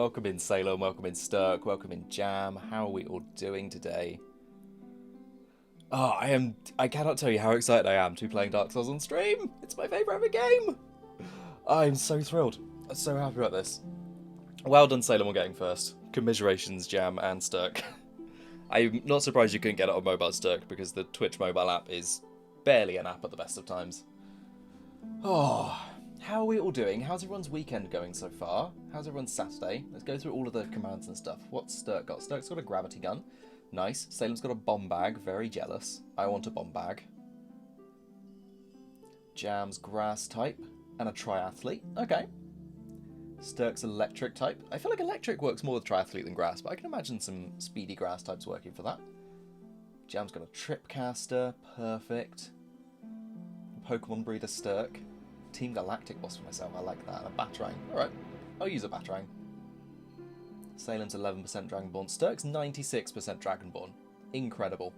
Welcome in Salem, welcome in Sturk, welcome in Jam. How are we all doing today? Oh, I cannot tell you how excited I am to be playing Dark Souls on stream. It's my favourite ever game. I'm so thrilled. I'm so happy about this. Well done, Salem, on getting first. Commiserations, Jam and Sturk. I'm not surprised you couldn't get it on mobile, Sturk, because the Twitch mobile app is barely an app at the best of times. Oh, how are we all doing? How's everyone's weekend going so far? How's everyone's Saturday? Let's go through all of the commands and stuff. What's Sturk got? Sturk's got a gravity gun. Nice. Salem's got a bomb bag. Very jealous. I want a bomb bag. Jam's grass type and a triathlete. Okay. Sturk's electric type. I feel like electric works more with triathlete than grass, but I can imagine some speedy grass types working for that. Jam's got a tripcaster. Perfect. Pokemon breeder Sturk. Team Galactic boss for myself. I like that. And a Batarang. Alright. I'll use a Batarang. Salem's 11% Dragonborn. Sturk's 96% Dragonborn. Incredible.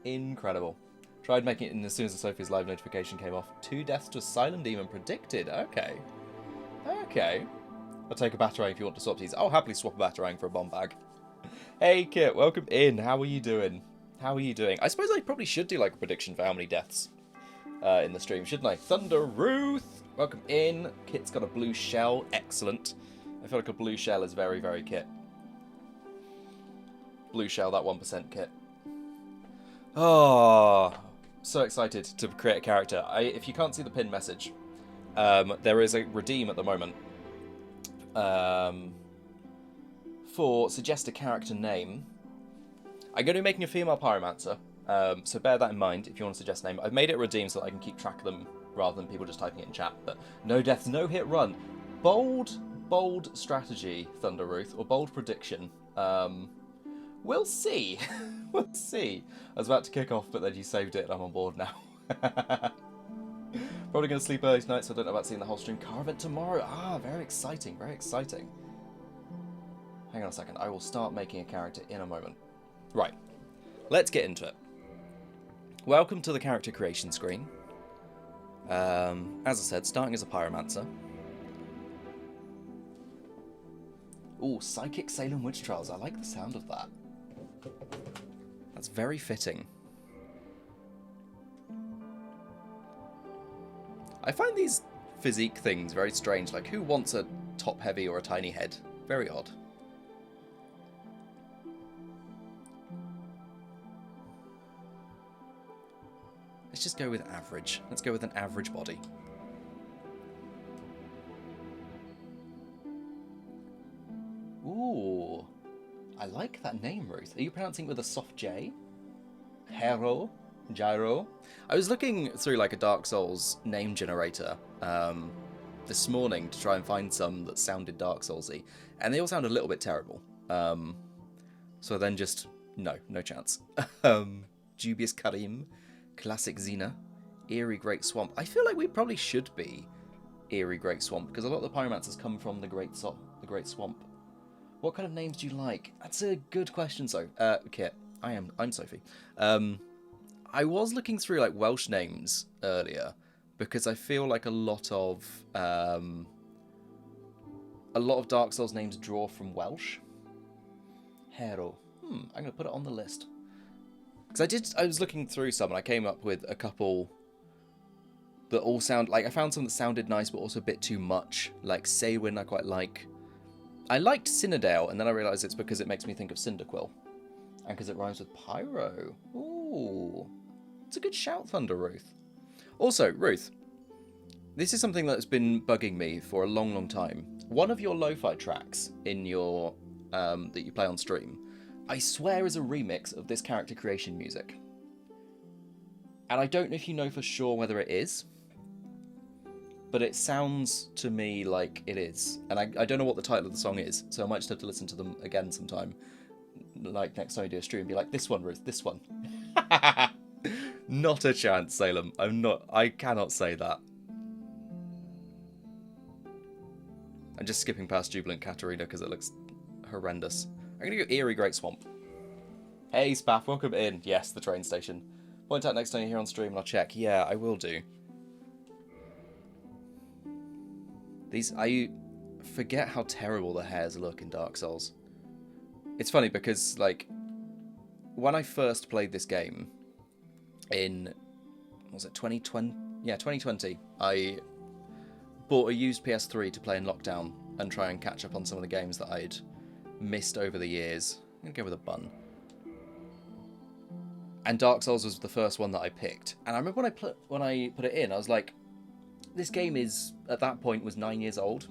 Incredible. Tried making it in as soon as Sophie's live notification came off. 2 deaths to Asylum Demon predicted. Okay. Okay. I'll take a Batarang if you want to swap these. I'll happily swap a Batarang for a bomb bag. Hey Kit, welcome in. How are you doing? How are you doing? I suppose I probably should do like a prediction for how many deaths in the stream, shouldn't I? Thunder Ruth, welcome in. Kit's got a blue shell. Excellent. I feel like a blue shell is very, very Kit. Blue shell, that 1% Kit. Oh, so excited to create a character. If you can't see the pinned message, there is a redeem at the moment for suggest a character name. I'm going to be making a female pyromancer, so bear that in mind if you want to suggest a name. I've made it a redeem so that I can keep track of them rather than people just typing it in chat. But no deaths, no hit run. Bold strategy, Thunder Ruth, or bold prediction. We'll see. We'll see. I was about to kick off, but then you saved it and I'm on board now. Probably going to sleep early tonight, so I don't know about seeing the whole stream. Car event tomorrow. Ah, very exciting, very exciting. Hang on a second. I will start making a character in a moment. Right. Let's get into it. Welcome to the character creation screen. As I said, starting as a pyromancer. Ooh, Psychic Salem Witch Trials. I like the sound of that. That's very fitting. I find these physique things very strange. Like, who wants a top-heavy or a tiny head? Very odd. Let's just go with average. Let's go with an average body. Ooh. I like that name, Ruth. Are you pronouncing it with a soft J? Hero? Gyro? I was looking through like a Dark Souls name generator this morning to try and find some that sounded Dark Soulsy, and they all sound a little bit terrible. So then just, no chance. Dubious Karim, Classic Xena, Eerie Great Swamp. I feel like we probably should be Eerie Great Swamp, because a lot of the pyromancers come from the Great Swamp. What kind of names do you like? That's a good question, so Kit. I'm Sophie. I was looking through like Welsh names earlier because I feel like a lot of Dark Souls names draw from Welsh. Hero. I'm gonna put it on the list. Because I was looking through some and I came up with a couple that all sound like, I found some that sounded nice but also a bit too much. Like Ceridwyn I quite like. I liked Cinnerdale, and then I realised it's because it makes me think of Cyndaquil. And because it rhymes with Pyro. Ooh. It's a good shout, Thunder Ruth. Also, Ruth, this is something that's been bugging me for a long, long time. One of your lo-fi tracks in your that you play on stream, I swear is a remix of this character creation music. And I don't know if you know for sure whether it is, but it sounds to me like it is. And I don't know what the title of the song is, so I might just have to listen to them again sometime. Like next time I do a stream, and be like, this one, Ruth, this one. Not a chance, Salem. I cannot say that. I'm just skipping past Jubilant Katarina because it looks horrendous. I'm going to go Eerie Great Swamp. Hey, Spaff, welcome in. Yes, the train station. Point out next time you're here on stream and I'll check. Yeah, I will do. These, forget how terrible the hairs look in Dark Souls. It's funny because, like, when I first played this game in, was it 2020? Yeah, 2020. I bought a used PS3 to play in lockdown and try and catch up on some of the games that I'd missed over the years. I'm going to go with a bun. And Dark Souls was the first one that I picked. And I remember when I put it in, I was like, this game is, at that point, was 9 years old.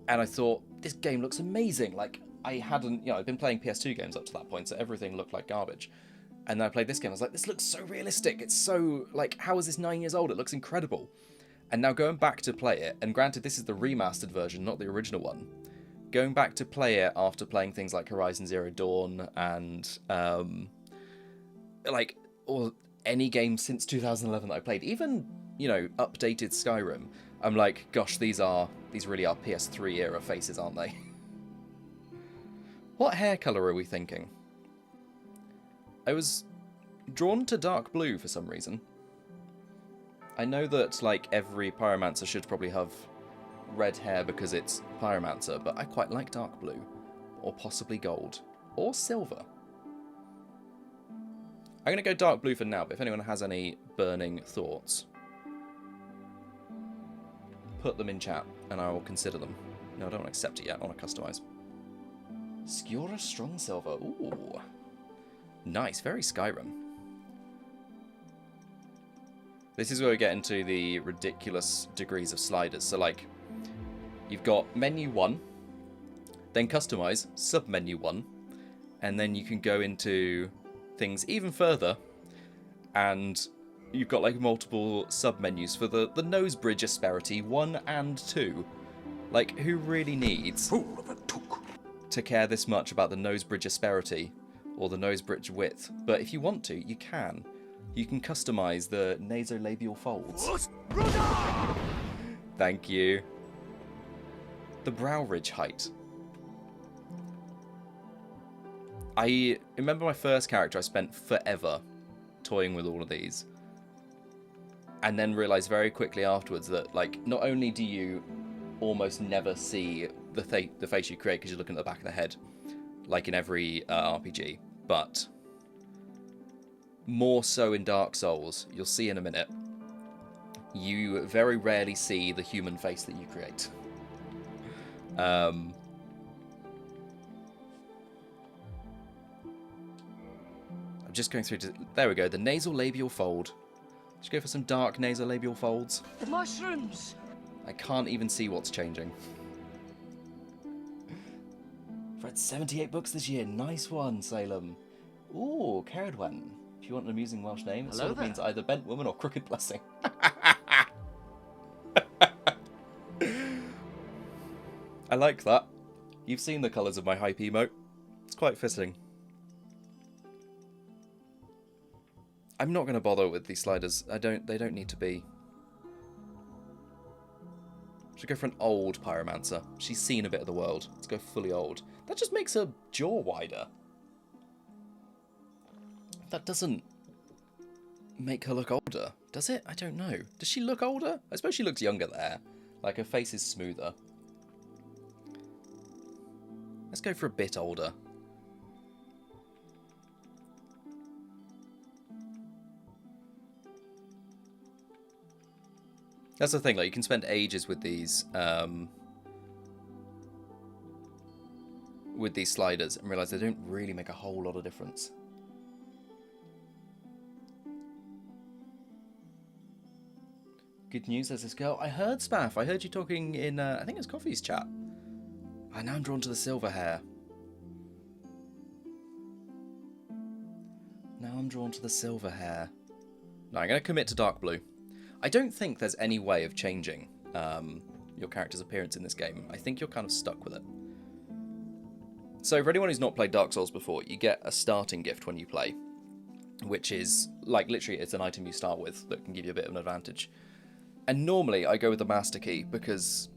And I thought, this game looks amazing. Like, I hadn't, I'd been playing PS2 games up to that point, so everything looked like garbage. And then I played this game, I was like, this looks so realistic. It's so, like, how is this 9 years old? It looks incredible. And now going back to play it, and granted this is the remastered version, not the original one, going back to play it after playing things like Horizon Zero Dawn and, or any game since 2011 that I played, even, updated Skyrim, I'm like, gosh, these really are PS3 era faces, aren't they? What hair colour are we thinking? I was drawn to dark blue for some reason. I know that, like, every pyromancer should probably have red hair because it's pyromancer, but I quite like dark blue. Or possibly gold. Or silver. I'm going to go dark blue for now, but if anyone has any burning thoughts, put them in chat, and I will consider them. No, I don't want to accept it yet, I want to customise. Skjora Strong Silver, ooh. Nice, very Skyrim. This is where we get into the ridiculous degrees of sliders. So, like, you've got menu 1, then customise, sub-menu 1, and then you can go into things even further, and you've got, like, multiple sub-menus for the nose bridge asperity 1 and 2. Like, who really needs to care this much about the nose bridge asperity or the nose bridge width? But if you want to, you can. You can customize the nasolabial folds. Thank you. The brow ridge height. I remember my first character, I spent forever toying with all of these. And then realized very quickly afterwards that, like, not only do you almost never see the face you create because you're looking at the back of the head, like in every RPG, but more so in Dark Souls, you'll see in a minute, you very rarely see the human face that you create. I'm just going through to, there we go, the nasolabial fold. Let's go for some dark nasolabial folds. The mushrooms! I can't even see what's changing. Read 78 books this year. Nice one, Salem. Ooh, Ceridwyn. If you want an amusing Welsh name, it sort of means either bent woman or crooked blessing. I like that. You've seen the colours of my hype emote. It's quite fitting. I'm not going to bother with these sliders. They don't need to be. Should go for an old pyromancer. She's seen a bit of the world. Let's go fully old. That just makes her jaw wider. That doesn't make her look older, does it? I don't know. Does she look older? I suppose she looks younger there. Like, her face is smoother. Let's go for a bit older. That's the thing, like, you can spend ages with these sliders and realise they don't really make a whole lot of difference. Good news, says this girl. I heard, Spaff. I heard you talking in, I think it was Coffee's chat. Now I'm drawn to the silver hair. Now I'm drawn to the silver hair. No, I'm going to commit to dark blue. I don't think there's any way of changing your character's appearance in this game. I think you're kind of stuck with it. So for anyone who's not played Dark Souls before, you get a starting gift when you play, which is, like, literally it's an item you start with that can give you a bit of an advantage. And normally I go with the Master Key because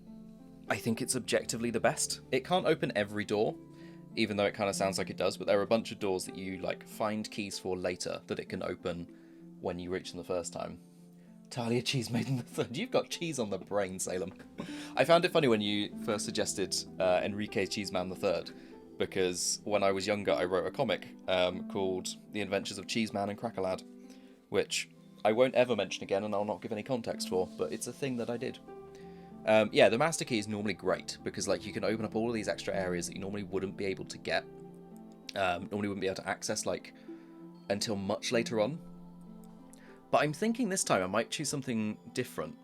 I think it's objectively the best. It can't open every door, even though it kind of sounds like it does, but there are a bunch of doors that you, like, find keys for later that it can open when you reach them the first time. Talia Cheese Maiden the Third. You've got cheese on the brain, Salem. I found it funny when you first suggested Enrique Cheeseman the Third, because when I was younger, I wrote a comic called The Adventures of Cheeseman and Crackerlad, which I won't ever mention again, and I'll not give any context for, but it's a thing that I did. Yeah, the Master Key is normally great, because like you can open up all of these extra areas that you normally wouldn't be able to get, normally wouldn't be able to access, like, until much later on. But I'm thinking this time I might choose something different,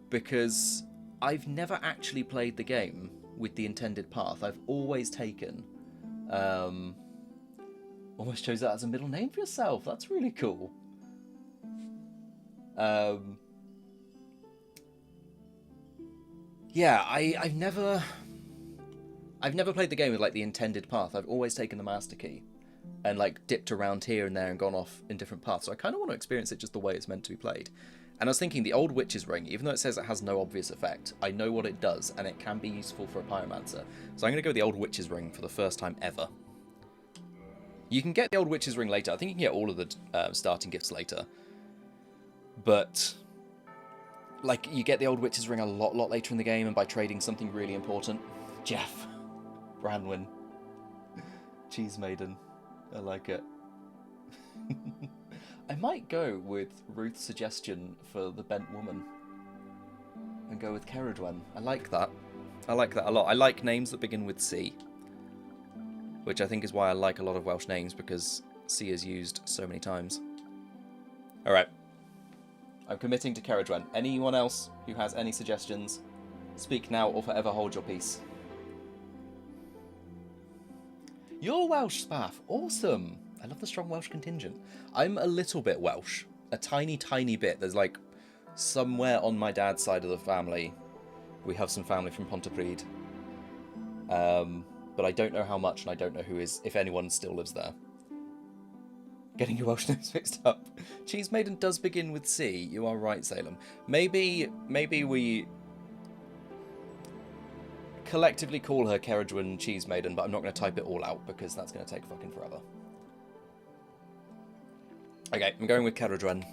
because I've never actually played the game with the intended path. I've always taken, almost chose that as a middle name for yourself. That's really cool. Yeah, I've never played the game with like the intended path. I've always taken the Master Key and like dipped around here and there and gone off in different paths. So I kind of want to experience it just the way it's meant to be played. And I was thinking the old Witch's Ring, even though it says it has no obvious effect, I know what it does and it can be useful for a pyromancer. So I'm going to go with the old Witch's Ring for the first time ever. You can get the old Witch's Ring later. I think you can get all of the starting gifts later. But like you get the old Witch's Ring a lot later in the game, and by trading something really important. Jeff. Branwyn. Cheese Maiden. I like it. I might go with Ruth's suggestion for the Bent Woman and go with Ceridwyn. I like that. I like that a lot. I like names that begin with C, which I think is why I like a lot of Welsh names, because C is used so many times. Alright. I'm committing to Ceridwyn. Anyone else who has any suggestions, speak now or forever hold your peace. You're Welsh, Spaff. Awesome. I love the strong Welsh contingent. I'm a little bit Welsh. A tiny, tiny bit. There's like somewhere on my dad's side of the family, we have some family from Pontypridd. But I don't know how much, and I don't know who is, if anyone still lives there. Getting your Welsh names mixed up. Cheese Maiden does begin with C. You are right, Salem. Maybe we collectively call her Ceridwyn Cheese Maiden, but I'm not going to type it all out because that's going to take fucking forever. Okay, I'm going with Ceridwyn,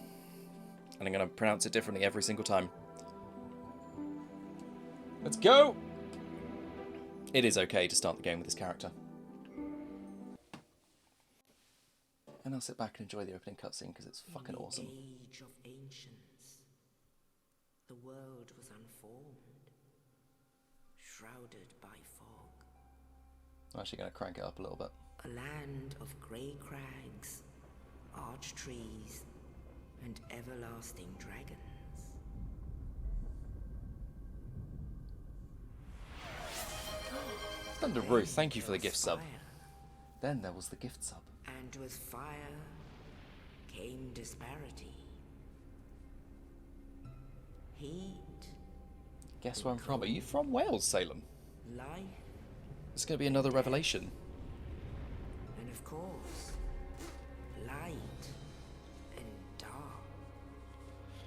and I'm going to pronounce it differently every single time. Let's go! It is okay to start the game with this character. And I'll sit back and enjoy the opening cutscene because it's fucking awesome. In the age of ancients, the world was unformed, shrouded by fog. I'm actually going to crank it up a little bit. A land of grey crags, arch trees, and everlasting dragons. Thunder Ruth, thank you for the gift sub. Then there was the gift sub. And with fire came disparity. Heat. Guess where I'm from? Are you from Wales, Salem? Life. It's going to be another revelation. And of course, light and dark.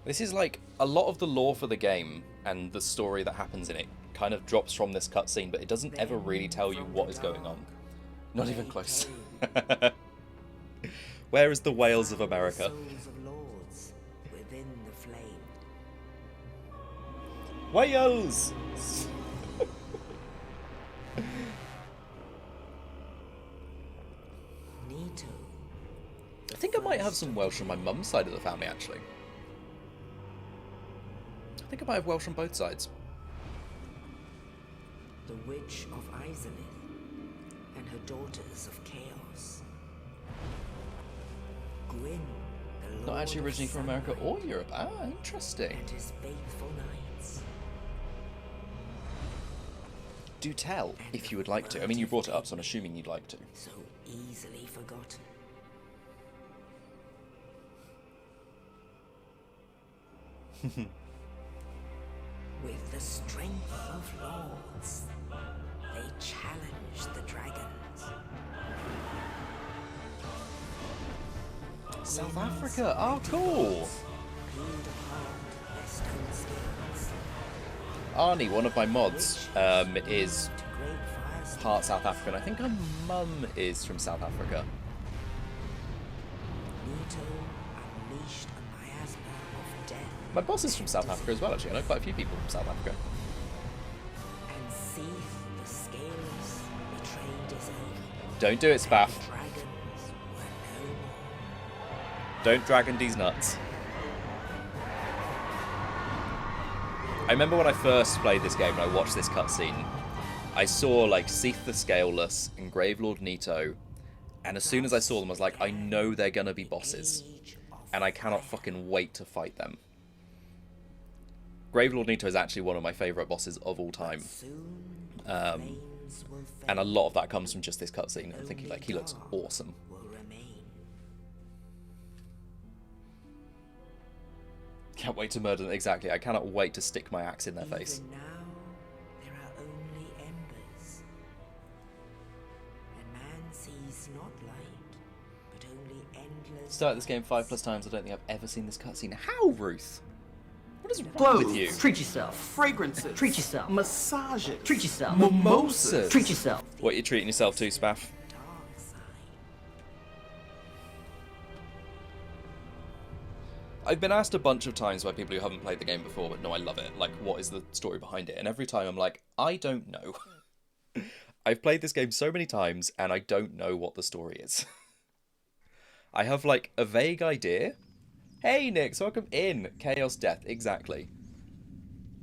This is like a lot of the lore for the game and the story that happens in it kind of drops from this cutscene, but it doesn't ever really tell you what is going on. Not even close. Where is the Wales of America? Souls of lords within the flame. Wales! Nito. I think I might have some Welsh on my mum's side of the family, actually. I think I might have Welsh on both sides. The Witch of Izalith and her daughters of chaos. Gwyn, the Lord Not actually of originally from America sunlight, or Europe. Ah, interesting. and his faithful knights. Do tell, if you would like to. I mean, you brought it up, so I'm assuming you'd like to. So easily forgotten. With the strength of lords, they challenge the dragons. South Africa. Oh, cool. Peeled apart their stone skills. Arnie, one of my mods, is To great fire part South African. I think her mum is from South Africa. Nito unleashed a miasma of death My boss is from South Africa as well, actually. I know quite a few people from South Africa. And Seath, the Scaleless, betrayed his oath. Don't do it, Spaff. Dragons were no more. Don't dragon these nuts. I remember when I first played this game and I watched this cutscene, I saw like Seath the Scaleless and Gravelord Nito, and as soon as I saw them I was like, I know they're gonna be bosses, and I cannot fucking wait to fight them. Gravelord Nito is actually one of my favourite bosses of all time, and a lot of that comes from just this cutscene. I'm thinking like, he looks awesome. Can't wait to murder them. Exactly. I cannot wait to stick my axe in their face. Even now, there are only embers. And man sees not light, but only endless... Started this game 5+ times. I don't think I've ever seen this cutscene. How, Ruth? What is wrong Clothes. with you? Treat yourself. Fragrances. Treat yourself. Massages. Treat yourself. Mimosas. Treat yourself. What are you treating yourself to, Spaff? dark side. I've been asked a bunch of times by people who haven't played the game before, but no, I love it. Like, what is the story behind it? And every time I'm like, I don't know. I've played this game so many times, and I don't know what the story is. I have, like, a vague idea. Hey, Nix, welcome in. Chaos Death, exactly.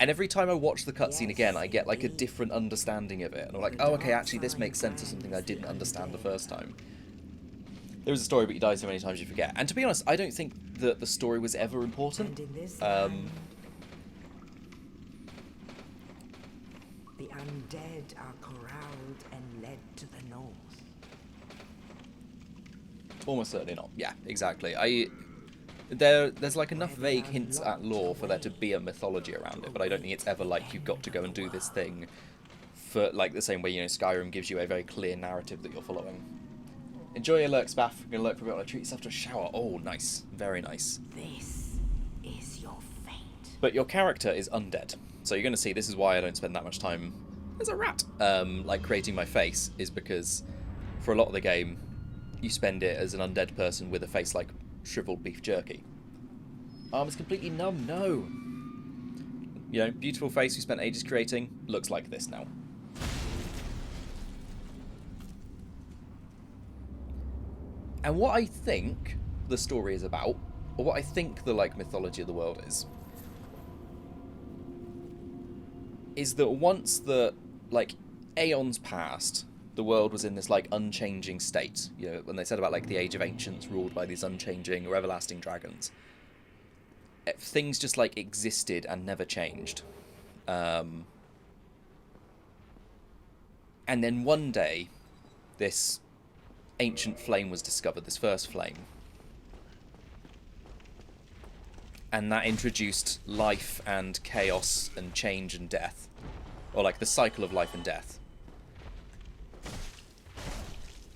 And every time I watch the cutscene again, I get, like, a different understanding of it. And I'm like, oh, okay, actually, this makes sense as something I didn't understand the first time. There is a story, but you die so many times you forget. And to be honest, I don't think that the story was ever important. And in this land, the undead are corralled and led to the north. Almost certainly not. Yeah, exactly. There's like enough vague hints at lore for there to be a mythology around it, but I don't think it's ever like you've got to go and do this thing for like the same way, you know, Skyrim gives you a very clear narrative that you're following. Enjoy your lurk, Spaff. You're gonna lurk for a bit while I treat yourself to a shower. Oh, nice. Very nice. This is your fate. But your character is undead. So you're gonna see this is why I don't spend that much time as a rat. Like creating my face is because for a lot of the game you spend it as an undead person with a face like shriveled beef jerky. Arm is completely numb, no. You know, beautiful face we spent ages creating, looks like this now. And what I think the story is about, or what I think the like mythology of the world is that once the like aeons passed, the world was in this like unchanging state. You know, when they said about like the Age of Ancients ruled by these unchanging or everlasting dragons, things just like existed and never changed. And then one day, this ancient flame was discovered, this first flame. And that introduced life and chaos and change and death. Or like the cycle of life and death.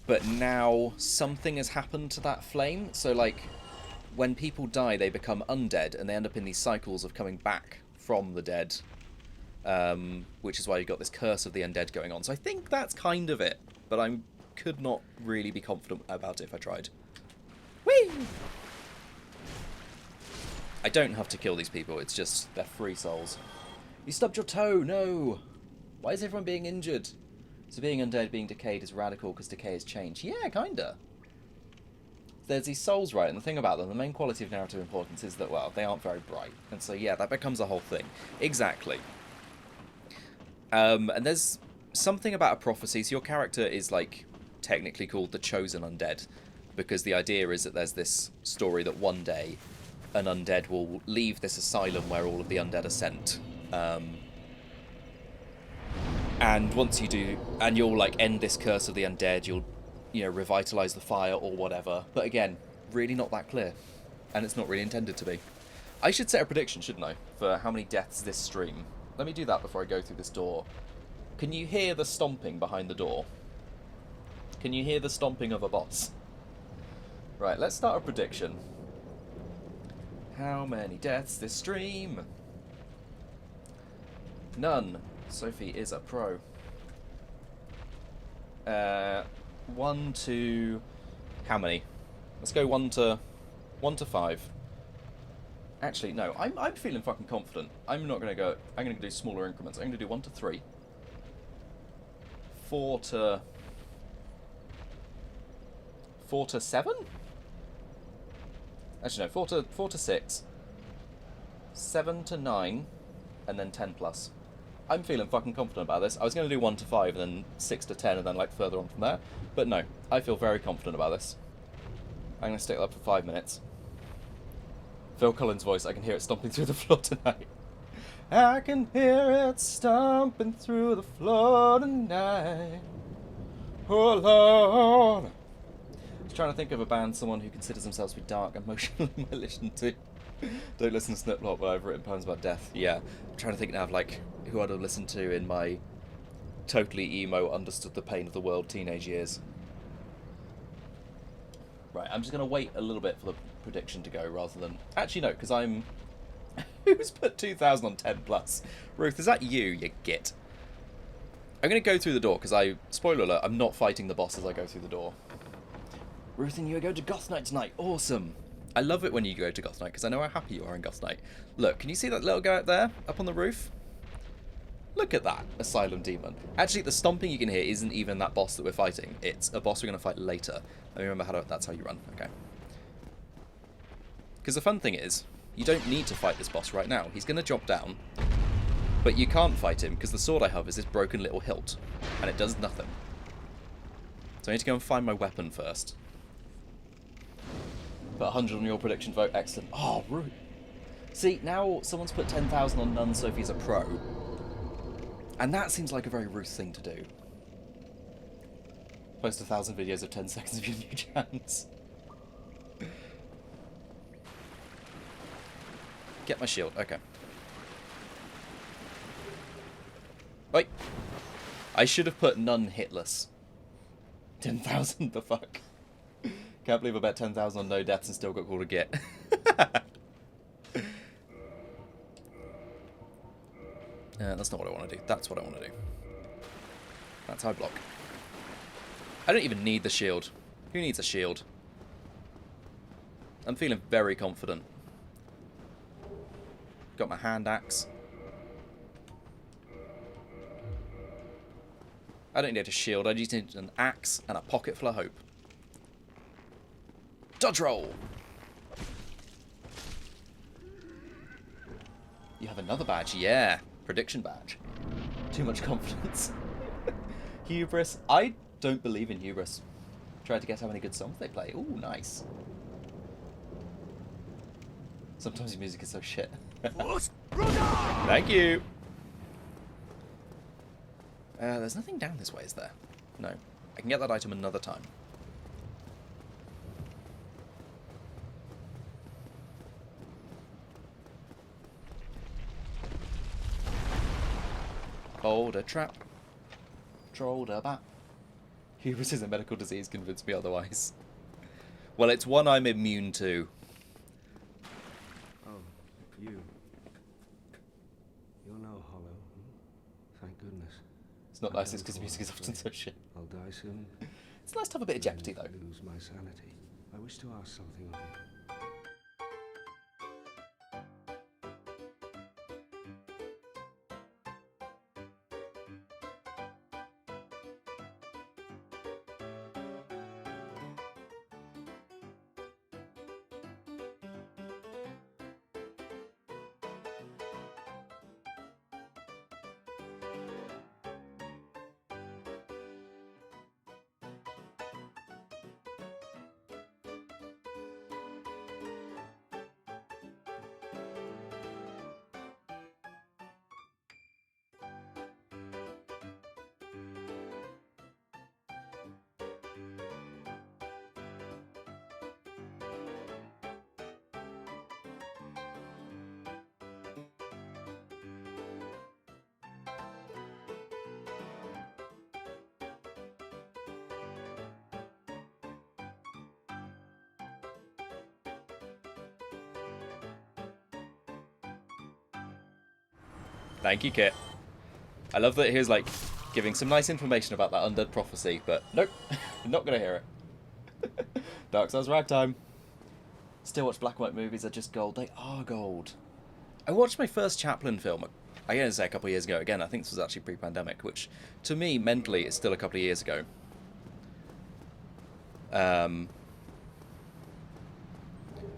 But now something has happened to that flame. So like when people die, they become undead and they end up in these cycles of coming back from the dead. Which is why you've got this curse of the undead going on. So I think that's kind of it. But I could not really be confident about it if I tried. Whee! I don't have to kill these people, it's just they're free souls. You stubbed your toe, no! Why is everyone being injured? So being undead, being decayed is radical because decay is change. Yeah, kinda. There's these souls, right, and the thing about them, the main quality of narrative importance is that, well, they aren't very bright. And so, yeah, that becomes a whole thing. Exactly. And there's something about a prophecy. So your character is, like, technically called the Chosen Undead. Because the idea is that there's this story that one day an undead will leave this asylum where all of the undead are sent. And once you do, and you'll, like, end this curse of the undead, you'll, you know, revitalize the fire or whatever. But again, really not that clear. And it's not really intended to be. I should set a prediction, shouldn't I, for how many deaths this stream. Let me do that before I go through this door. Can you hear the stomping behind the door? Can you hear the stomping of a boss? Right, let's start a prediction. How many deaths this stream? None. Sophie is a pro. 1 to... How many? Let's go 1 to 5. Actually, no. I'm feeling fucking confident. I'm not gonna go. I'm gonna do smaller increments. I'm gonna do 1 to 3, 4 to 7. Actually, no. 4 to 6, 7 to 9, and then 10 plus. I'm feeling fucking confident about this. I was gonna do 1 to 5, and then 6 to 10, and then like further on from there. But no, I feel very confident about this. I'm gonna stick that up for 5 minutes. Phil Collins' voice, I can hear it stomping through the floor tonight. I can hear it stomping through the floor tonight. Oh Lord. I was trying to think of a band someone who considers themselves to be dark and emotional might listen to. Don't listen to Slipknot, but I've written poems about death. Yeah, I'm trying to think now of like who I'd have listened to in my totally emo, understood the pain of the world teenage years. Right, I'm just going to wait a little bit for the prediction to go rather than... Actually, no, because I'm... Who's put 2,000 on 10 plus? Ruth, is that you git? I'm going to go through the door because spoiler alert, I'm not fighting the boss as I go through the door. Ruth and you are going to Goth Night tonight. Awesome. I love it when you go to Goth Night because I know how happy you are in Goth Night. Look, can you see that little guy up there, up on the roof? Look at that, Asylum Demon. Actually, the stomping you can hear isn't even that boss that we're fighting. It's a boss we're going to fight later. Let me remember that's how you run. Okay. Because the fun thing is, you don't need to fight this boss right now. He's going to drop down, but you can't fight him because the sword I have is this broken little hilt, and it does nothing. So I need to go and find my weapon first. Put 100 on your prediction vote. Excellent. Oh, Ruth. See, now someone's put 10,000 on Nun Sophie's a pro. And that seems like a very Ruth thing to do. Post 1,000 videos of 10 seconds of your new chance. Get my shield. Okay. Wait. I should have put none hitless. 10,000, the fuck? Can't believe I bet 10,000 on no deaths and still got called a git. That's not what I want to do. That's what I want to do. That's how I block. I don't even need the shield. Who needs a shield? I'm feeling very confident. Got my hand axe. I don't need a shield. I just need an axe and a pocket full of hope. Dodge roll! You have another badge, yeah. Prediction badge. Too much confidence. Hubris. I don't believe in hubris. Try to guess how many good songs they play. Ooh, nice. Sometimes your music is so shit. Thank you. There's nothing down this way, is there? No. I can get that item another time. Hold a trap. Trolled a bat. Hubris is a medical disease, convince me otherwise. Well, it's one I'm immune to. Oh, you. You're no hollow. Thank goodness. It's not nice, it's because music is often so shit. I'll die soon. It's nice to have a bit of jeopardy, though. Lose my sanity. I wish to ask something of you. Thank you, Kit. I love that he was like giving some nice information about that undead prophecy, but nope, not gonna hear it. Dark Souls ragtime. Still watch black and white movies, they're just gold. They are gold. I watched my first Chaplin film, I gotta say, a couple of years ago. Again, I think this was actually pre-pandemic, which, to me, mentally, is still a couple of years ago. But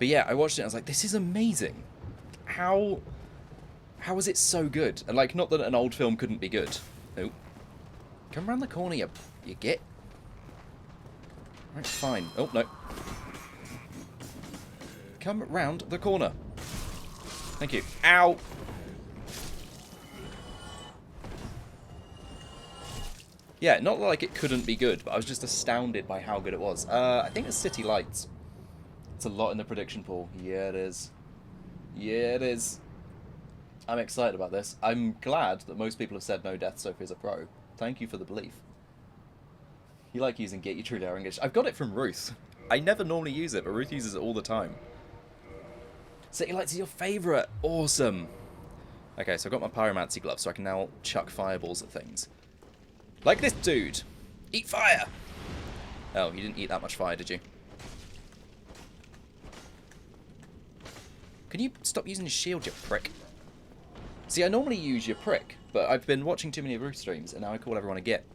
yeah, I watched it and I was like, this is amazing. How is it so good? And like, not that an old film couldn't be good. Oh. Come around the corner, you git. Right, fine. Oh, no. Come round the corner. Thank you. Ow! Yeah, not like it couldn't be good, but I was just astounded by how good it was. I think it's City Lights. It's a lot in the prediction pool. Yeah, it is. Yeah, it is. I'm excited about this. I'm glad that most people have said no Death Sophie is a pro. Thank you for the belief. You like using Git, you truly are engaged. I've got it from Ruth. I never normally use it, but Ruth uses it all the time. City Lights is your favourite. Awesome. Okay, so I've got my pyromancy glove, so I can now chuck fireballs at things. Like this dude. Eat fire! Oh, you didn't eat that much fire, did you? Can you stop using your shield, you prick? See, I normally use your prick, but I've been watching too many Ruth streams, and now I call everyone a git.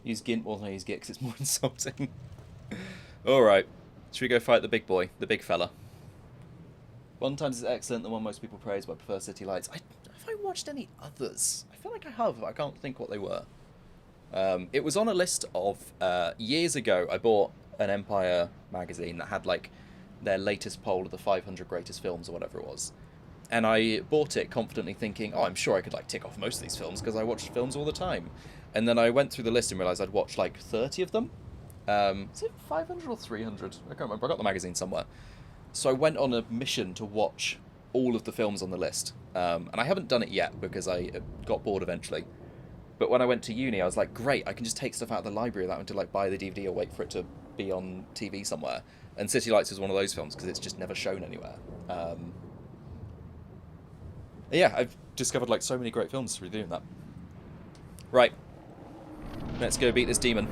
Use Gint more than I use Git, because it's more insulting. Alright. Should we go fight the big boy, the big fella? One Times is excellent, the one most people praise, but I prefer City Lights. Have I watched any others? I feel like I have, but I can't think what they were. It was on a list of... years ago, I bought an Empire magazine that had, like, their latest poll of the 500 greatest films or whatever it was. And I bought it confidently thinking, oh, I'm sure I could, like, tick off most of these films because I watch films all the time. And then I went through the list and realised I'd watched, like, 30 of them. Is it 500 or 300? I can't remember. I got the magazine somewhere. So I went on a mission to watch all of the films on the list. And I haven't done it yet because I got bored eventually. But when I went to uni, I was like, great, I can just take stuff out of the library without having to, like, buy the DVD or wait for it to be on TV somewhere. And City Lights is one of those films because it's just never shown anywhere. Yeah, I've discovered, like, so many great films through doing that. Right. Let's go beat this demon.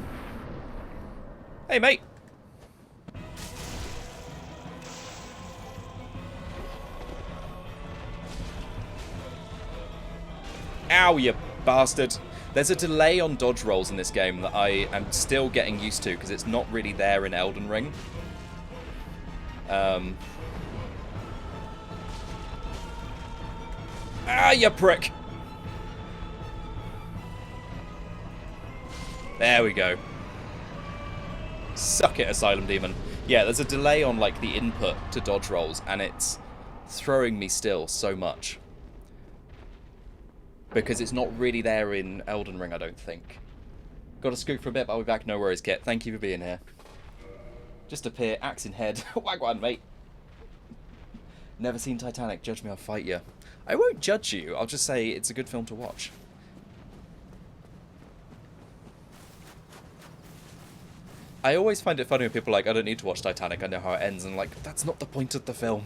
Hey, mate! Ow, you bastard! There's a delay on dodge rolls in this game that I am still getting used to because it's not really there in Elden Ring. Ah, you prick! There we go. Suck it, Asylum Demon. Yeah, there's a delay on, like, the input to dodge rolls, and it's throwing me still so much. Because it's not really there in Elden Ring, I don't think. Got to scoot for a bit, but I'll be back. No worries, Kit. Thank you for being here. Just appear, axe in head. Wagwan, mate. Never seen Titanic. Judge me, I'll fight you. I won't judge you. I'll just say it's a good film to watch. I always find it funny when people are like, I don't need to watch Titanic, I know how it ends, and I'm like, that's not the point of the film.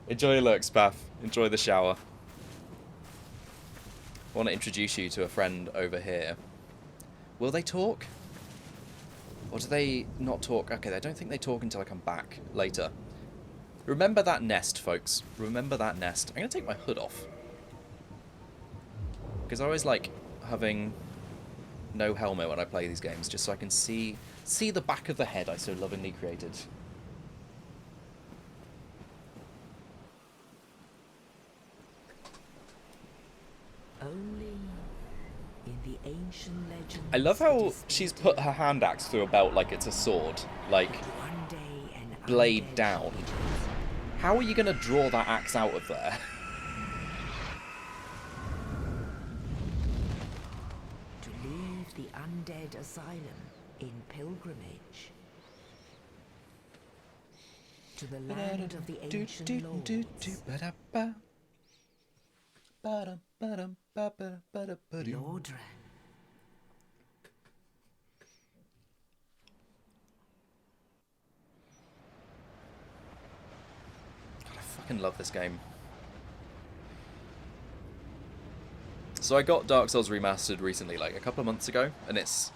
Enjoy your lurks, Path. Enjoy the shower. I want to introduce you to a friend over here. Will they talk? Or do they not talk? Okay, I don't think they talk until I come back later. Remember that nest, folks. Remember that nest. I'm going to take my hood off. Because I always like having no helmet when I play these games, just so I can see the back of the head I so lovingly created. Only in the ancient legends. I love how she's put her hand axe through a belt like it's a sword, like One day an blade undead down. shall be How are you going to draw that axe out of there? to leave the Undead Asylum in pilgrimage to the land of the ancient lords. Lordran. God, I fucking love this game. So I got Dark Souls Remastered recently, like a couple of months ago, and it's...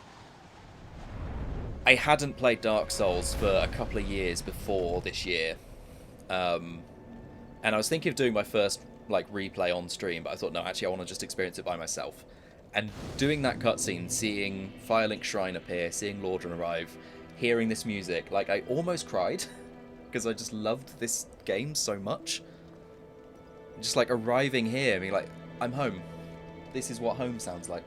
I hadn't played Dark Souls for a couple of years before this year. And I was thinking of doing my first like replay on stream, but I thought, no, actually I want to just experience it by myself. And doing that cutscene, seeing Firelink Shrine appear, seeing Lordran arrive, hearing this music, like I almost cried because I just loved this game so much. Just like arriving here, I mean, like, I'm home. This is what home sounds like.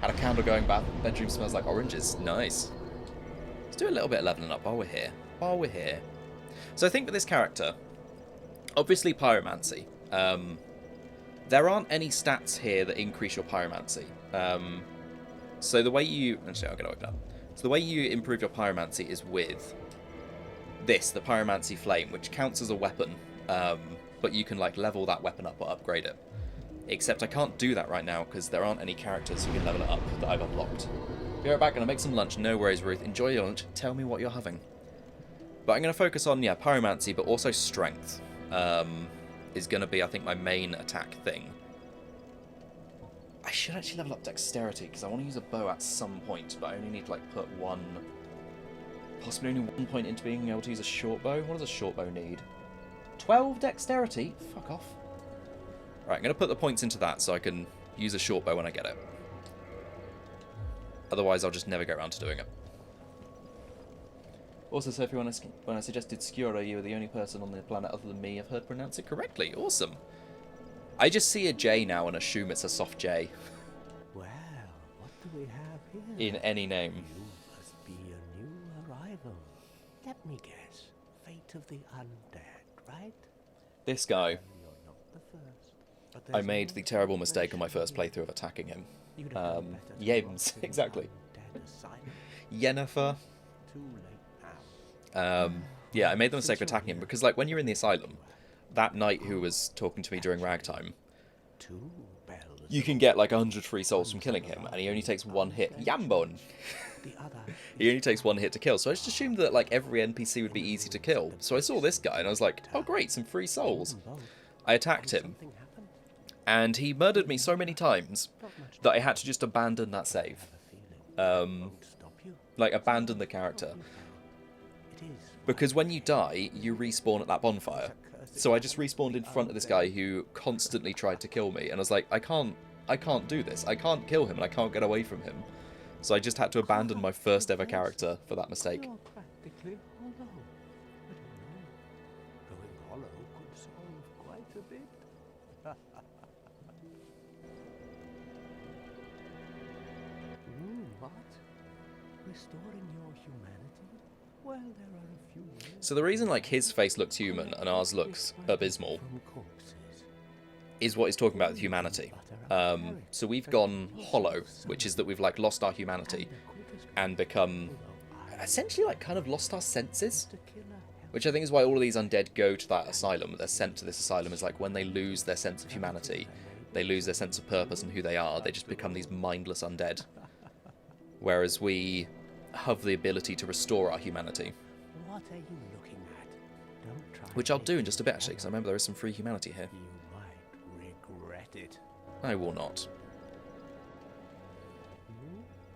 Had a candle going, bedroom smells like oranges. Nice. Let's do a little bit of leveling up while we're here. So I think with this character, obviously pyromancy. There aren't any stats here that increase your pyromancy. So the way you... Actually, I'm going to open up. So the way you improve your pyromancy is with this, the pyromancy flame, which counts as a weapon. But you can like level that weapon up or upgrade it. Except I can't do that right now because there aren't any characters who can level it up that I've unlocked. Be right back, gonna make some lunch. No worries, Ruth. Enjoy your lunch. Tell me what you're having. But I'm gonna focus on, yeah, pyromancy, but also strength. Is gonna be, I think, my main attack thing. I should actually level up dexterity because I want to use a bow at some point, but I only need to like put one, possibly only 1 point into being able to use a short bow. What does a short bow need? 12 dexterity? Fuck off. Right, I'm going to put the points into that so I can use a short bow when I get it. Otherwise, I'll just never get around to doing it. Also, Sophie, when I suggested Skura, you were the only person on the planet other than me I've heard pronounce it correctly. Awesome. I just see a J now and assume it's a soft J. Well, what do we have here? In any name. You must be a new arrival. Let me guess. Fate of the undead, right? This guy. You're not the first. But there's I made the terrible mistake on my first playthrough of attacking him. You'd have done better to James, walk in exactly. Undead Asylum. Yennefer. Too late now. Yeah, I made the mistake of attacking him because, like, when you're in the asylum, that knight who was talking to me during ragtime, Two bells. you can get like 100 free souls from killing him, and he only takes one hit. Yambon! The other. He only takes one hit to kill, so I just assumed that like every NPC would be easy to kill. So I saw this guy and I was like, oh great, some free souls. I attacked him, Something happened. and he murdered me so many times that I had to just abandon that save. Won't stop you. Like, abandon the character. It is. Because when you die, you respawn at that bonfire. So I just respawned in front of this guy who constantly tried to kill me, and I was like, I can't do this. I can't kill him, and I can't get away from him. So I just had to abandon my first ever character for that mistake. You're practically hollow. I don't know. Going hollow could solve quite a bit. What? Restoring your humanity? Well, there are a few ways. So the reason like his face looks human and ours looks abysmal From corpses. is what he's talking about with humanity. So we've gone hollow, which is that we've like lost our humanity and become essentially like kind of lost our senses, which I think is why all of these undead go to that asylum. They're sent to this asylum is like when they lose their sense of humanity, they lose their sense of purpose and who they are. They just become these mindless undead. Whereas we have the ability to restore our humanity, What are you looking at? Don't try. which I'll do in just a bit actually, because I remember there is some free humanity here. You might regret it. I will not.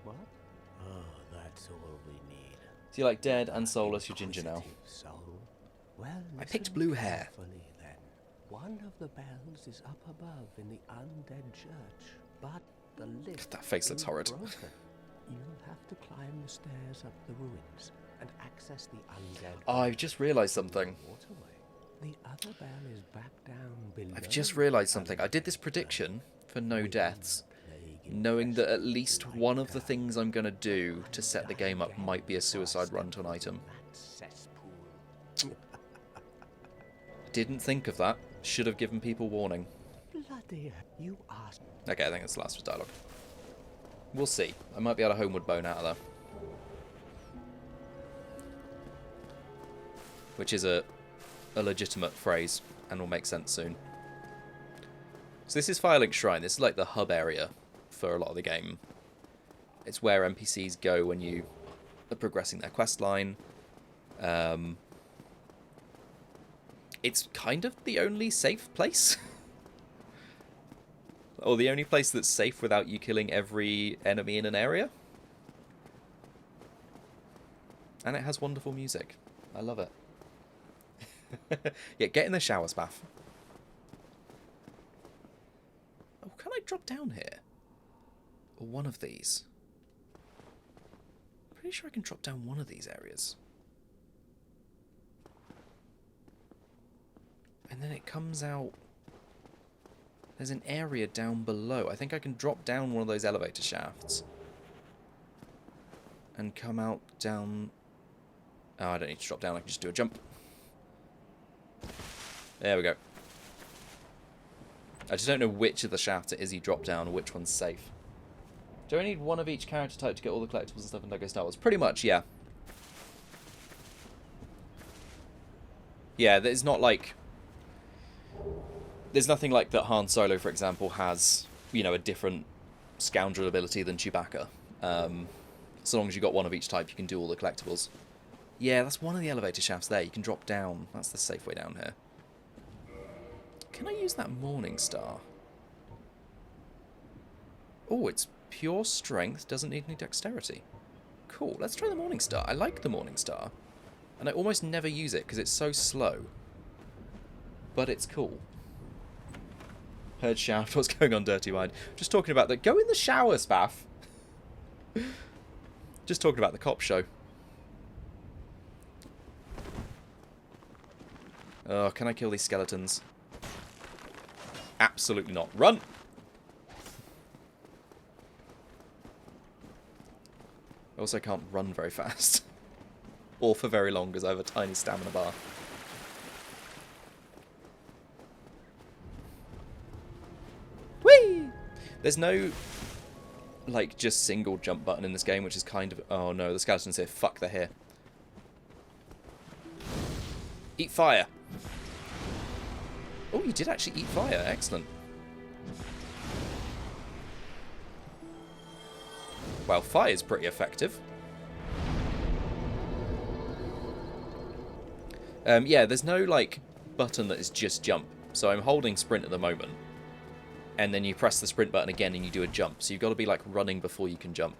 What? Oh, that's all we need. So you're like dead and soulless, you're ginger now. Inquisitive soul. Well, I picked listen blue hair. carefully, then. One of the bells is up above in the undead church, but the lift That face looks is horrid. broken. You'll have to climb the stairs up the ruins and access the undead. Oh, I've just realised something. waterway. The other bell is back down below. I've just realised something. I did this prediction for no deaths, knowing that at least one of the things I'm going to do to set the game up might be a suicide run to an item. That cesspool. Didn't think of that. Should have given people warning. Bloody hell. You asked. Okay, I think that's the last dialogue. We'll see. I might be able to homeward bone out of there. Which is a legitimate phrase and will make sense soon. So this is Firelink Shrine. This is like the hub area for a lot of the game. It's where NPCs go when you are progressing their quest line. It's kind of the only safe place. Or the only place that's safe without you killing every enemy in an area. And it has wonderful music. I love it. Yeah, get in the shower, Spaff. Oh, can I drop down here? Or one of these? Pretty sure I can drop down one of these areas. And then it comes out... There's an area down below. I think I can drop down one of those elevator shafts. And come out down... Oh, I don't need to drop down. I can just do a jump. There we go. I just don't know which of the shafts it is you drop down or which one's safe. Do I need one of each character type to get all the collectibles and stuff in LEGO Star Wars? Pretty much, yeah. Yeah, there's not like... There's nothing like that Han Solo, for example, has, you know, a different scoundrel ability than Chewbacca. So long as you got one of each type, you can do all the collectibles. Yeah, that's one of the elevator shafts there. You can drop down. That's the safe way down here. Can I use that Morning Star? Oh, it's pure strength. Doesn't need any dexterity. Cool. Let's try the Morning Star. I like the Morning Star. And I almost never use it because it's so slow. But it's cool. Heard Shaft. What's going on, Dirty Mind? Just talking about that. Go in the shower, Spaff. Just talking about the cop show. Oh, can I kill these skeletons? Absolutely not. Run! I also can't run very fast. Or for very long, because I have a tiny stamina bar. Whee! There's no, like, just single jump button in this game, which is kind of... Oh no, the skeletons here. Fuck, they're here. Eat fire. Oh, you did actually eat fire. Excellent. Well, fire is pretty effective. Yeah, there's no, like, button that is just jump. So I'm holding sprint at the moment. And then you press the sprint button again and you do a jump. So you've got to be, like, running before you can jump.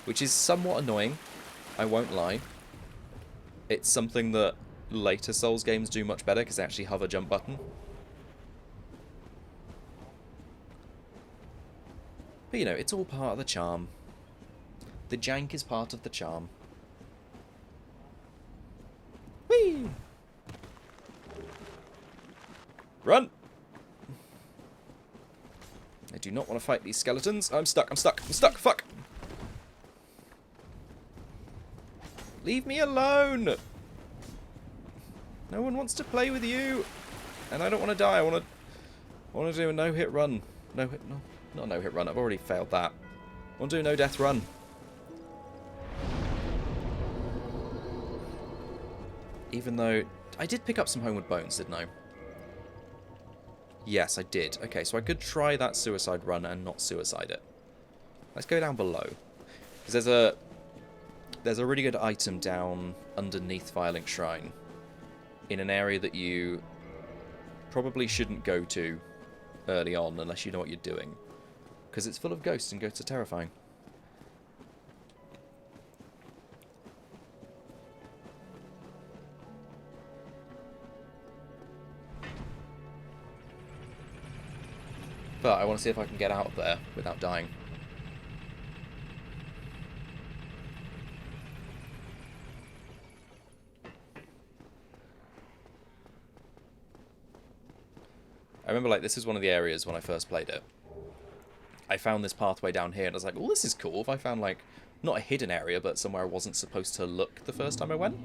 Which is somewhat annoying. I won't lie. It's something that later Souls games do much better because they actually have a jump button. But, you know, it's all part of the charm. The jank is part of the charm. Whee! Run! I do not want to fight these skeletons. I'm stuck, I'm stuck, I'm stuck, fuck! Leave me alone! No one wants to play with you! And I don't want to die, I want to do a no-hit run. No-hit, no, not a no-hit run, I've already failed that. I want to do a no-death run. Even though... I did pick up some Homeward Bones, didn't I? Yes, I did. Okay, so I could try that suicide run and not suicide it. Let's go down below. Because there's a really good item down underneath Firelink Shrine. In an area that you probably shouldn't go to early on unless you know what you're doing. Because it's full of ghosts and ghosts are terrifying. But I want to see if I can get out of there without dying. I remember, like, this is one of the areas when I first played it. I found this pathway down here and I was like, oh, this is cool. If I found, like, not a hidden area, but somewhere I wasn't supposed to look the first time I went.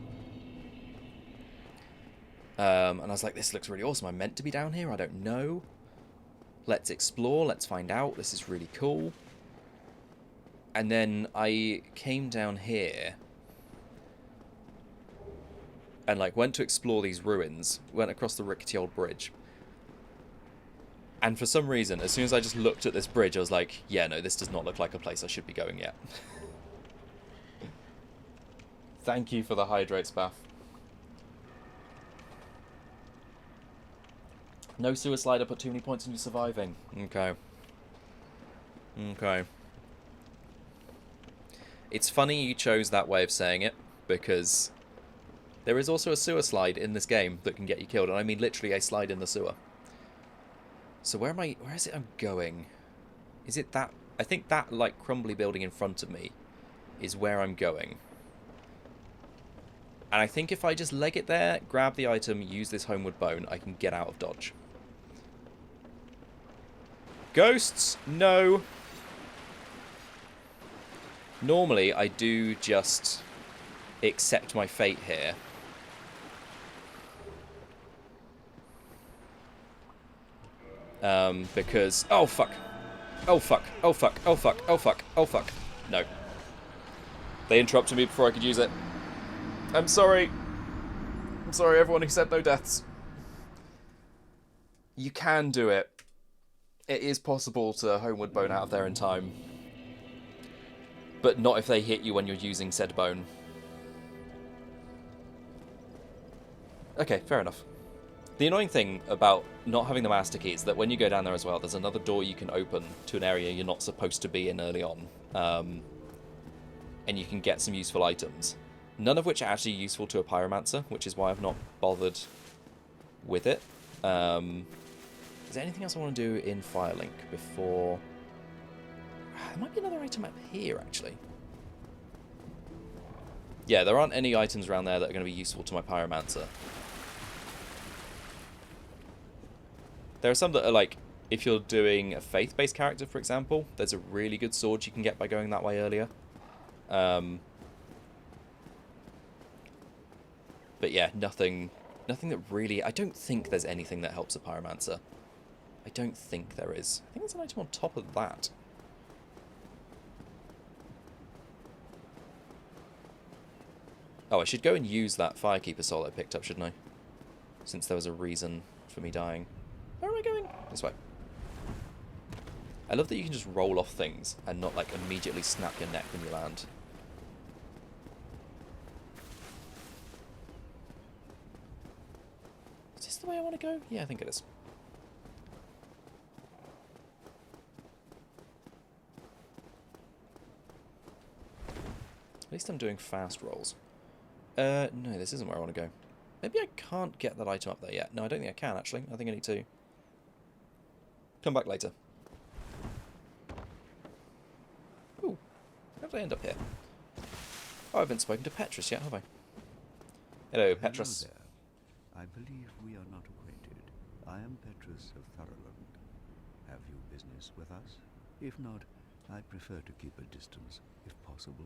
And I was like, this looks really awesome. I'm meant to be down here. I don't know. Let's explore. Let's find out. This is really cool. And then I came down here and, like, went to explore these ruins. Went across the rickety old bridge. And for some reason, as soon as I just looked at this bridge, I was like, yeah, no, this does not look like a place I should be going yet. Thank you for the hydrate, Spaff. No suicide, I put too many points into surviving. Okay. Okay. It's funny you chose that way of saying it, because there is also a sewer slide in this game that can get you killed, and I mean literally a slide in the sewer. So where is it I'm going? Is it that? I think that, like, crumbly building in front of me is where I'm going. And I think if I just leg it there, grab the item, use this homeward bone, I can get out of dodge. Ghosts! No! Normally, I do just accept my fate here. Because... Oh, fuck. Oh, fuck. Oh, fuck. Oh, fuck. Oh, fuck. Oh, fuck. No. They interrupted me before I could use it. I'm sorry. I'm sorry, everyone who said no deaths. You can do it. It is possible to homeward bone out of there in time. But not if they hit you when you're using said bone. Okay, fair enough. The annoying thing about not having the master key is that when you go down there as well, there's another door you can open to an area you're not supposed to be in early on. And you can get some useful items. None of which are actually useful to a pyromancer, which is why I've not bothered with it. Is there anything else I want to do in Firelink before... There might be another item up here, actually. Yeah, there aren't any items around there that are going to be useful to my pyromancer. There are some that are like, if you're doing a faith-based character, for example, there's a really good sword you can get by going that way earlier. But yeah, nothing that really... I don't think there's anything that helps a pyromancer. I don't think there is. I think there's an item on top of that. Oh, I should go and use that Firekeeper soul I picked up, shouldn't I? Since there was a reason for me dying. Where am I going? This way. I love that you can just roll off things and not, like, immediately snap your neck when you land. Is this the way I want to go? Yeah, I think it is. At least I'm doing fast rolls. No, this isn't where I want to go. Maybe I can't get that item up there yet. No, I don't think I can, actually. I think I need to come back later. Ooh, how did I end up here? Oh, I haven't spoken to Petrus yet, have I? Hello, Petrus. Hello there. I believe we are not acquainted. I am Petrus of Firelink. Have you business with us? If not, I prefer to keep a distance, if possible.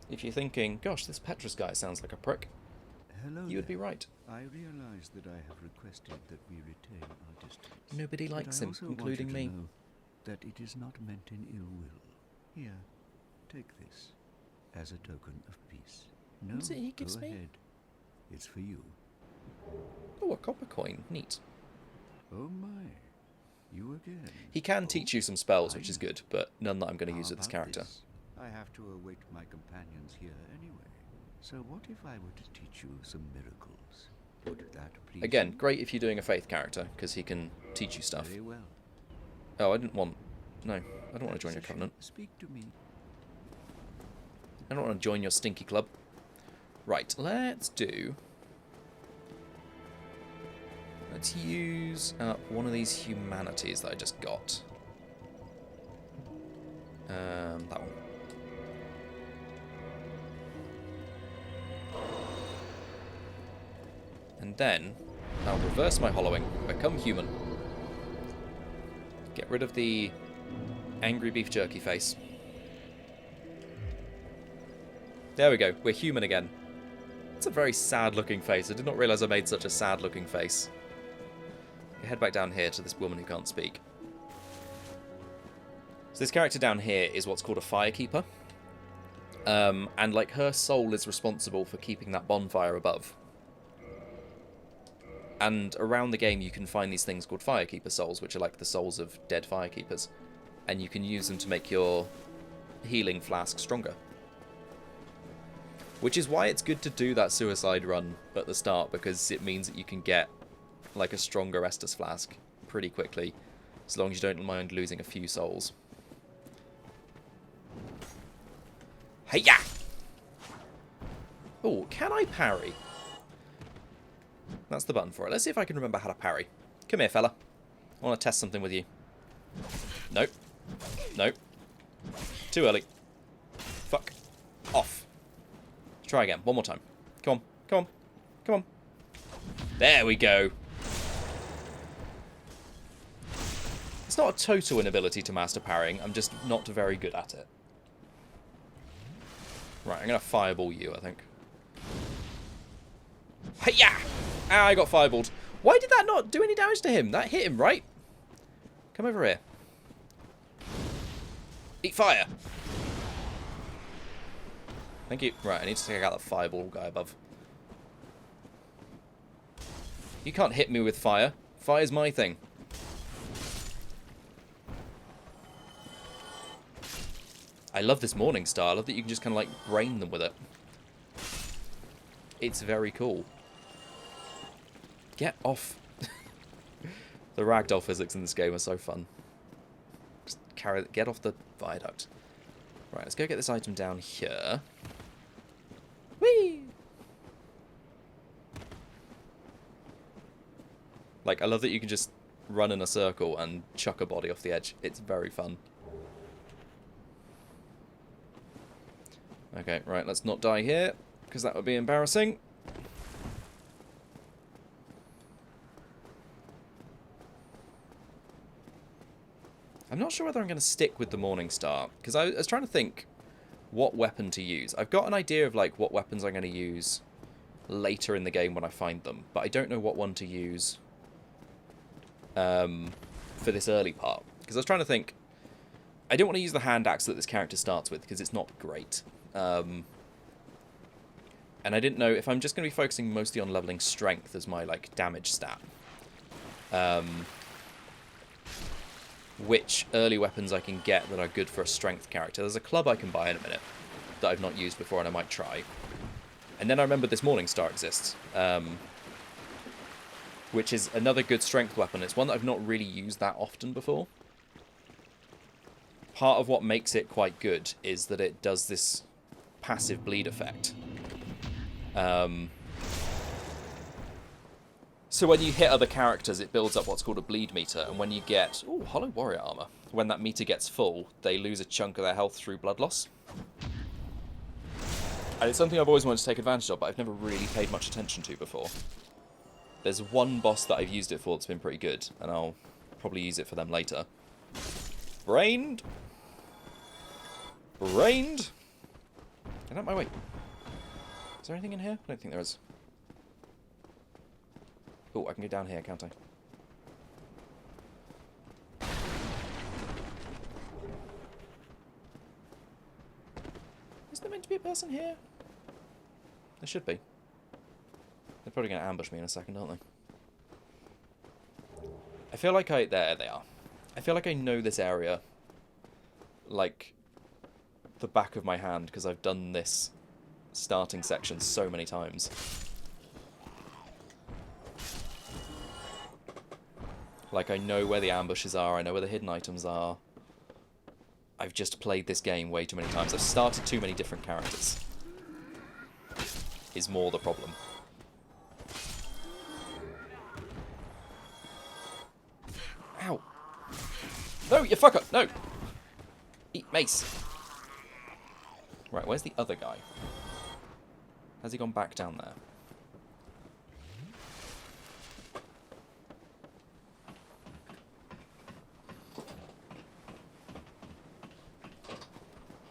If you're thinking, gosh, this Petrus guy sounds like a prick, Hello you would there. be right. I realize that I have requested that we retain our distance. Nobody likes him, including me. Know that it is not meant in ill will. Here, take this as a token of peace. No, What is it he gives go me? ahead. It's for you. Oh, a copper coin. Neat. Oh my, you again. He can teach you some spells, which is good, but none that I'm going to use with this character. I have to await my companions here anyway. So what if I were to teach you some miracles? Would that please Again, you? great if you're doing a faith character, because he can teach you stuff. Very well. Oh, I didn't want... No, I don't want to join your covenant. Speak to me. I don't want to join your stinky club. Right, let's do... Let's use up one of these humanities that I just got. That one. And then I'll reverse my hollowing, become human. Get rid of the angry beef jerky face. There we go, we're human again. It's a very sad looking face. I did not realise I made such a sad looking face. Head back down here to this woman who can't speak. So this character down here is what's called a Firekeeper. And like her soul is responsible for keeping that bonfire above. And around the game you can find these things called Firekeeper souls, which are like the souls of dead Firekeepers. And you can use them to make your healing flask stronger. Which is why it's good to do that suicide run at the start, because it means that you can get like a stronger Estus flask pretty quickly, as long as you don't mind losing a few souls. Hey-ya! Oh, can I parry? That's the button for it. Let's see if I can remember how to parry. Come here, fella. I want to test something with you. Nope. Nope. Too early. Fuck. Off. Try again. One more time. Come on. Come on. Come on. There we go. It's not a total inability to master parrying. I'm just not very good at it. Right, I'm going to fireball you, I think. Hi-ya! Ah, I got fireballed. Why did that not do any damage to him? That hit him, right? Come over here. Eat fire! Thank you. Right, I need to take out that fireball guy above. You can't hit me with fire. Fire's my thing. I love this morning star. I love that you can just kind of like brain them with it. It's very cool. Get off. The ragdoll physics in this game are so fun. Just get off the viaduct. Right, let's go get this item down here. Whee! Like, I love that you can just run in a circle and chuck a body off the edge. It's very fun. Okay, right, let's not die here, because that would be embarrassing. I'm not sure whether I'm going to stick with the Morning Star, because I was trying to think what weapon to use. I've got an idea of like what weapons I'm going to use later in the game when I find them, but I don't know what one to use for this early part. Because I was trying to think, I don't want to use the hand axe that this character starts with, because it's not great. And I didn't know if I'm just going to be focusing mostly on leveling strength as my like damage stat. Which early weapons I can get that are good for a strength character. There's a club I can buy in a minute that I've not used before and I might try. And then I remembered this Morning Star exists, which is another good strength weapon. It's one that I've not really used that often before. Part of what makes it quite good is that it does this passive bleed effect. So when you hit other characters, it builds up what's called a bleed meter, and when you get... Ooh, Hollow Warrior Armor. When that meter gets full, they lose a chunk of their health through blood loss. And it's something I've always wanted to take advantage of, but I've never really paid much attention to before. There's one boss that I've used it for that's been pretty good, and I'll probably use it for them later. Brained! Brained! Get out my way. Is there anything in here? I don't think there is. Oh, I can go down here, can't I? Is there meant to be a person here? There should be. They're probably going to ambush me in a second, aren't they? I feel like there they are. I feel like I know this area like the back of my hand because I've done this starting section so many times. Like, I know where the ambushes are, I know where the hidden items are. I've just played this game way too many times. I've started too many different characters. Is more the problem. Ow. No, you fucker! No! Eat mace. Right, where's the other guy? Has he gone back down there?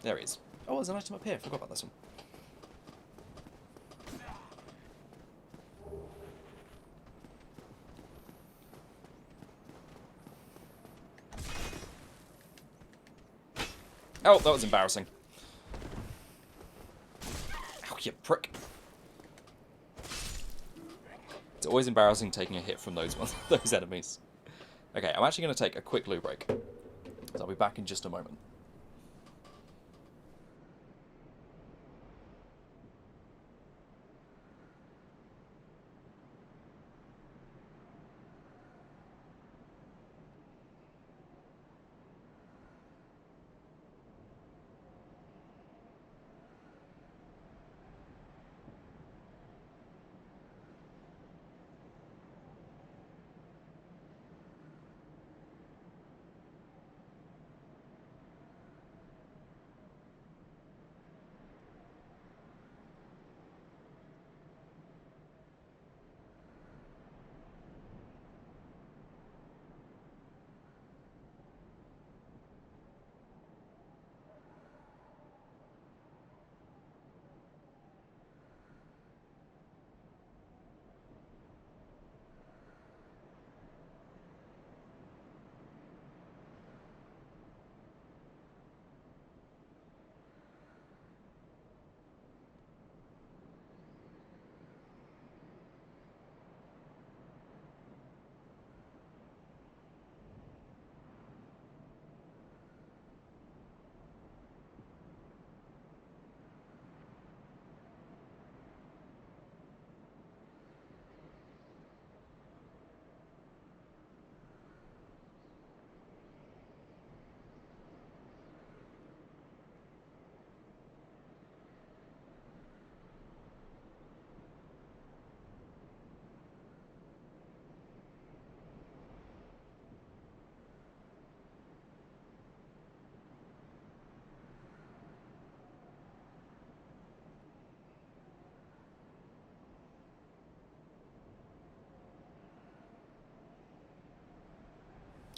There he is. Oh, there's an item up here. Forgot about this one. Oh, that was embarrassing. Ow, you prick. It's always embarrassing taking a hit from those ones, those enemies. Okay, I'm actually going to take a quick loo break. So I'll be back in just a moment.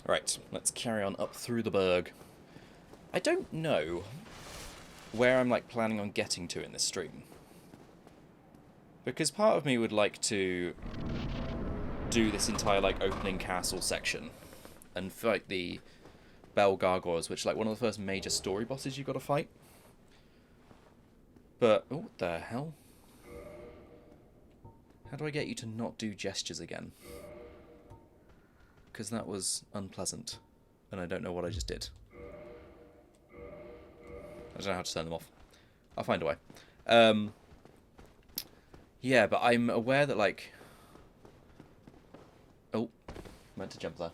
Right, let's carry on up through the Burg. I don't know where I'm like planning on getting to in this stream. Because part of me would like to do this entire like opening castle section and fight the Bell Gargoyles, which is like one of the first major story bosses you got to fight. But oh, what the hell? How do I get you to not do gestures again? Because that was unpleasant, and I don't know what I just did. I don't know how to turn them off. I'll find a way. Yeah, but I'm aware that, like... Oh, meant to jump there.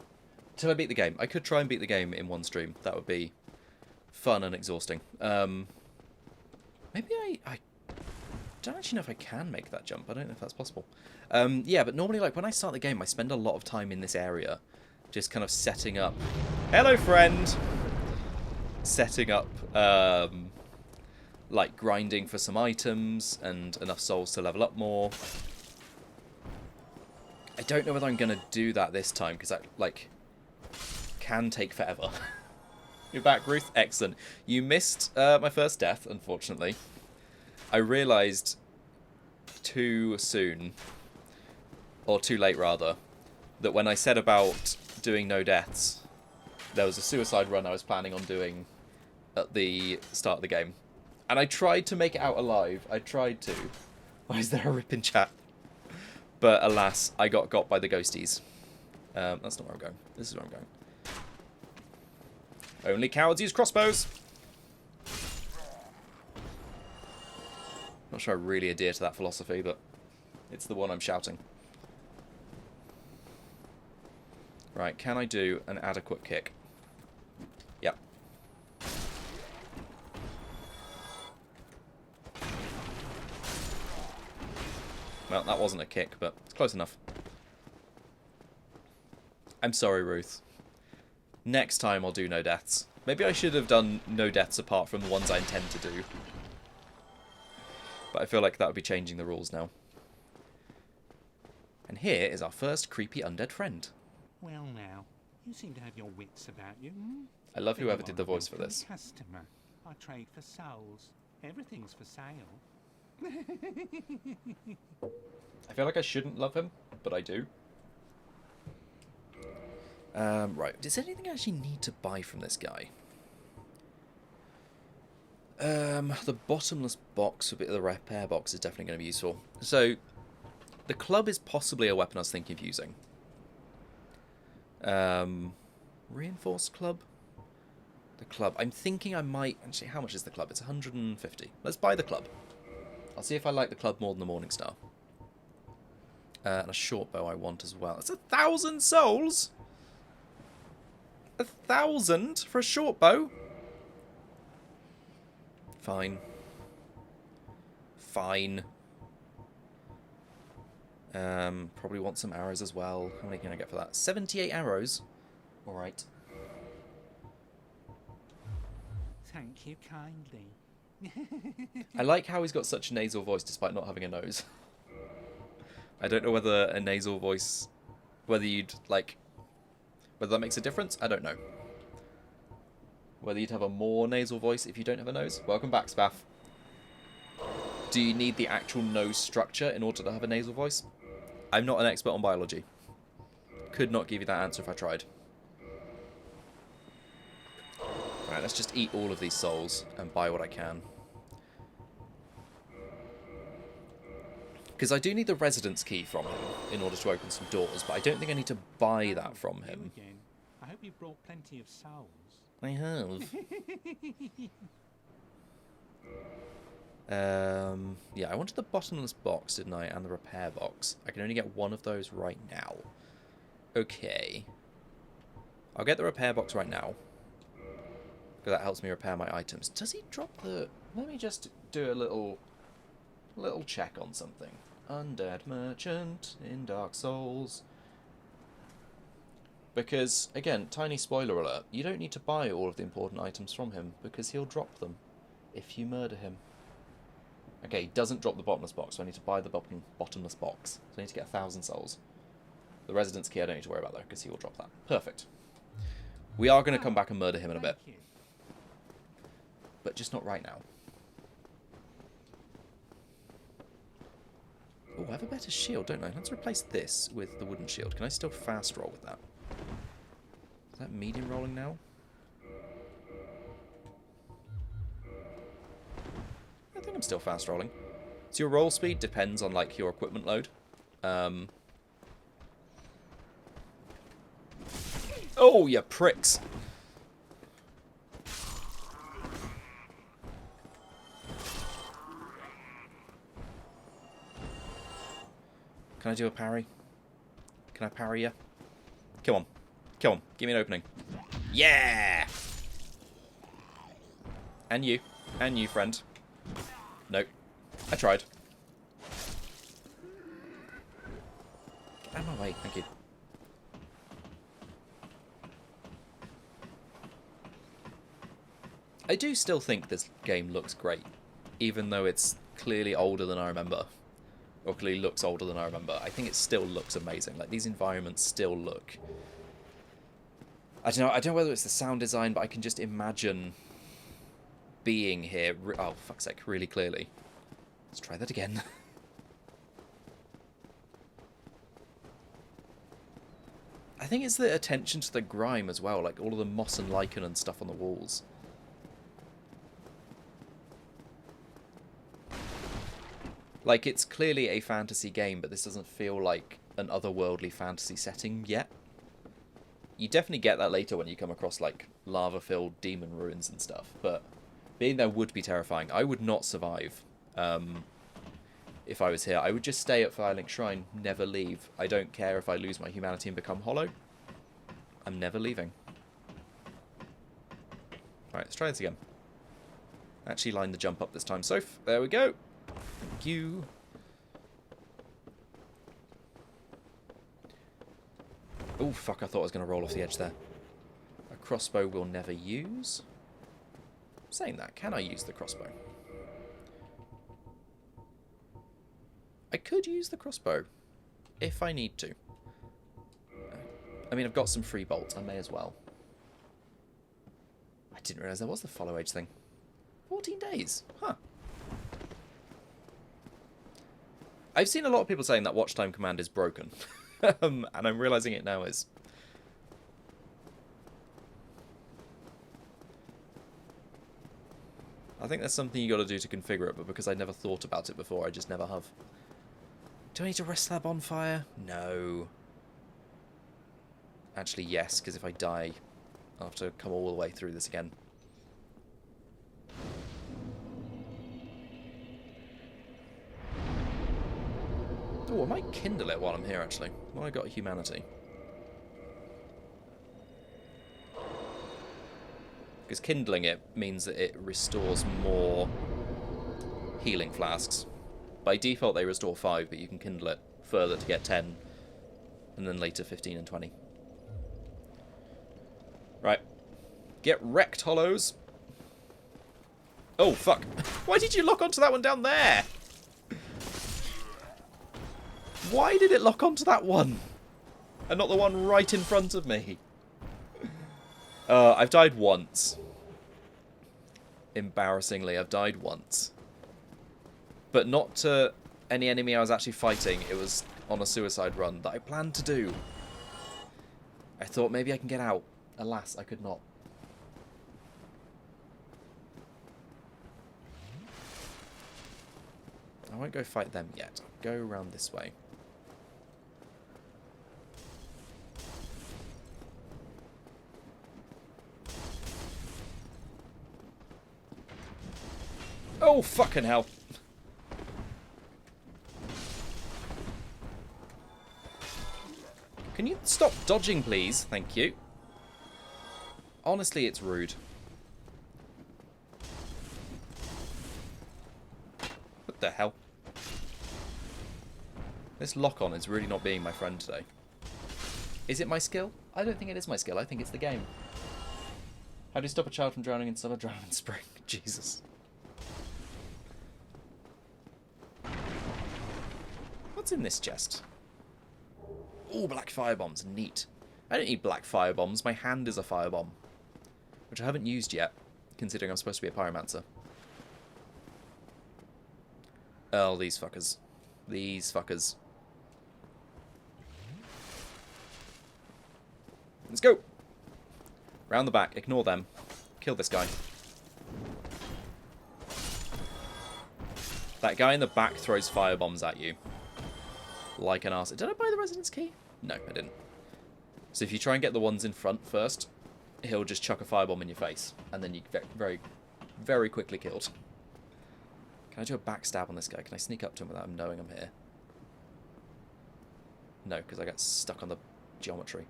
Till I beat the game. I could try and beat the game in one stream. That would be fun and exhausting. Maybe I don't actually know if I can make that jump. I don't know if that's possible. Yeah, but normally, like, when I start the game, I spend a lot of time in this area. Just kind of setting up... Hello, friend! Setting up, like, grinding for some items and enough souls to level up more. I don't know whether I'm going to do that this time, because that, like, can take forever. You're back, Ruth? Excellent. You missed my first death, unfortunately. I realised too soon, or too late rather, that when I said about doing no deaths, there was a suicide run I was planning on doing at the start of the game. And I tried to make it out alive. I tried to. Why is there a rip in chat? But alas, I got by the ghosties. That's not where I'm going. This is where I'm going. Only cowards use crossbows. Not sure I really adhere to that philosophy, but it's the one I'm shouting. Right, can I do an adequate kick? Yep. Well, that wasn't a kick, but it's close enough. I'm sorry, Ruth. Next time I'll do no deaths. Maybe I should have done no deaths apart from the ones I intend to do. But I feel like that would be changing the rules now. And here is our first creepy undead friend. Well now, you seem to have your wits about you. Hmm? I love whoever did the voice for this. Customer. I trade for souls. Everything's for sale. I feel like I shouldn't love him, but I do. Right, does anything I actually need to buy from this guy? The bottomless box, a bit of the repair box is definitely going to be useful. So, the club is possibly a weapon I was thinking of using. Reinforced club? The club. I'm thinking I might... Actually, how much is the club? It's 150. Let's buy the club. I'll see if I like the club more than the Morning Star. And a short bow I want as well. It's 1,000 souls! 1,000 for a short bow? Fine. Fine. Probably want some arrows as well. How many can I get for that? 78 arrows. Alright. Thank you kindly. I like how he's got such a nasal voice despite not having a nose. I don't know whether a nasal voice... Whether you'd, like... Whether that makes a difference? I don't know. Whether you'd have a more nasal voice if you don't have a nose? Welcome back, Spaff. Do you need the actual nose structure in order to have a nasal voice? I'm not an expert on biology. Could not give you that answer if I tried. Right, let's just eat all of these souls and buy what I can. Because I do need the residence key from him in order to open some doors, but I don't think I need to buy that from him. I hope you brought plenty of souls. I have. Yeah, I wanted the bottomless box, didn't I? And the repair box. I can only get one of those right now. Okay. I'll get the repair box right now. Because that helps me repair my items. Does he drop the... Let me just do a little check on something. Undead Merchant in Dark Souls. Because, again, tiny spoiler alert, you don't need to buy all of the important items from him, because he'll drop them if you murder him. Okay, he doesn't drop the bottomless box, so I need to buy the bottomless box. So I need to get 1,000 souls. The residence key I don't need to worry about, though, because he will drop that. Perfect. We are going to come back and murder him in a bit. But just not right now. Oh, I have a better shield, don't I? Let's replace this with the wooden shield. Can I still fast roll with that? Is that medium rolling now? I think I'm still fast rolling. So your roll speed depends on like your equipment load. Oh, you pricks! Can I do a parry? Can I parry you? Come on. Come on. Give me an opening. Yeah! And you. And you, friend. Nope. I tried. Get out of my way. Thank you. I do still think this game looks great. Even though it's clearly older than I remember. Or clearly looks older than I remember. I think it still looks amazing. Like, these environments still look... I don't know whether it's the sound design, but I can just imagine being here... Oh, fuck's sake, really clearly. Let's try that again. I think it's the attention to the grime as well. Like, all of the moss and lichen and stuff on the walls. Like, it's clearly a fantasy game, but this doesn't feel like an otherworldly fantasy setting yet. You definitely get that later when you come across, like, lava-filled demon ruins and stuff, but being there would be terrifying. I would not survive if I was here. I would just stay at Firelink Shrine, never leave. I don't care if I lose my humanity and become hollow. I'm never leaving. Alright, let's try this again. Actually line the jump up this time, Soph. There we go. Thank you. Oh, fuck, I thought I was going to roll off the edge there. A crossbow we'll never use. Saying that, can I use the crossbow? I could use the crossbow, if I need to. I mean, I've got some free bolts, I may as well. I didn't realise there was the follow age thing. 14 days, huh. I've seen a lot of people saying that watch time command is broken. And I'm realising it now is. I think that's something you got to do to configure it, but because I never thought about it before, I just never have. Do I need to rest that bonfire? No. Actually, yes, because if I die, I'll have to come all the way through this again. Oh, I might kindle it while I'm here, actually. While I got humanity. Because kindling it means that it restores more healing flasks. By default, they restore 5, but you can kindle it further to get 10. And then later 15 and 20. Right. Get wrecked, hollows. Oh, fuck. Why did you lock onto that one down there? Why did it lock onto that one? And not the one right in front of me? I've died once. Embarrassingly, I've died once. But not to any enemy I was actually fighting. It was on a suicide run that I planned to do. I thought maybe I can get out. Alas, I could not. I won't go fight them yet. I'll go around this way. Oh, fucking hell. Can you stop dodging, please? Thank you. Honestly, it's rude. What the hell? This lock-on is really not being my friend today. Is it my skill? I don't think it is my skill. I think it's the game. How do you stop a child from drowning in summer, drowning in spring? Jesus. What's in this chest? Ooh, black fire bombs. Neat. I don't need black fire bombs. My hand is a fire bomb. Which I haven't used yet, considering I'm supposed to be a pyromancer. Oh, these fuckers. These fuckers. Let's go! Round the back. Ignore them. Kill this guy. That guy in the back throws fire bombs at you. Like an arse. Did I buy the residence key? No, I didn't. So if you try and get the ones in front first, he'll just chuck a firebomb in your face. And then you get very, very quickly killed. Can I do a backstab on this guy? Can I sneak up to him without him knowing I'm here? No, because I got stuck on the geometry.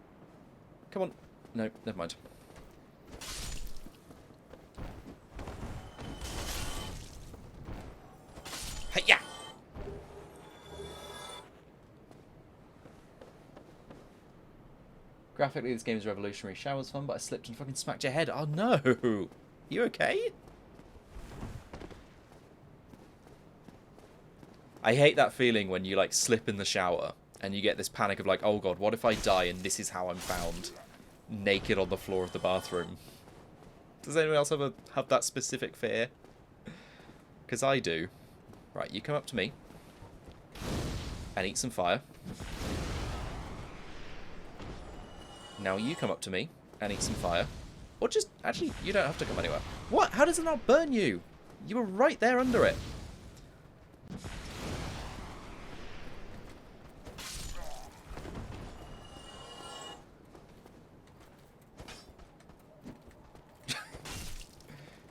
Come on. No, never mind. Hey-ya! Graphically, this game is revolutionary. Shower's fun, but I slipped and fucking smacked your head. Oh no! You okay? I hate that feeling when you like slip in the shower and you get this panic of like, oh god, what if I die and this is how I'm found? Naked on the floor of the bathroom. Does anyone else have that specific fear? Because I do. Right, you come up to me and eat some fire. Now you come up to me and eat some fire. Or just, actually, you don't have to come anywhere. What? How does it not burn you? You were right there under it.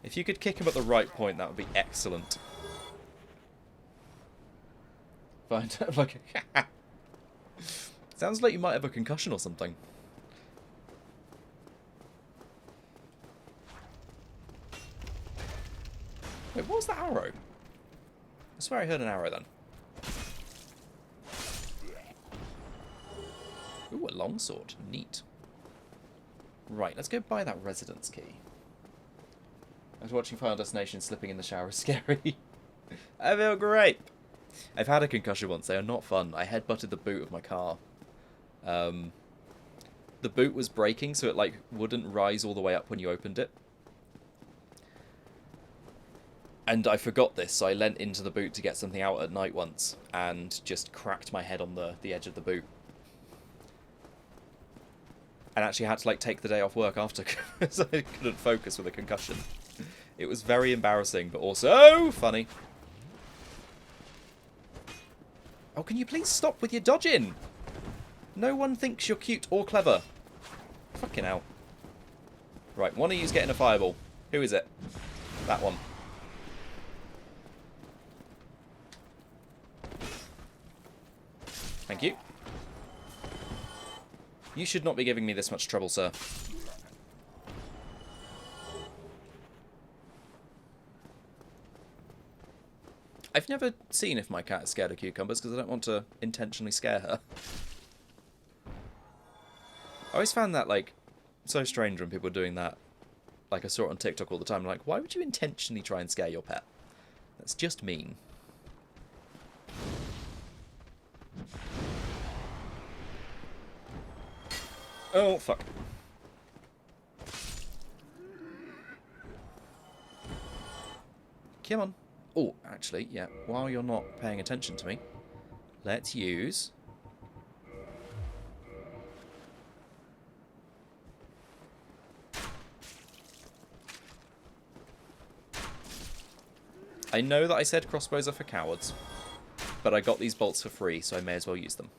If you could kick him at the right point, that would be excellent. Fine. Like, sounds like you might have a concussion or something. Wait, what was that arrow? I swear I heard an arrow then. Ooh, a longsword. Neat. Right, let's go buy that residence key. I was watching Final Destination, slipping in the shower is scary. I feel great. I've had a concussion once. They are not fun. I headbutted the boot of my car. The boot was breaking, so it like wouldn't rise all the way up when you opened it. And I forgot this, so I leant into the boot to get something out at night once, and just cracked my head on the edge of the boot. And actually had to like take the day off work after, because I couldn't focus with a concussion. It was very embarrassing, but also funny. Oh, can you please stop with your dodging? No one thinks you're cute or clever. Fucking hell. Right, one of you's getting a fireball. Who is it? That one. Thank you. You should not be giving me this much trouble, sir. I've never seen if my cat is scared of cucumbers because I don't want to intentionally scare her. I always found that, like, so strange when people are doing that. Like, I saw it on TikTok all the time. Like, why would you intentionally try and scare your pet? That's just mean. Oh, fuck. Come on. Oh, actually, yeah, while you're not paying attention to me, let's use... I know that I said crossbows are for cowards, but I got these bolts for free, so I may as well use them.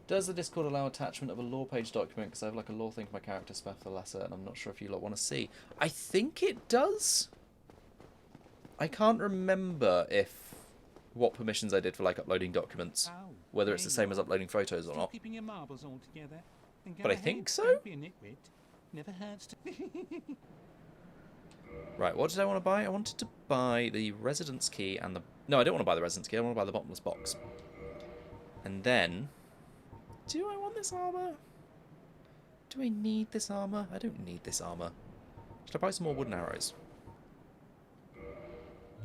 Does the Discord allow attachment of a lore page document? Because I have like a lore thing for my character spec for lesser, and I'm not sure if you lot want to see. I think it does. I can't remember what permissions I did for like uploading documents, whether it's the same as uploading photos or not. But I think so. Right, what did I want to buy? I wanted to buy the residence key and the... No, I don't want to buy the residence key. I want to buy the bottomless box. And then... Do I want this armor? Do I need this armor? I don't need this armor. Should I buy some more wooden arrows?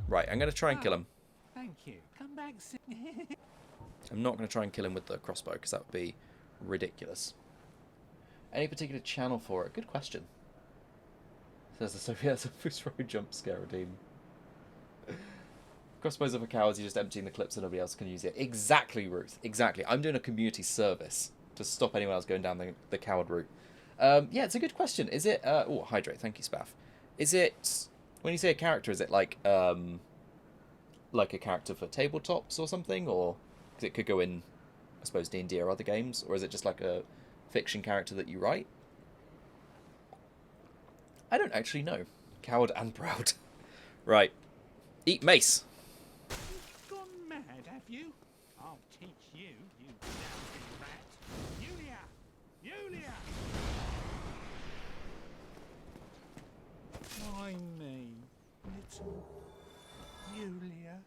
Right, I'm going to try and kill him. Thank you. Come back soon. I'm not going to try and kill him with the crossbow, because that would be ridiculous. Any particular channel for it? Good question. Says the Sophie, that's a Foos Road jump scare redeem. Crossbows are for cowards, you're just emptying the clip so nobody else can use it. Exactly, Ruth. Exactly. I'm doing a community service to stop anyone else going down the coward route. Yeah, it's a good question. Is it... oh, hydrate. Thank you, Spaff. Is it... When you say a character, is it like a character for tabletops or something? Or... Because it could go in, I suppose, D&D or other games. Or is it just like a fiction character that you write? I don't actually know. Coward and proud. Right. Eat mace. Gone mad, have you? I'll teach you, you nasty rat. Yulia! Yulia! Why me, little Yulia?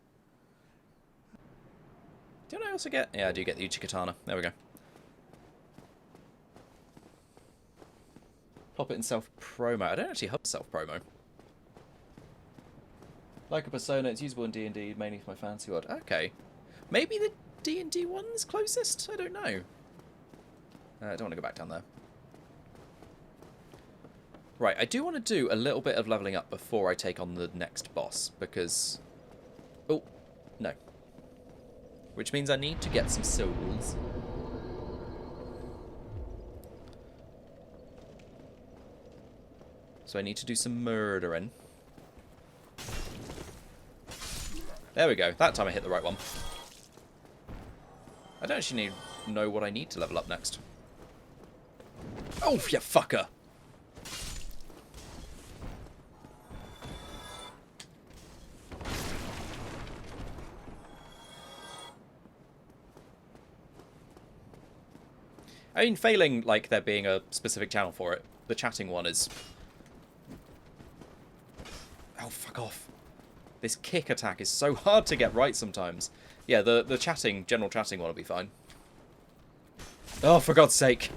Did I also get... Yeah, I do get the Uchi Katana. There we go. Pop it in self-promo. I don't actually have self-promo. Like a persona, it's usable in D&D, mainly for my fancy world. Okay. Maybe the D&D one's closest? I don't know. I don't want to go back down there. Right, I do want to do a little bit of leveling up before I take on the next boss, because... Oh, no. Which means I need to get some souls. So I need to do some murdering. There we go. That time I hit the right one. I don't actually know what I need to level up next. Oh, you fucker! I mean, failing, like, there being a specific channel for it, the chatting one is... Oh, fuck off. This kick attack is so hard to get right sometimes. Yeah, the chatting, general chatting one will be fine. Oh, for God's sake.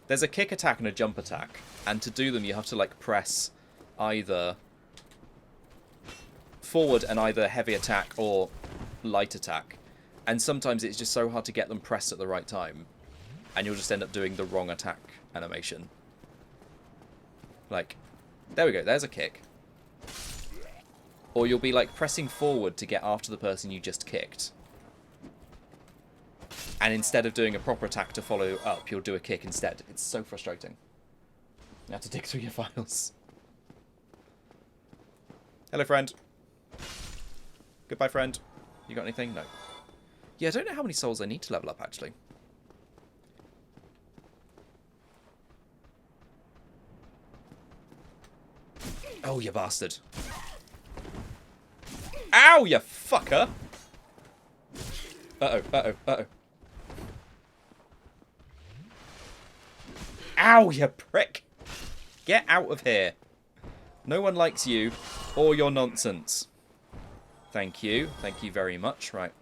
There's a kick attack and a jump attack. And to do them, you have to, like, press either forward and either heavy attack or light attack. And sometimes it's just so hard to get them pressed at the right time. And you'll just end up doing the wrong attack animation. Like, there we go, there's a kick. Or you'll be, like, pressing forward to get after the person you just kicked. And instead of doing a proper attack to follow up, you'll do a kick instead. It's so frustrating. You have to dig through your files. Hello, friend. Goodbye, friend. You got anything? No. Yeah, I don't know how many souls I need to level up, actually. Oh, you bastard. Ow, you fucker! Uh-oh, uh-oh, uh-oh. Ow, you prick! Get out of here. No one likes you or your nonsense. Thank you. Thank you very much. Right.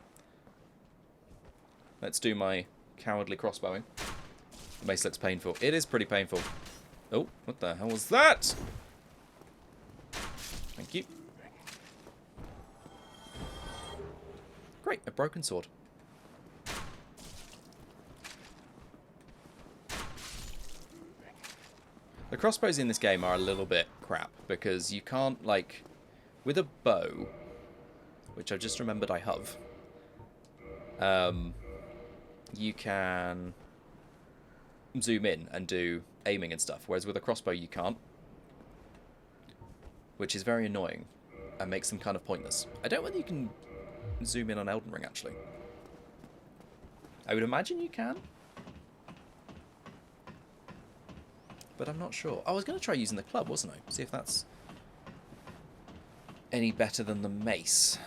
Let's do my cowardly crossbowing. The mace looks painful. It is pretty painful. Oh, what the hell was that? Thank you. Great, a broken sword. The crossbows in this game are a little bit crap, because you can't, like, with a bow, which I've just remembered I have, you can zoom in and do aiming and stuff, whereas with a crossbow you can't, which is very annoying and makes them kind of pointless. I don't know whether you can zoom in on Elden Ring, actually. I would imagine you can, but I'm not sure. I was going to try using the club, wasn't I? See if that's any better than the mace.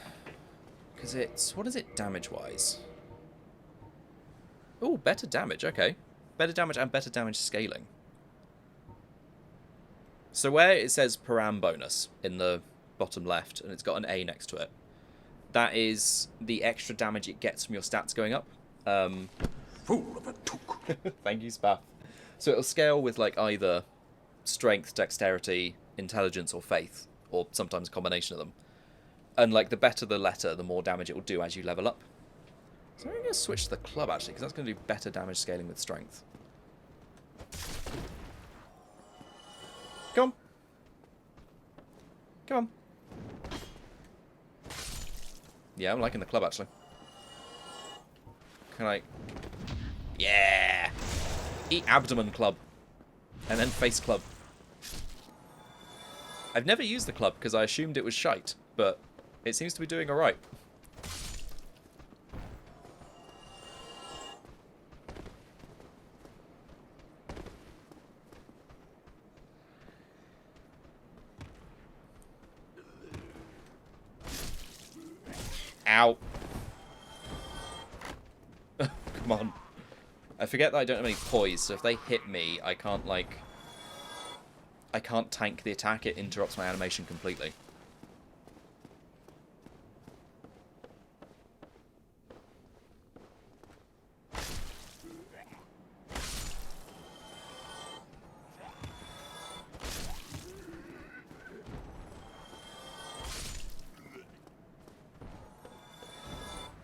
Because it's... What is it damage-wise? Oh, better damage. Okay. Better damage and better damage scaling. So where it says param bonus in the bottom left, and it's got an A next to it, that is the extra damage it gets from your stats going up. Fool of a took. Thank you, Spaff. So it'll scale with, like, either strength, dexterity, intelligence, or faith, or sometimes a combination of them. And, like, the better the letter, the more damage it will do as you level up. So I'm going to switch to the club, actually, because that's going to do better damage scaling with strength. Come on. Come on. Yeah, I'm liking the club, actually. Can I... Yeah! Eat abdomen club. And then face club. I've never used the club because I assumed it was shite, but it seems to be doing alright. Ow. Come on. I forget that I don't have any poise, so if they hit me, I can't, like... I can't tank the attack, it interrupts my animation completely.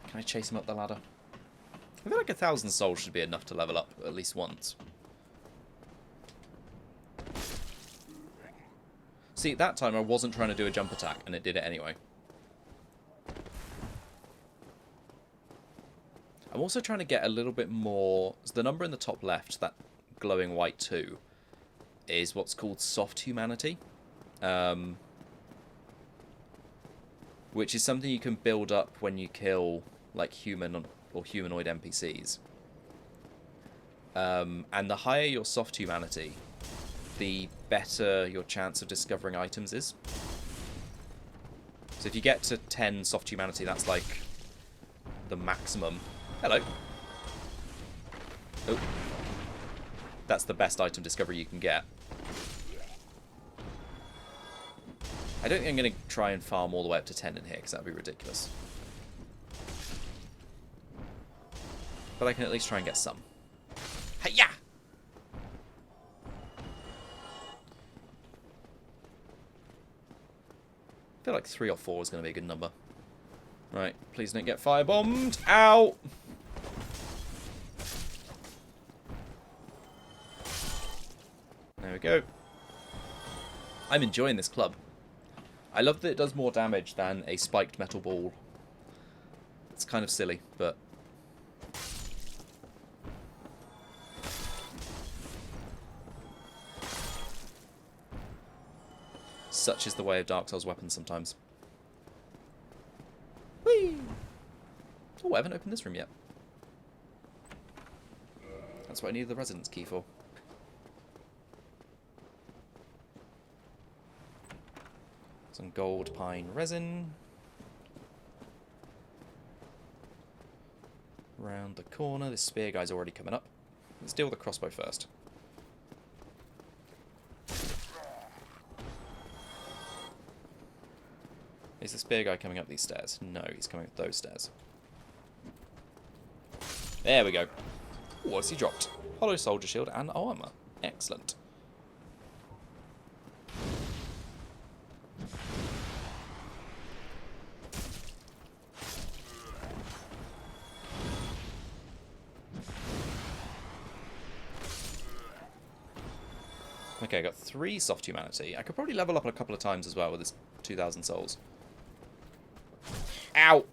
Can I chase him up the ladder? I feel like 1,000 souls should be enough to level up at least once. See, that time I wasn't trying to do a jump attack, and it did it anyway. I'm also trying to get a little bit more... So the number in the top left, that glowing white 2, is what's called soft humanity. Which is something you can build up when you kill, like, human or humanoid NPCs. And the higher your soft humanity, the better your chance of discovering items is. So if you get to 10 soft humanity, that's like the maximum. Hello. Oh. That's the best item discovery you can get. I don't think I'm going to try and farm all the way up to 10 in here, because that would be ridiculous. But I can at least try and get some. Hi-ya! I feel like 3 or 4 is going to be a good number. Right, please don't get firebombed. Ow! There we go. I'm enjoying this club. I love that it does more damage than a spiked metal ball. It's kind of silly, but... Such is the way of Dark Souls weapons sometimes. Whee! Oh, I haven't opened this room yet. That's what I needed the residence key for. Some gold pine resin. Round the corner. This spear guy's already coming up. Let's deal with the crossbow first. Is the spear guy coming up these stairs? No, he's coming up those stairs. There we go. Ooh, what's he dropped? Hollow soldier shield and armor. Excellent. Okay, I got 3 soft humanity. I could probably level up a couple of times as well with this 2,000 souls. Ow!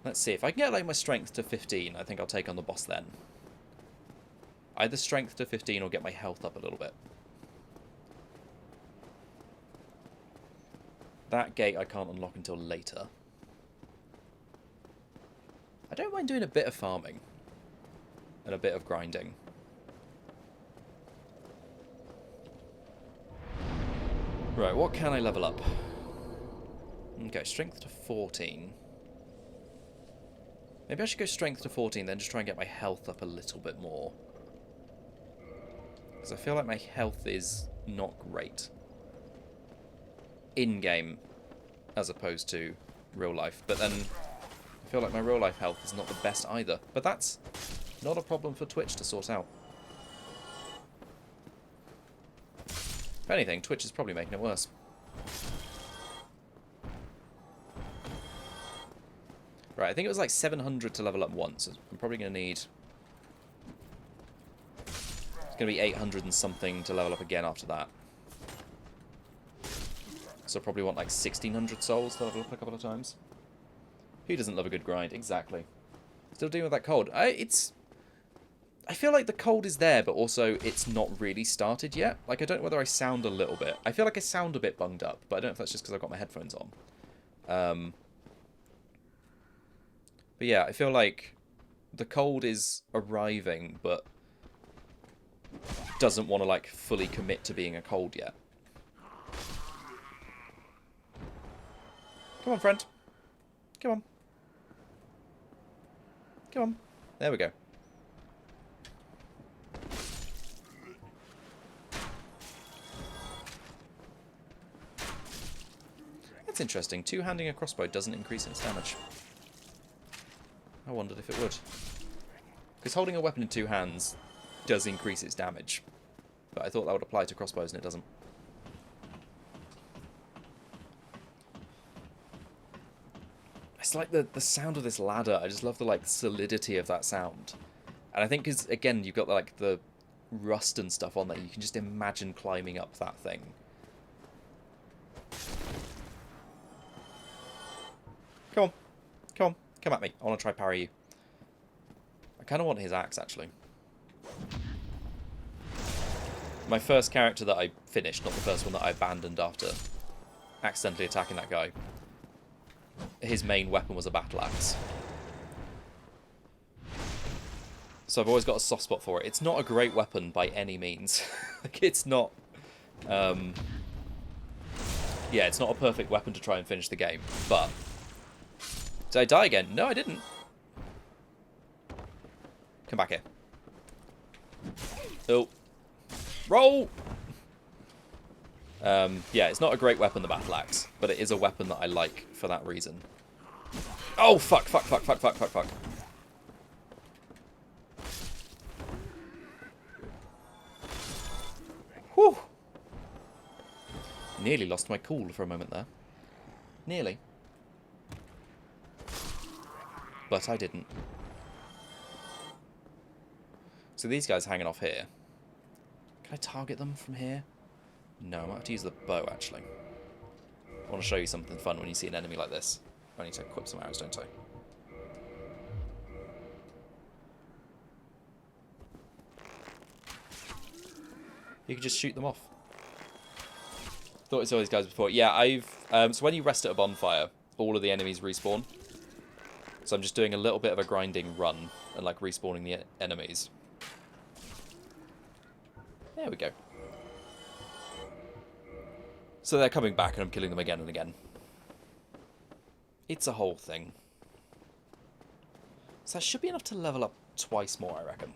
Let's see, if I can get like my strength to 15, I think I'll take on the boss then. Either strength to 15 or get my health up a little bit. That gate I can't unlock until later. I don't mind doing a bit of farming. And a bit of grinding. Right, what can I level up? Okay, strength to 14. Maybe I should go strength to 14, then just try and get my health up a little bit more. Because I feel like my health is not great. In-game, as opposed to real life. But then, I feel like my real life health is not the best either. But that's not a problem for Twitch to sort out. anything, Twitch is probably making it worse. Right, I think it was like 700 to level up once. I'm probably going to need... It's going to be 800 and something to level up again after that. So I probably want like 1600 souls to level up a couple of times. Who doesn't love a good grind? Exactly. Still dealing with that cold. I feel like the cold is there, but also it's not really started yet. Like, I don't know whether I sound a little bit... I feel like I sound a bit bunged up, but I don't know if that's just because I've got my headphones on. But yeah, I feel like the cold is arriving, but doesn't want to, like, fully commit to being a cold yet. Come on, friend. Come on. Come on. There we go. That's interesting. Two-handing a crossbow doesn't increase its damage. I wondered if it would. Because holding a weapon in two hands does increase its damage. But I thought that would apply to crossbows, and it doesn't. It's like the sound of this ladder. I just love the, like, solidity of that sound. And I think because, again, you've got, like, the rust and stuff on there. You can just imagine climbing up that thing. Come on. Come on. Come at me. I want to try parry you. I kind of want his axe, actually. My first character that I finished, not the first one that I abandoned after accidentally attacking that guy. His main weapon was a battle axe. So I've always got a soft spot for it. It's not a great weapon by any means. Like, it's not... yeah, it's not a perfect weapon to try and finish the game, but... Did I die again? No, I didn't. Come back here. Oh. Roll! Yeah, it's not a great weapon, the battle axe, but it is a weapon that I like for that reason. Oh, fuck, fuck, fuck, fuck, fuck, fuck, fuck. Whew. Nearly lost my cool for a moment there. Nearly. But I didn't. So these guys hanging off here. Can I target them from here? No, I might have to use the bow, actually. I want to show you something fun when you see an enemy like this. I need to equip some arrows, don't I? You can just shoot them off. Thought I saw these guys before. Yeah, I've... so when you rest at a bonfire, all of the enemies respawn. So I'm just doing a little bit of a grinding run and, like, respawning the enemies. There we go. So they're coming back and I'm killing them again and again. It's a whole thing. So that should be enough to level up twice more, I reckon.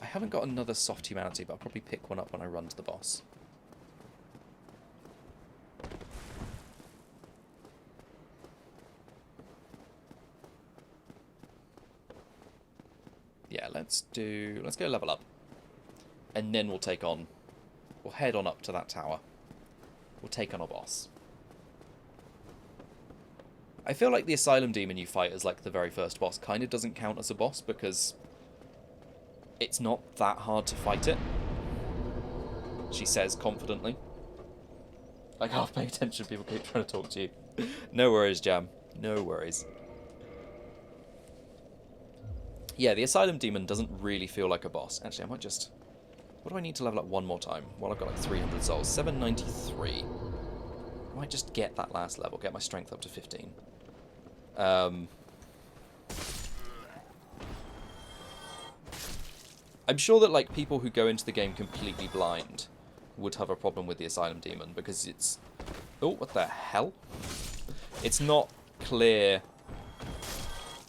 I haven't got another soft humanity, but I'll probably pick one up when I run to the boss. Yeah, let's go level up. And then we'll take on... We'll head on up to that tower. We'll take on a boss. I feel like the Asylum Demon you fight as, like, the very first boss kind of doesn't count as a boss because it's not that hard to fight it. She says confidently. Like, half pay attention, people keep trying to talk to you. No worries, Jam. No worries. Yeah, the Asylum Demon doesn't really feel like a boss. Actually, I might just... What do I need to level up one more time? Well, I've got like 300 souls. 793. I might just get that last level. Get my strength up to 15. I'm sure that, like, people who go into the game completely blind would have a problem with the Asylum Demon because it's... Oh, what the hell? It's not clear...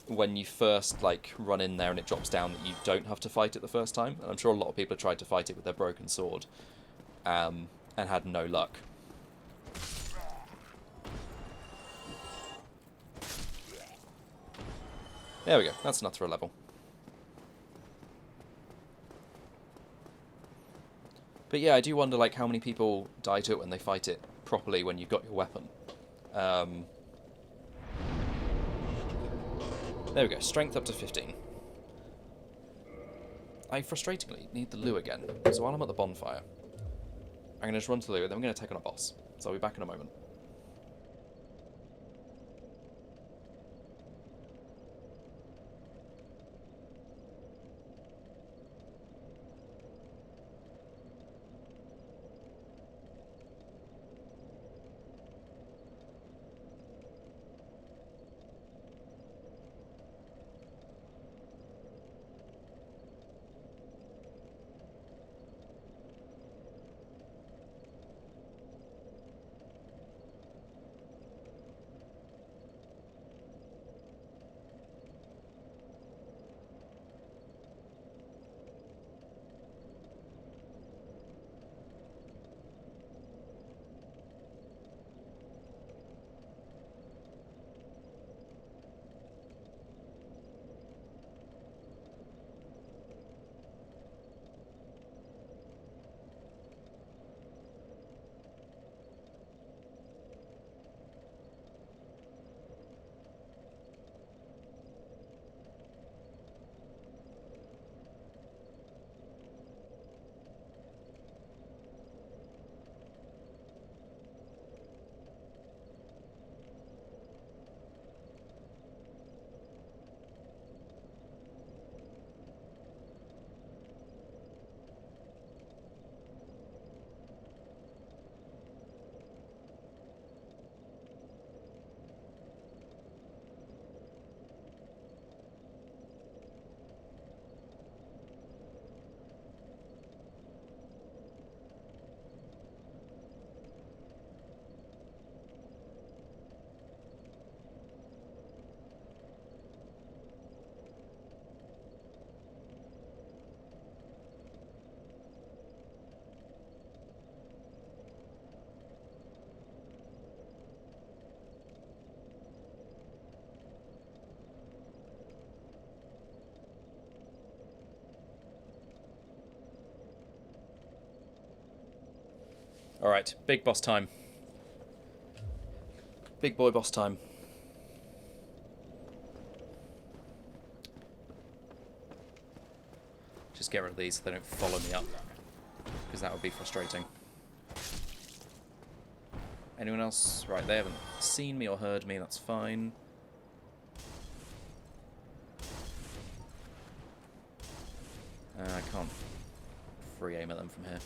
when you first, like, run in there and it drops down that you don't have to fight it the first time. And I'm sure a lot of people have tried to fight it with their broken sword and had no luck. There we go. That's enough for a level. But yeah, I do wonder like how many people die to it when they fight it properly when you've got your weapon. There we go, strength up to 15. I frustratingly need the loo again, so while I'm at the bonfire, I'm going to just run to the loo, and then I'm going to take on a boss. So I'll be back in a moment. Alright, big boss time. Big boy boss time. Just get rid of these so they don't follow me up, because that would be frustrating. Anyone else? Right, they haven't seen me or heard me, that's fine. I can't free aim at them from here.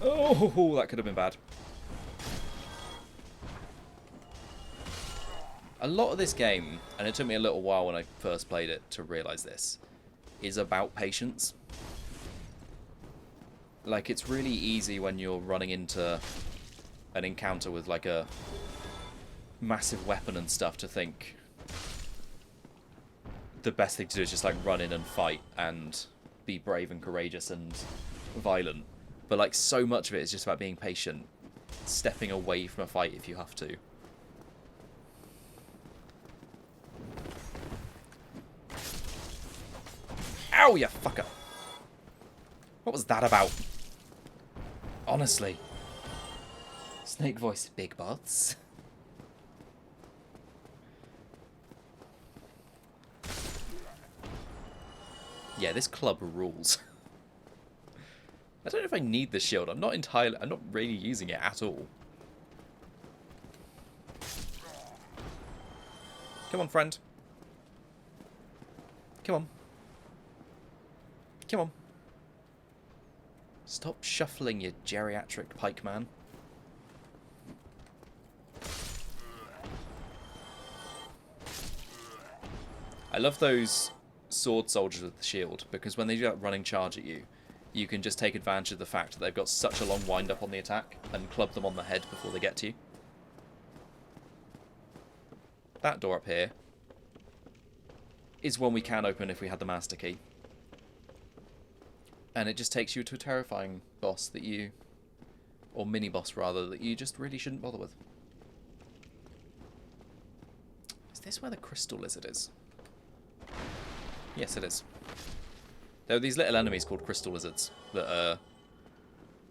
Oh, that could have been bad. A lot of this game, and it took me a little while when I first played it to realise this, is about patience. Like, it's really easy when you're running into an encounter with, like, a massive weapon and stuff to think the best thing to do is just, like, run in and fight and be brave and courageous and violent. But, like, so much of it is just about being patient, stepping away from a fight if you have to. Ow, you fucker! What was that about? Honestly. Snake voice, big bots. Yeah, this club rules. I don't know if I need the shield. I'm not really using it at all. Come on, friend. Come on. Come on. Stop shuffling, you geriatric pike man. I love those sword soldiers with the shield, because when they do that running charge at you, you can just take advantage of the fact that they've got such a long wind-up on the attack and club them on the head before they get to you. That door up here is one we can open if we had the master key. And it just takes you to a terrifying boss that you... or mini-boss, rather, that you just really shouldn't bother with. Is this where the crystal lizard is? Yes, it is. There are these little enemies called crystal lizards that are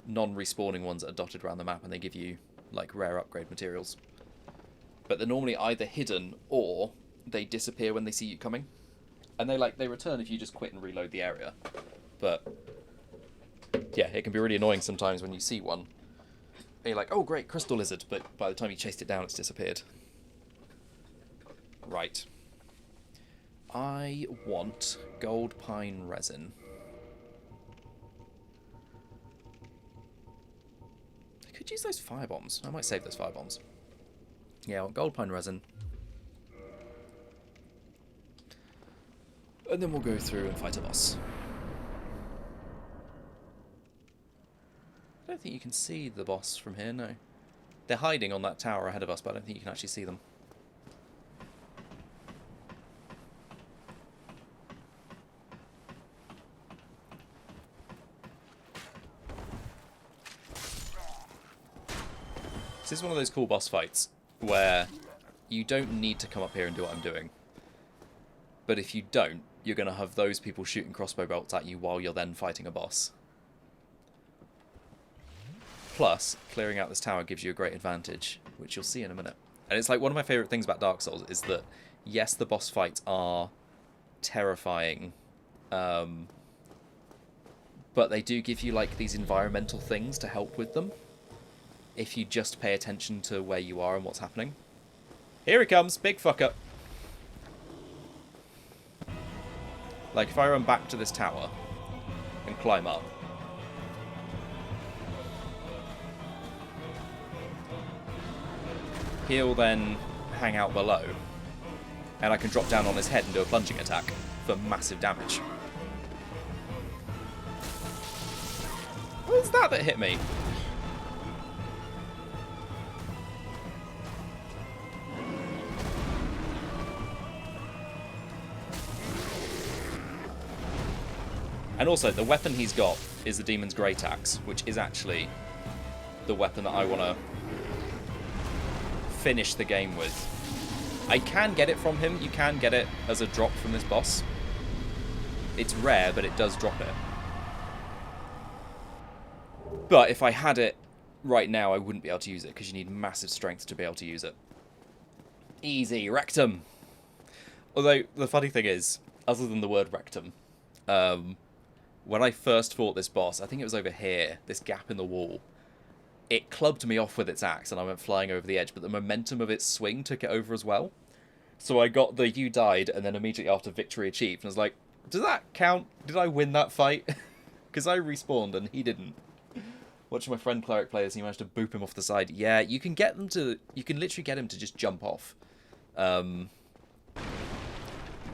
non-respawning ones that are dotted around the map, and they give you like rare upgrade materials. But they're normally either hidden or they disappear when they see you coming, and they return if you just quit and reload the area. But yeah, it can be really annoying sometimes when you see one. And you're like, oh great, crystal lizard, but by the time you chased it down, it's disappeared. Right. I want gold pine resin. I could use those fire bombs. I might save those fire bombs. Yeah, I want gold pine resin. And then we'll go through and fight a boss. I don't think you can see the boss from here, no. They're hiding on that tower ahead of us, but I don't think you can actually see them. This is one of those cool boss fights where you don't need to come up here and do what I'm doing. But if you don't, you're going to have those people shooting crossbow bolts at you while you're then fighting a boss. Plus, clearing out this tower gives you a great advantage, which you'll see in a minute. And it's like one of my favourite things about Dark Souls is that, yes, the boss fights are terrifying, but they do give you like these environmental things to help with them, if you just pay attention to where you are and what's happening. Here he comes, big fucker. Like, if I run back to this tower and climb up, he'll then hang out below, and I can drop down on his head and do a plunging attack for massive damage. What was that hit me? And also, the weapon he's got is the Demon's Great Axe, which is actually the weapon that I want to finish the game with. I can get it from him. You can get it as a drop from this boss. It's rare, but it does drop it. But if I had it right now, I wouldn't be able to use it, because you need massive strength to be able to use it. Easy, rectum! Although, the funny thing is, other than the word rectum, when I first fought this boss, I think it was over here, this gap in the wall, it clubbed me off with its axe and I went flying over the edge, but the momentum of its swing took it over as well. So I got the you died, and then immediately after victory achieved, and I was like, does that count? Did I win that fight? Because I respawned and he didn't. Watching my friend Cleric play this, he managed to boop him off the side. Yeah, you can get them to, you can literally get him to just jump off.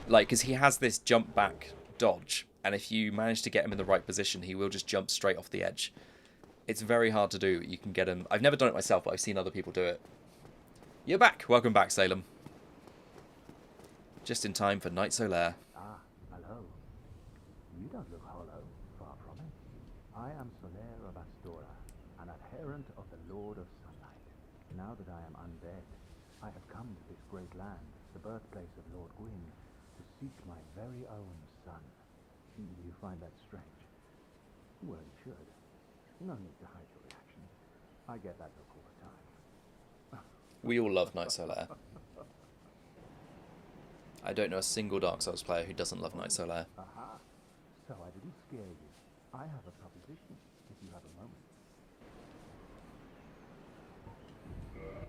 Like, because he has this jump back dodge, and if you manage to get him in the right position, he will just jump straight off the edge. It's very hard to do. You can get him. I've never done it myself, but I've seen other people do it. You're back. Welcome back, Salem. Just in time for Night Solaire. Ah, hello. You don't look hollow. Far from it. I am Solaire of Astora, an adherent of the Lord of Sunlight. Now that I am undead, I have come to this great land, the birthplace of Lord Gwyn, to seek my very own son. You find that strange? Well, you should. No need to hide your reaction. I get that look all the time. We all love Night Solaire. I don't know a single Dark Souls player who doesn't love Night Solaire. Aha! So I didn't scare you. I have a proposition, if you have a moment.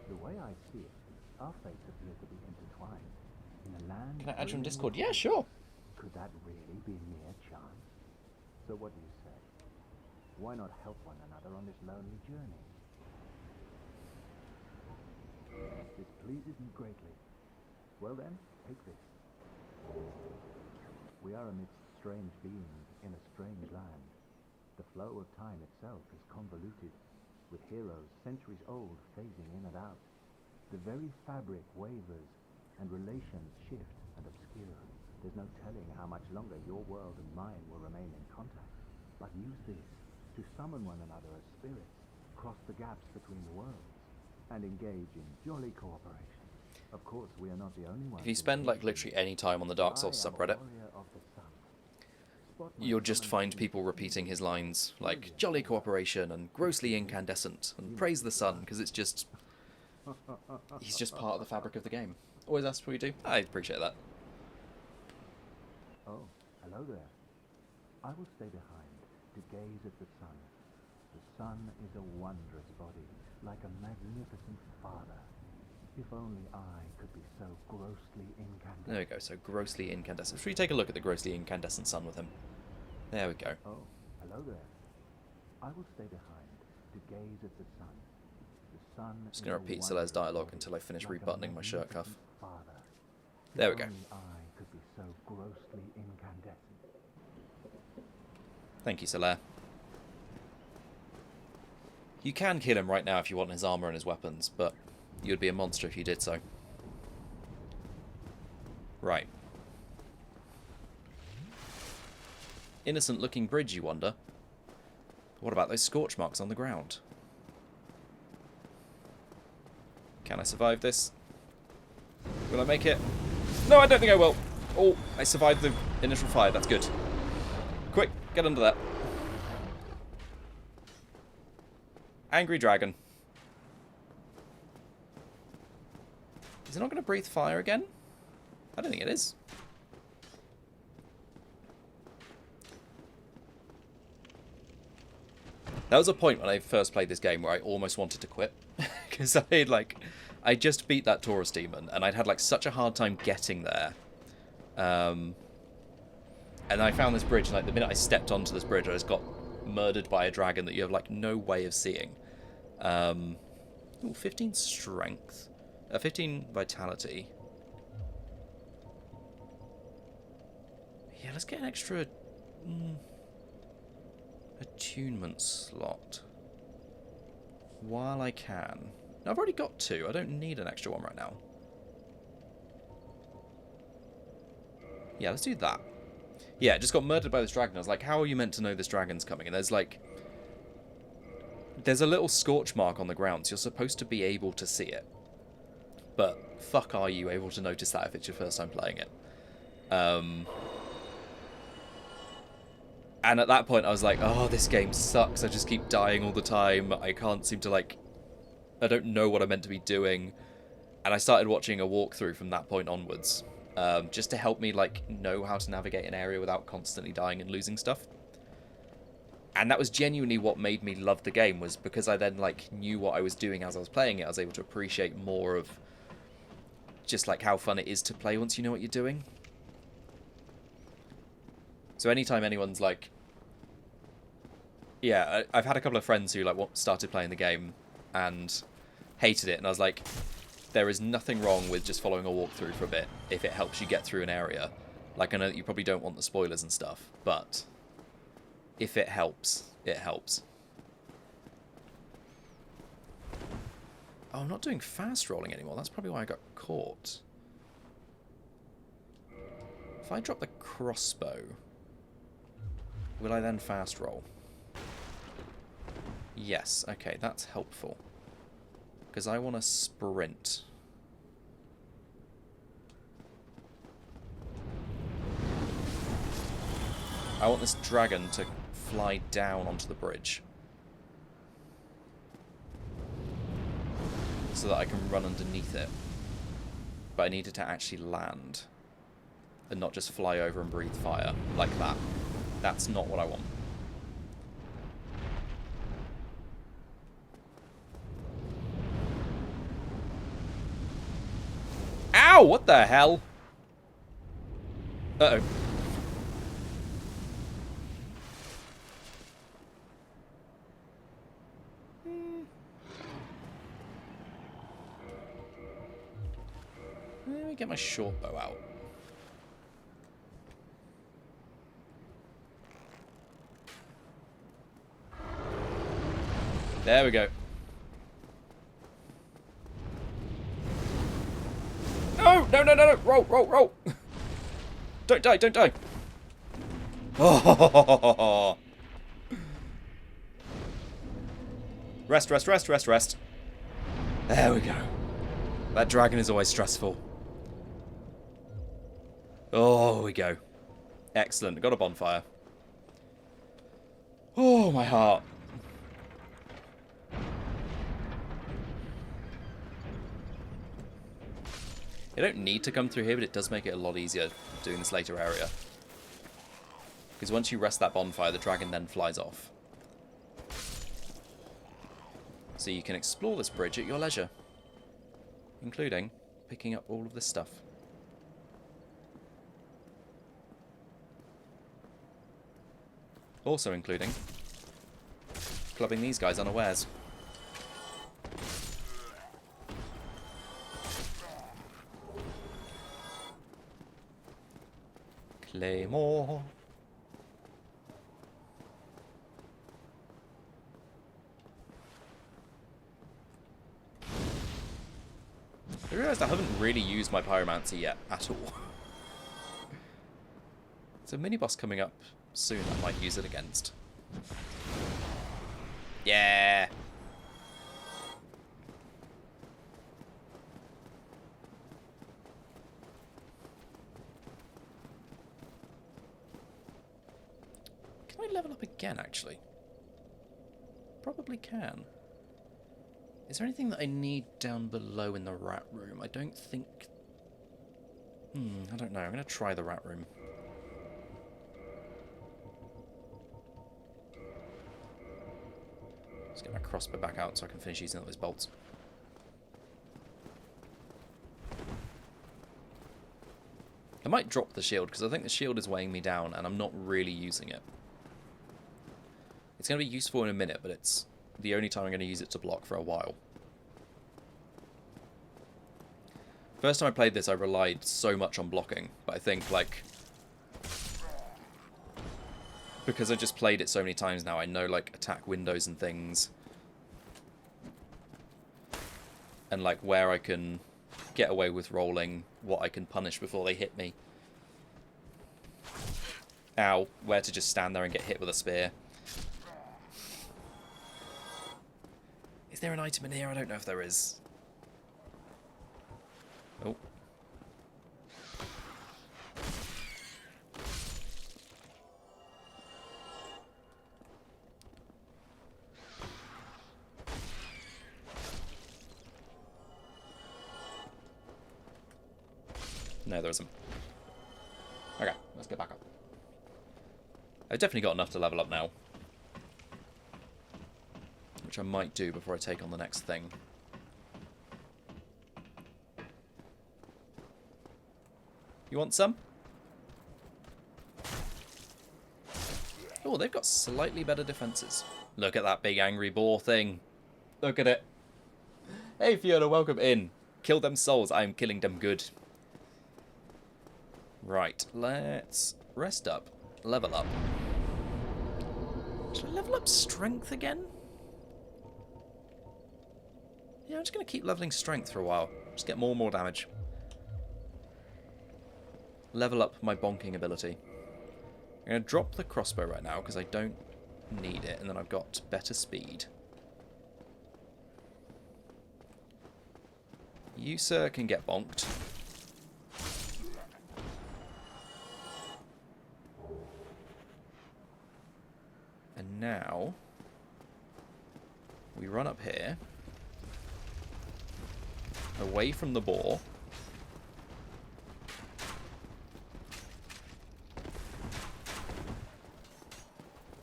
The way I see it, our fates appear to be intertwined. In a land... Can I add you on Discord? Yeah, sure. Could that really be mere chance? So what do you say? Why not help one another on this lonely journey? This pleases me greatly. Well then, take this. We are amidst strange beings in a strange land. The flow of time itself is convoluted, with heroes centuries old phasing in and out. The very fabric wavers, and relations shift and obscure. There's no telling how much longer your world and mine will remain in contact. But use this to summon one another as spirits, cross the gaps between the worlds, and engage in jolly cooperation. Of course, we are not the only ones. If you spend like literally any time on the Dark Souls subreddit, you'll just find people repeating his lines like jolly cooperation and grossly incandescent and praise the sun, because it's just, he's just part of the fabric of the game. Always ask what you do. I appreciate that. Oh, hello there. I will stay behind to gaze at the sun. The sun is a wondrous body, like a magnificent father. If only I could be so grossly incandescent. There we go, so grossly incandescent. Should we take a look at the grossly incandescent sun with him? There we go. Oh, hello there. I will stay behind to gaze at the sun. The sun I'm just going to repeat Solaire's dialogue until I finish rebuttoning my shirt cuff. There we go. I could be so grossly incandescent. Thank you, Solaire. You can kill him right now if you want his armor and his weapons, but you'd be a monster if you did so. Right. Innocent looking bridge, you wonder? What about those scorch marks on the ground? Can I survive this? Will I make it? No, I don't think I will. Oh, I survived the initial fire. That's good. Quick, get under that. Angry dragon. Is it not going to breathe fire again? I don't think it is. That was a point when I first played this game where I almost wanted to quit. Because I just beat that Taurus Demon, and I'd had like such a hard time getting there. And I found this bridge, and like the minute I stepped onto this bridge, I just got murdered by a dragon that you have like no way of seeing. Ooh, 15 strength. 15 vitality. Yeah, let's get an extra attunement slot while I can. No, I've already got 2. I don't need an extra one right now. Yeah, let's do that. Yeah, I just got murdered by this dragon. I was like, how are you meant to know this dragon's coming? And there's like, there's a little scorch mark on the ground, so you're supposed to be able to see it. But fuck are you able to notice that if it's your first time playing it? And at that point I was like, oh, this game sucks. I just keep dying all the time. I can't seem to like, I don't know what I'm meant to be doing. And I started watching a walkthrough from that point onwards. Just to help me like know how to navigate an area without constantly dying and losing stuff. And that was genuinely what made me love the game, was because I then like knew what I was doing as I was playing it. I was able to appreciate more of just like how fun it is to play once you know what you're doing. So anytime anyone's like, yeah, I've had a couple of friends who like started playing the game and hated it, and I was like, there is nothing wrong with just following a walkthrough for a bit if it helps you get through an area. Like, I know that you probably don't want the spoilers and stuff, but if it helps, it helps. Oh, I'm not doing fast rolling anymore. That's probably why I got caught. If I drop the crossbow, will I then fast roll? Yes, okay, that's helpful. Because I want to sprint. I want this dragon to fly down onto the bridge. So that I can run underneath it. But I need it to actually land. And not just fly over and breathe fire like that. That's not what I want. Ow! What the hell? Uh-oh. Let me get my short bow out. There we go. No, no, no, no, no. Roll, roll, roll. Don't die, don't die. Oh. Rest, rest, rest, rest, rest. There we go. That dragon is always stressful. Oh, we go. Excellent. Got a bonfire. Oh, my heart. You don't need to come through here, but it does make it a lot easier doing this later area. Because once you rest that bonfire, the dragon then flies off. So you can explore this bridge at your leisure. Including picking up all of this stuff. Also including clubbing these guys unawares. Claymore. I realised I haven't really used my pyromancer yet at all. There's a mini boss coming up soon I might use it against. Yeah. Can I level up again, actually? Probably can. Is there anything that I need down below in the rat room? I don't think... I don't know. I'm going to try the rat room. Let's get my crossbow back out so I can finish using all those bolts. I might drop the shield, because I think the shield is weighing me down, and I'm not really using it. It's going to be useful in a minute, but it's the only time I'm going to use it to block for a while. First time I played this, I relied so much on blocking, but I think, like, because I just played it so many times now, I know, like, attack windows and things. And, like, where I can get away with rolling, what I can punish before they hit me. Ow, where to just stand there and get hit with a spear. Is there an item in here? I don't know if there is. Oh. No, there isn't. Okay, let's get back up. I've definitely got enough to level up now. Which I might do before I take on the next thing. You want some? Oh, they've got slightly better defenses. Look at that big angry boar thing. Look at it. Hey Fiona, welcome in. Kill them souls, I am killing them good. Right, let's rest up. Level up. Should I level up strength again? Yeah, I'm just going to keep leveling strength for a while. Just get more and more damage. Level up my bonking ability. I'm going to drop the crossbow right now because I don't need it, and then I've got better speed. You, sir, can get bonked. And now we run up here, away from the boar.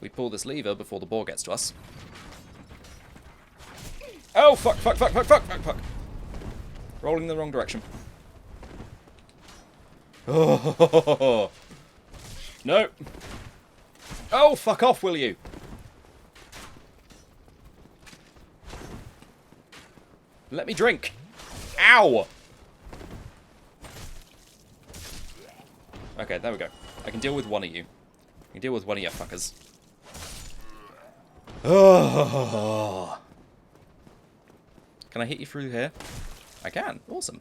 We pull this lever before the boar gets to us. Oh, fuck, fuck, fuck, fuck, fuck, fuck, fuck. Rolling in the wrong direction. Oh, no. Oh, fuck off, will you? Let me drink. Ow! Okay, there we go. I can deal with one of you. I can deal with one of you fuckers. Oh. Can I hit you through here? I can. Awesome.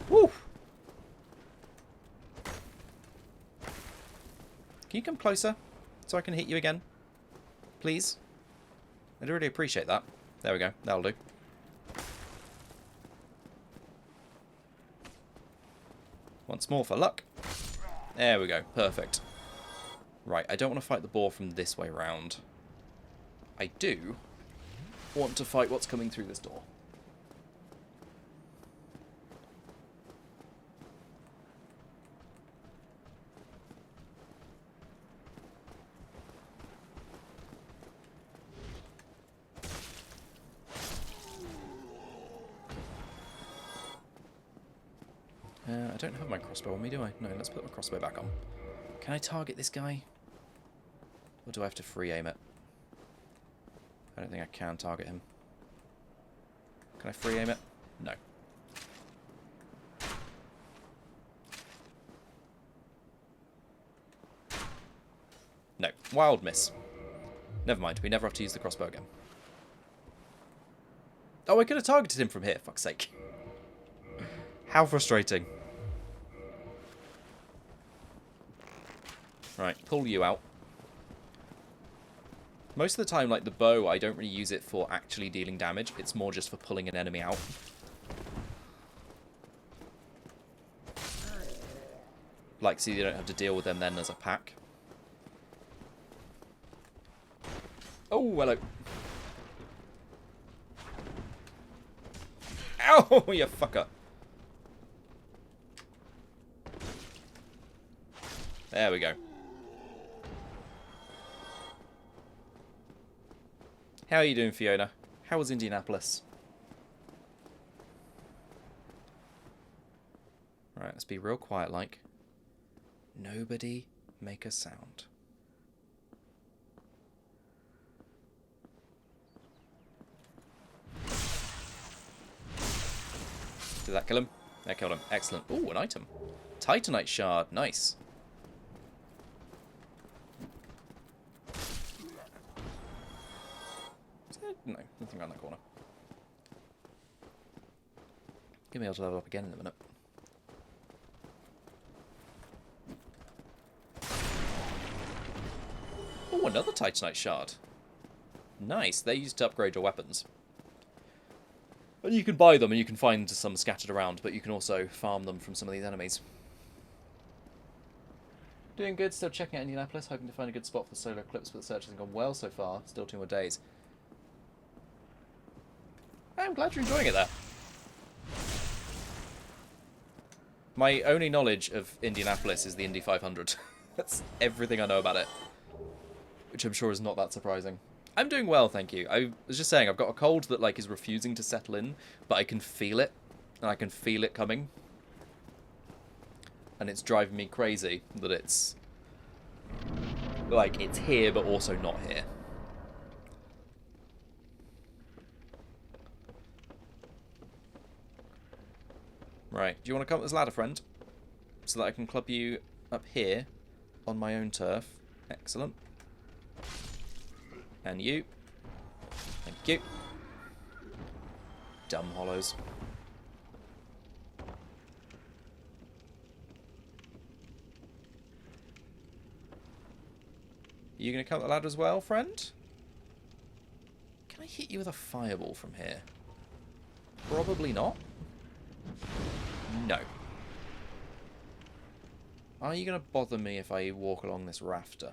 Woo! Can you come closer so I can hit you again? Please? I'd really appreciate that. There we go. That'll do. Once more for luck. There we go. Perfect. Right, I don't want to fight the boar from this way round. I do want to fight what's coming through this door. I don't have my crossbow on me, do I? No, let's put my crossbow back on. Can I target this guy? Or do I have to free aim it? I don't think I can target him. Can I free aim it? No. No. Wild miss. Never mind. We never have to use the crossbow again. Oh, I could have targeted him from here. Fuck's sake. How frustrating. Right, pull you out. Most of the time, like the bow, I don't really use it for actually dealing damage. It's more just for pulling an enemy out. Like, so you don't have to deal with them then as a pack. Oh, hello. Ow, you fucker. There we go. How are you doing, Fiona? How was Indianapolis? Right, let's be real quiet like. Nobody make a sound. Did that kill him? That killed him. Excellent. Ooh, an item. Titanite shard. Nice. No, nothing around that corner. Give me able to level up again in a minute. Oh, another Titanite shard. Nice. They're used to upgrade your weapons. And you can buy them and you can find some scattered around, but you can also farm them from some of these enemies. Doing good. Still checking out Indianapolis, hoping to find a good spot for the solar eclipse, but the search hasn't gone well so far. Still 2 more days. I'm glad you're enjoying it there. My only knowledge of Indianapolis is the Indy 500. That's everything I know about it. Which I'm sure is not that surprising. I'm doing well, thank you. I was just saying, I've got a cold that like is refusing to settle in, but I can feel it. And I can feel it coming. And it's driving me crazy that it's... like, it's here, but also not here. Right, do you want to come up this ladder, friend? So that I can club you up here on my own turf. Excellent. And you. Thank you. Dumb hollows. Are you going to come up the ladder as well, friend? Can I hit you with a fireball from here? Probably not. No. Are you going to bother me if I walk along this rafter?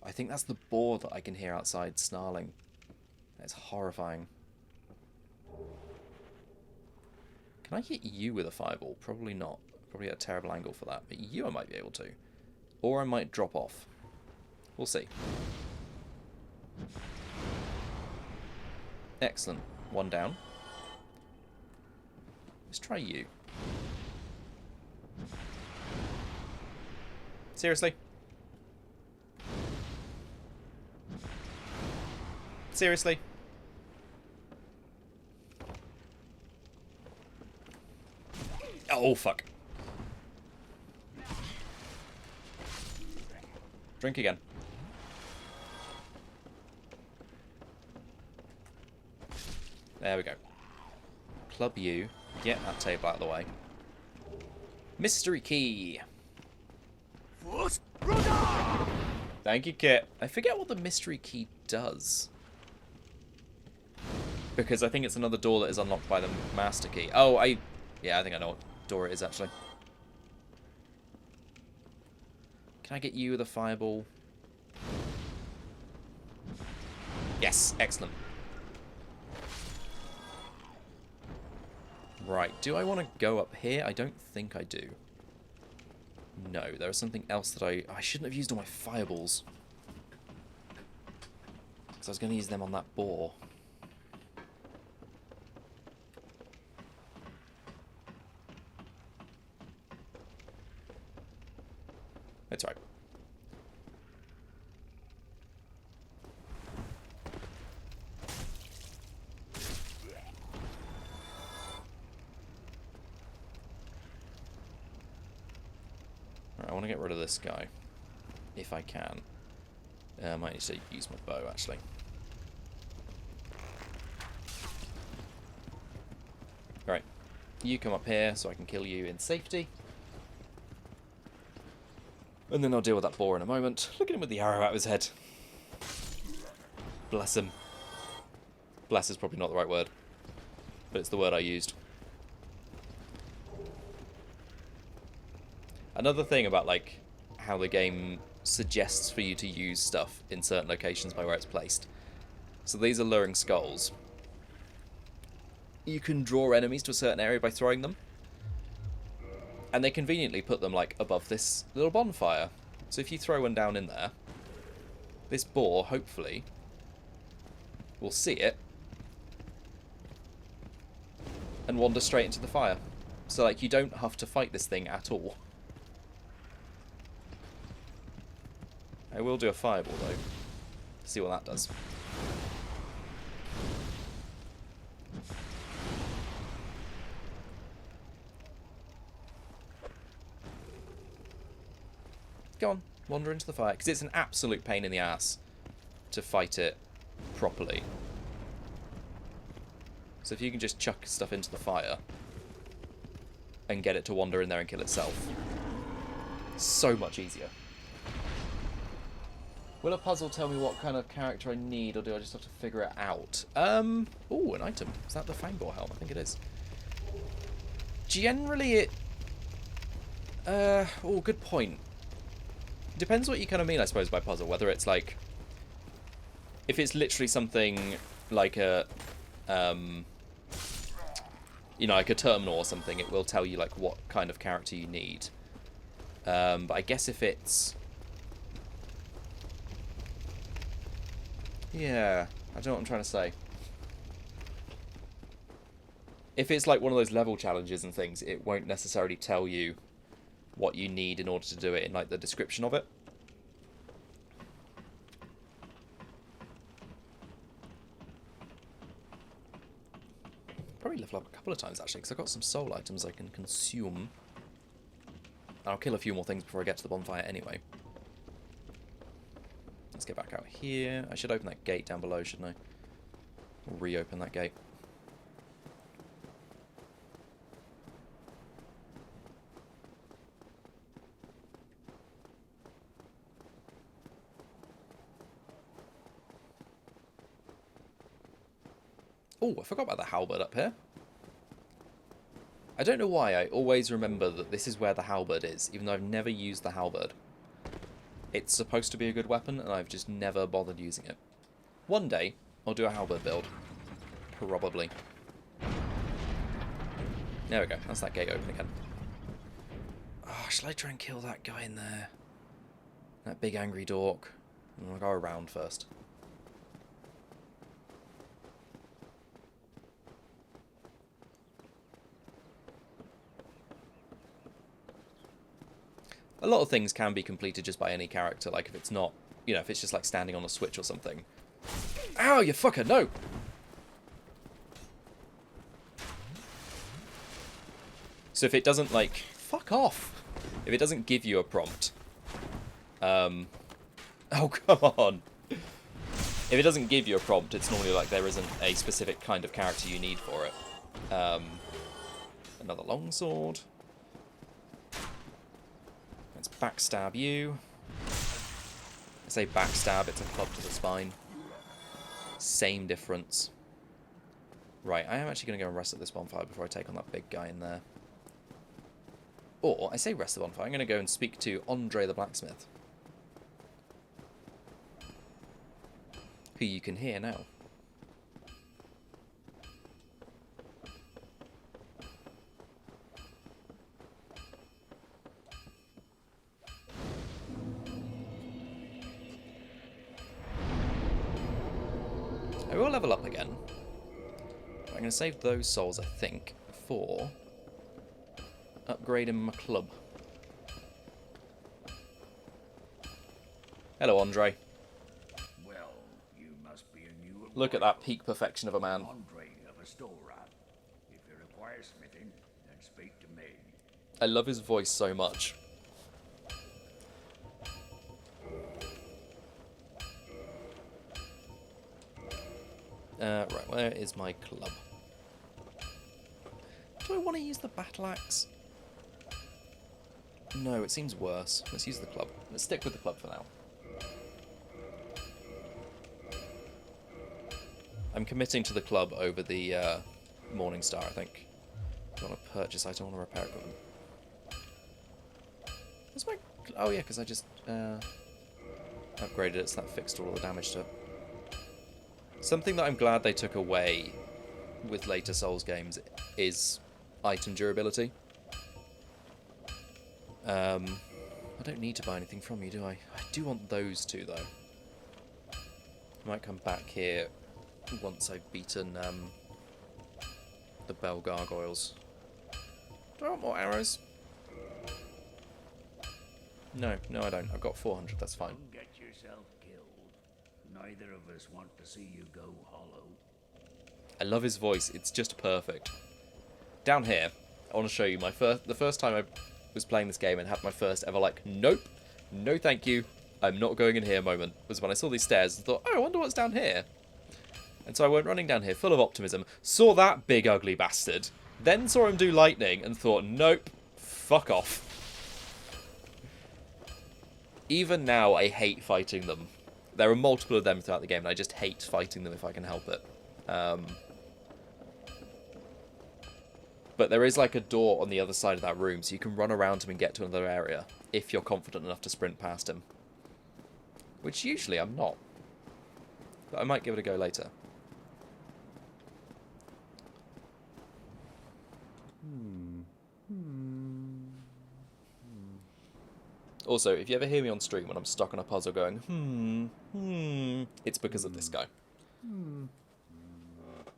I think that's the boar that I can hear outside snarling. That's horrifying. Can I hit you with a fireball? Probably not. Probably at a terrible angle for that. But you I might be able to. Or I might drop off. We'll see. Excellent. One down. Let's try you. Seriously? Seriously? Oh, fuck. Drink again. There we go. Club you. Get that table out of the way. Mystery key. Thank you, Kit. I forget what the mystery key does. Because I think it's another door that is unlocked by the master key. Oh, yeah, I think I know what door it is, actually. Can I get you with a fireball? Yes, excellent. Right, do I want to go up here? I don't think I do. No, there is something else that I shouldn't have used all my fireballs. Because I was going to use them on that boar. It's right. I want to get rid of this guy, if I can. I might need to use my bow, actually. Right, you come up here so I can kill you in safety. And then I'll deal with that boar in a moment. Look at him with the arrow out of his head. Bless him. Bless is probably not the right word, but it's the word I used. Another thing about, like, how the game suggests for you to use stuff in certain locations by where it's placed. So these are luring skulls. You can draw enemies to a certain area by throwing them. And they conveniently put them, like, above this little bonfire. So if you throw one down in there, this boar, hopefully, will see it and wander straight into the fire. So, like, you don't have to fight this thing at all. I will do a fireball, though. See what that does. Go on, wander into the fire. Because it's an absolute pain in the ass to fight it properly. So if you can just chuck stuff into the fire and get it to wander in there and kill itself. So much easier. Will a puzzle tell me what kind of character I need, or do I just have to figure it out? Oh, an item. Is that the Fangboar helm? I think it is. Generally it... oh, good point. Depends what you kind of mean, I suppose, by puzzle. Whether it's like... If it's literally something like a... you know, like a terminal or something, it will tell you, like, what kind of character you need. But I guess if it's... Yeah, I don't know what I'm trying to say. If it's like one of those level challenges and things, it won't necessarily tell you what you need in order to do it in, like, the description of it. Probably level up a couple of times, actually, because I've got some soul items I can consume. I'll kill a few more things before I get to the bonfire anyway. Let's get back out here. I should open that gate down below, shouldn't I? Or reopen that gate. Oh, I forgot about the halberd up here. I don't know why I always remember that this is where the halberd is, even though I've never used the halberd. It's supposed to be a good weapon, and I've just never bothered using it. One day, I'll do a halberd build. Probably. There we go. That's that gate open again. Oh, shall I try and kill that guy in there? That big angry dork. I'll go around first. A lot of things can be completed just by any character, like if it's not, you know, if it's just like standing on a switch or something. Ow, you fucker, no! So if it doesn't, like, fuck off! If it doesn't give you a prompt, oh, come on! If it doesn't give you a prompt, it's normally like there isn't a specific kind of character you need for it. Another longsword. Let's backstab you. I say backstab, it's a club to the spine. Same difference. Right, I am actually going to go and rest at this bonfire before I take on that big guy in there. Or, I say rest the bonfire, I'm going to go and speak to Andre the blacksmith. Who you can hear now. I will level up again. I'm going to save those souls, I think, for upgrading my club. Hello, Andre. Well, you must be a new Look at that peak perfection of a man. Andre of Astora. If you require smithing, then speak to me. I love his voice so much. Right, where is my club? Do I want to use the battle axe? No, it seems worse. Let's use the club. Let's stick with the club for now. I'm committing to the club over the Morning Star, I think. I don't want to purchase, I don't want to repair equipment. Where's my... Oh yeah, because I just upgraded it, so that fixed all the damage to it. Something that I'm glad they took away with later Souls games is item durability. I don't need to buy anything from you, do I? I do want those two, though. I might come back here once I've beaten the Bell Gargoyles. Do I want more arrows? No, I don't. I've got 400, that's fine. Don't get yourself killed. Neither of us want to see you go hollow. I love his voice. It's just perfect. Down here, I want to show you the first time I was playing this game and had my first ever like, nope, no thank you, I'm not going in here moment, was when I saw these stairs and thought, oh, I wonder what's down here. And so I went running down here full of optimism, saw that big ugly bastard, then saw him do lightning and thought, nope, fuck off. Even now, I hate fighting them. There are multiple of them throughout the game, and I just hate fighting them if I can help it. But there is like a door on the other side of that room, so you can run around him and get to another area, if you're confident enough to sprint past him. Which usually I'm not. But I might give it a go later. Also, if you ever hear me on stream when I'm stuck on a puzzle going, it's because of this guy.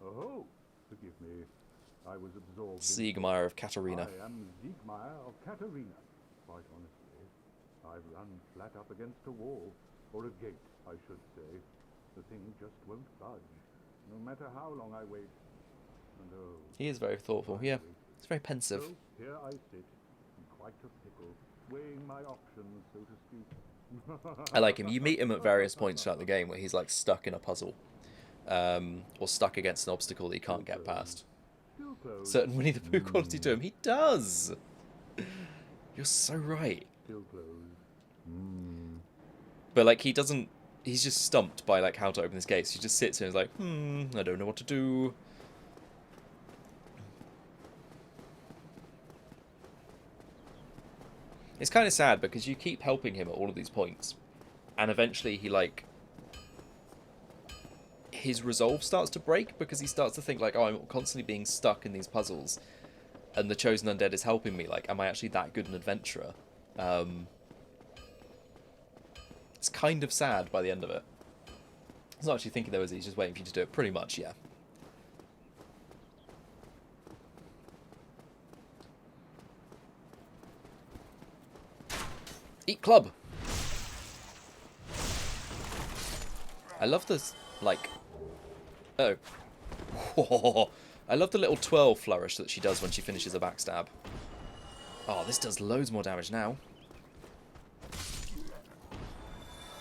Oh, forgive me. I was absorbed. Siegmeyer of Katarina. I am Siegmeyer of Katarina. Quite honestly, I've run flat up against a wall, or a gate, I should say. The thing just won't budge, no matter how long I wait. And oh, He is very thoughtful, yeah. It's very pensive. so here I sit, in quite a pickle, weighing my options, so to speak. I like him. You meet him at various points throughout the game where he's like stuck in a puzzle. Or stuck against an obstacle that he can't get past. Still closed. Certain Winnie the Pooh quality to him. He does! You're so right. Still closed. But like he doesn't... He's just stumped by like how to open this gate. So he just sits here and is like, I don't know what to do. It's kind of sad because you keep helping him at all of these points. And eventually he like... His resolve starts to break because he starts to think like, oh, I'm constantly being stuck in these puzzles. And the Chosen Undead is helping me. Like, am I actually that good an adventurer? It's kind of sad by the end of it. He's not actually thinking though, is he? He's just waiting for you to do it. Pretty much, yeah. Eat club! I love this, like... Oh. I love the little twirl flourish that she does when she finishes a backstab. Oh, this does loads more damage now.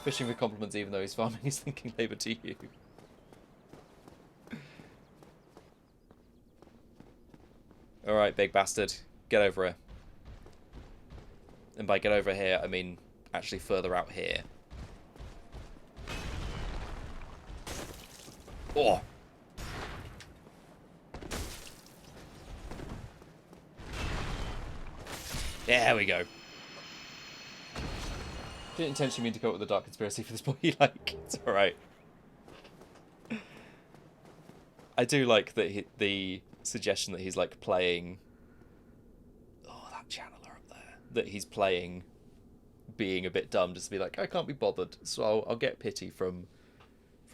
Fishing for compliments even though he's farming his thinking labour to you. Alright, big bastard. Get over here. And by get over here, I mean actually further out here. Oh! There we go. Didn't intentionally mean to go with the dark conspiracy for this boy. Like, it's alright. I do like that the suggestion that he's like playing. Oh, that channeler up there. That he's playing, being a bit dumb, just to be like, I can't be bothered, so I'll get pity from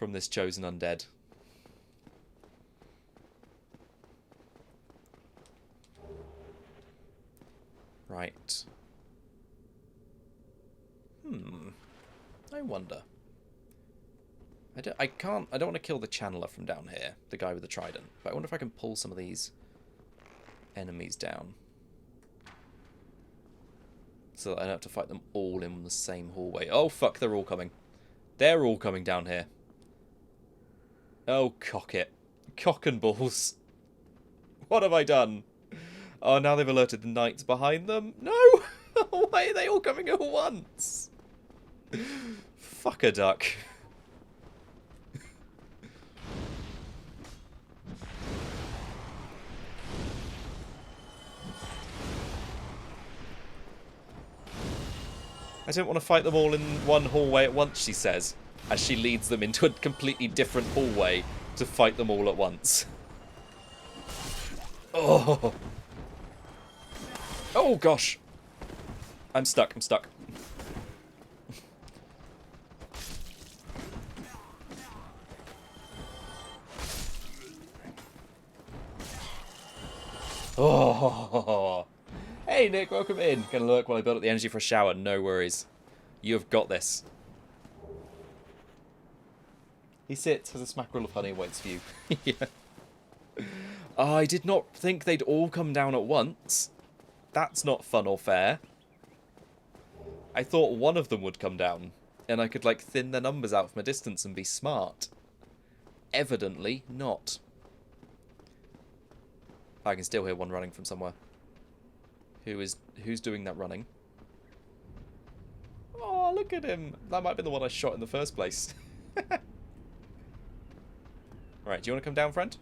this chosen undead. Right. I wonder. I don't want to kill the channeler from down here, the guy with the trident, but I wonder if I can pull some of these enemies down. So that I don't have to fight them all in the same hallway. Oh fuck, they're all coming. They're all coming down here. Oh, cock it. Cock and balls. What have I done? Oh, now they've alerted the knights behind them. No! Why are they all coming at once? Fuck a duck. I don't want to fight them all in one hallway at once, she says, as she leads them into a completely different hallway to fight them all at once. Oh! Oh, gosh! I'm stuck, I'm stuck. Oh! Hey, Nick, welcome in. Gonna lurk while I build up the energy for a shower. No worries. You have got this. He sits, has a smackerel of honey, and waits for you. Yeah. Oh, I did not think they'd all come down at once. That's not fun or fair. I thought one of them would come down, and I could, like, thin their numbers out from a distance and be smart. Evidently not. I can still hear one running from somewhere. Who's doing that running? Oh, look at him. That might have been the one I shot in the first place. Right, do you want to come down, friend?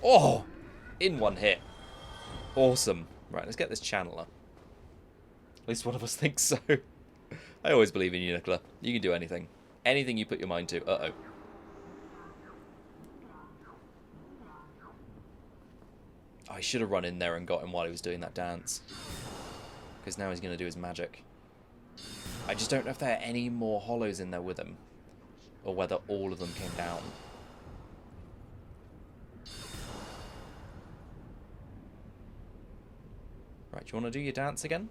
Oh! In one hit. Awesome. Right, let's get this channeler. At least one of us thinks so. I always believe in you, Nicola. You can do anything. Anything you put your mind to. Uh-oh. I should have run in there and got him while he was doing that dance. Because now he's going to do his magic. I just don't know if there are any more hollows in there with him. Or whether all of them came down. Right, do you want to do your dance again?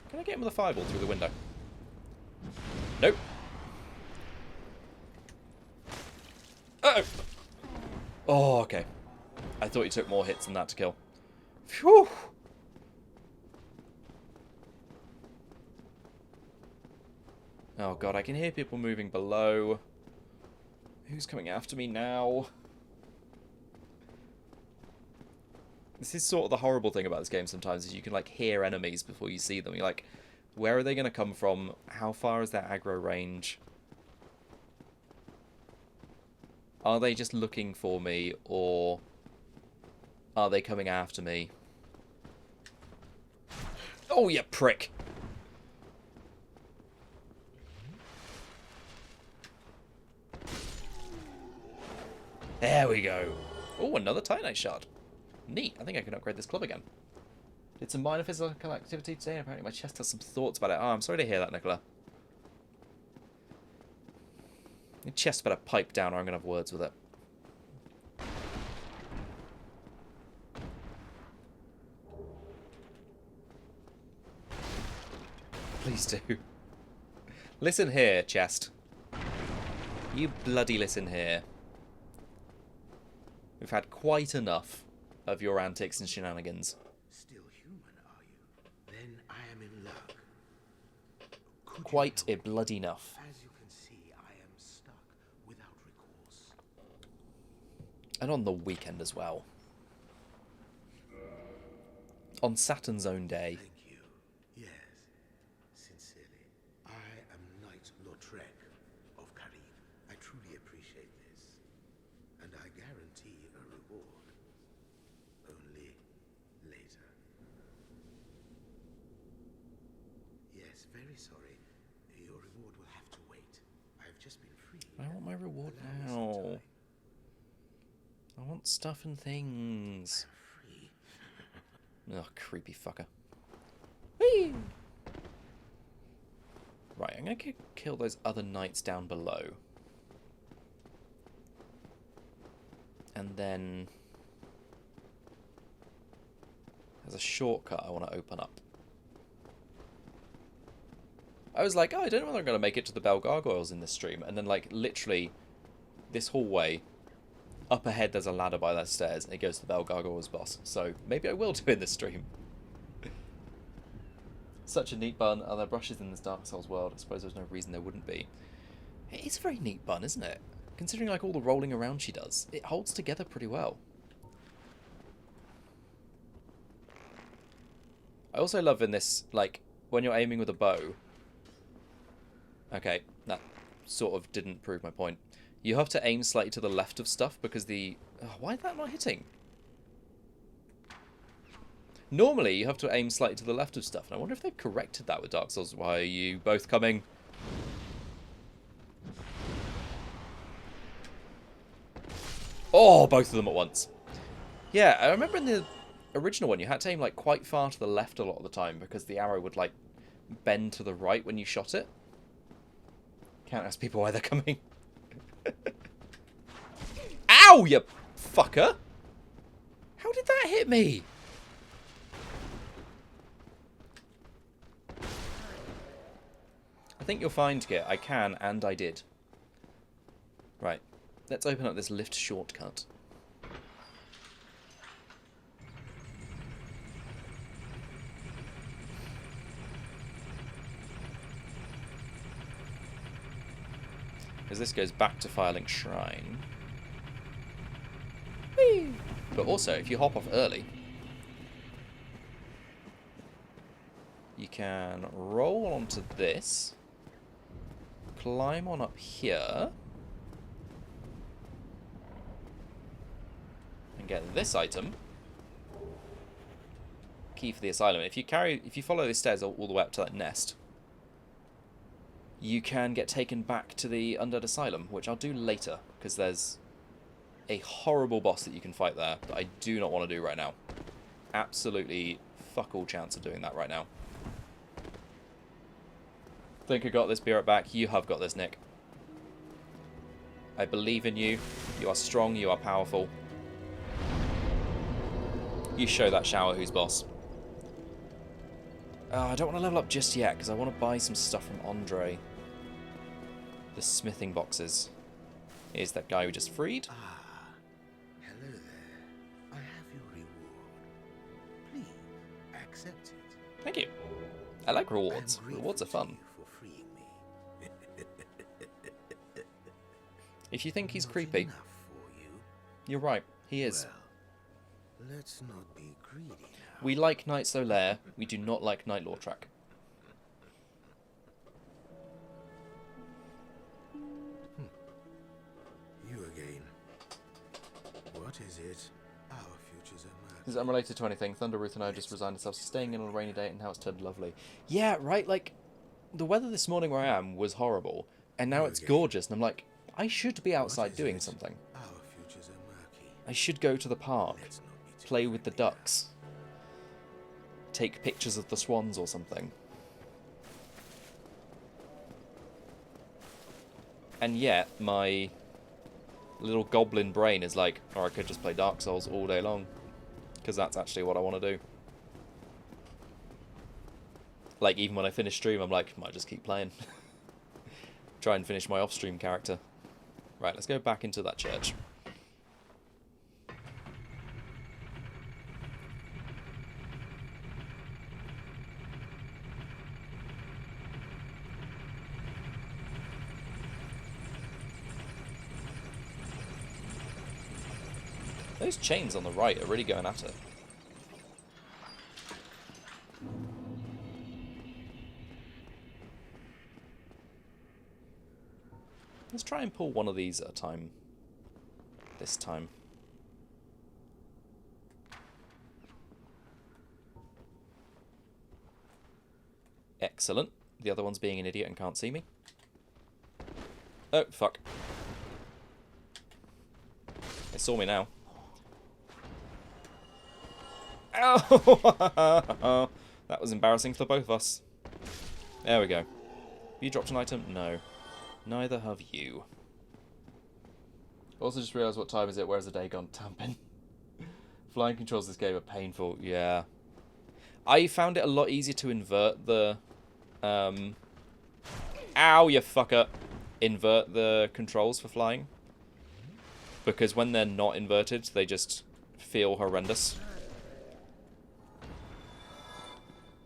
Can I get him with a fireball through the window? Nope. Uh-oh! Oh, okay. I thought you took more hits than that to kill. Phew! Oh god, I can hear people moving below. Who's coming after me now? This is sort of the horrible thing about this game sometimes, is you can like hear enemies before you see them. You're like, where are they going to come from? How far is their aggro range? Are they just looking for me, or are they coming after me? Oh, you prick! There we go. Oh, another Titanite shard. Neat. I think I can upgrade this club again. Did some minor physical activity today, and apparently my chest has some thoughts about it. Oh, I'm sorry to hear that, Nicola. Your chest better pipe down or I'm going to have words with it. Please do. Listen here, chest. You bloody listen here. We've had quite enough of your antics and shenanigans. Still human, are you? Then I am in luck. Quite a bloody enough. As you can see, I am stuck without recourse. And on the weekend as well. On Saturn's own day. Thank you. Yes, sincerely. I am Knight Lautrec of Karim. I truly appreciate this. And I guarantee a reward. Only later. Yes, very sorry. Your reward will have to wait. I've just been free. I want my reward Allow me some now. time. I want stuff and things. Free. Oh, creepy fucker. Whee! Right, I'm going to kill those other knights down below. And then... there's a shortcut I want to open up. I was like, oh, I don't know whether I'm going to make it to the Bell Gargoyles in this stream. And then, like, literally, this hallway, up ahead there's a ladder by those stairs, and it goes to the Bell Gargoyles boss. So, maybe I will do it in this stream. Such a neat bun. Are there brushes in this Dark Souls world? I suppose there's no reason there wouldn't be. It is a very neat bun, isn't it? Considering, like, all the rolling around she does. It holds together pretty well. I also love in this, like, when you're aiming with a bow... Okay, that sort of didn't prove my point. You have to aim slightly to the left of stuff because the... oh, why is that not hitting? Normally, you have to aim slightly to the left of stuff, and I wonder if they've corrected that with Dark Souls. Why are you both coming? Oh, both of them at once. Yeah, I remember in the original one, you had to aim, like, quite far to the left a lot of the time because the arrow would, like, bend to the right when you shot it. Can't ask people why they're coming. Ow, you fucker! How did that hit me? I think you'll find, Git, I can, and I did. Right, let's open up this lift shortcut. Because this goes back to Firelink Shrine. Whee! But also, if you hop off early, you can roll onto this, climb on up here, and get this item. Key for the asylum. If you follow these stairs all the way up to that nest, you can get taken back to the Undead Asylum, which I'll do later, because there's a horrible boss that you can fight there that I do not want to do right now. Absolutely fuck all chance of doing that right now. Think I got this, be right back. You have got this, Nick. I believe in you. You are strong, you are powerful. You show that shower who's boss. I don't want to level up just yet, because I want to buy some stuff from Andre. The smithing boxes. Here's that guy we just freed. Ah, hello there. I have your reward. Please, accept it. Thank you. I like rewards. I'm Rewards are fun. grateful to you for freeing me. If you think he's Not creepy, enough for you. you're right. He is. Well, let's not be greedy now. We like Knight Solaire. We do not like Knight Lautrec. You again. What is it? Our futures are murky. Is it unrelated to anything? Thunder Ruth and I just resigned ourselves to staying in on a rainy day, and now it's turned lovely. Yeah, right. Like, the weather this morning where I am was horrible, and now it's gorgeous, and I'm like, I should be outside doing something. Our futures are murky. I should go to the park, Let's not be too play with the greedy now. ducks, take pictures of the swans or something. And yet, my little goblin brain is like, or I could just play Dark Souls all day long, because that's actually what I want to do. Like, even when I finish stream, I'm like, might just keep playing. Try and finish my off-stream character. Right, let's go back into that church. Those chains on the right are really going at it. Let's try and pull one of these at a time. This time. Excellent. The other one's being an idiot and can't see me. Oh, fuck. They saw me now. Ow! That was embarrassing for both of us. There we go. Have you dropped an item? No. Neither have you. Also just realised what time is it. Where's the day gone? Tamping. Flying controls this game are painful. Yeah. I found it a lot easier to invert the... Ow, you fucker. Invert the controls for flying. Because when they're not inverted, they just feel horrendous.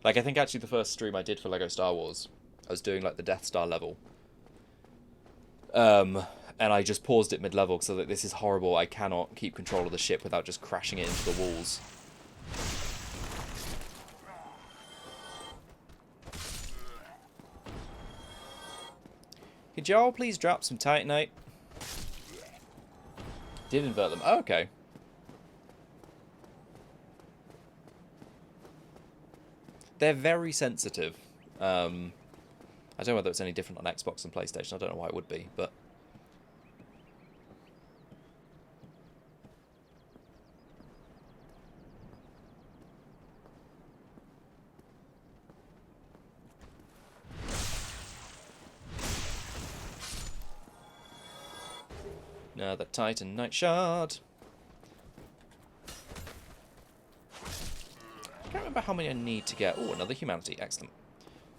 Like, I think actually the first stream I did for LEGO Star Wars, I was doing, like, the Death Star level. And I just paused it mid-level, because I was like, this is horrible. I cannot keep control of the ship without just crashing it into the walls. Could y'all please drop some Titanite? Did invert them. Oh, okay. They're very sensitive. I don't know whether it's any different on Xbox and PlayStation. I don't know why it would be, but... Another Titanite shard. I can't remember how many I need to get. Oh, another humanity. Excellent.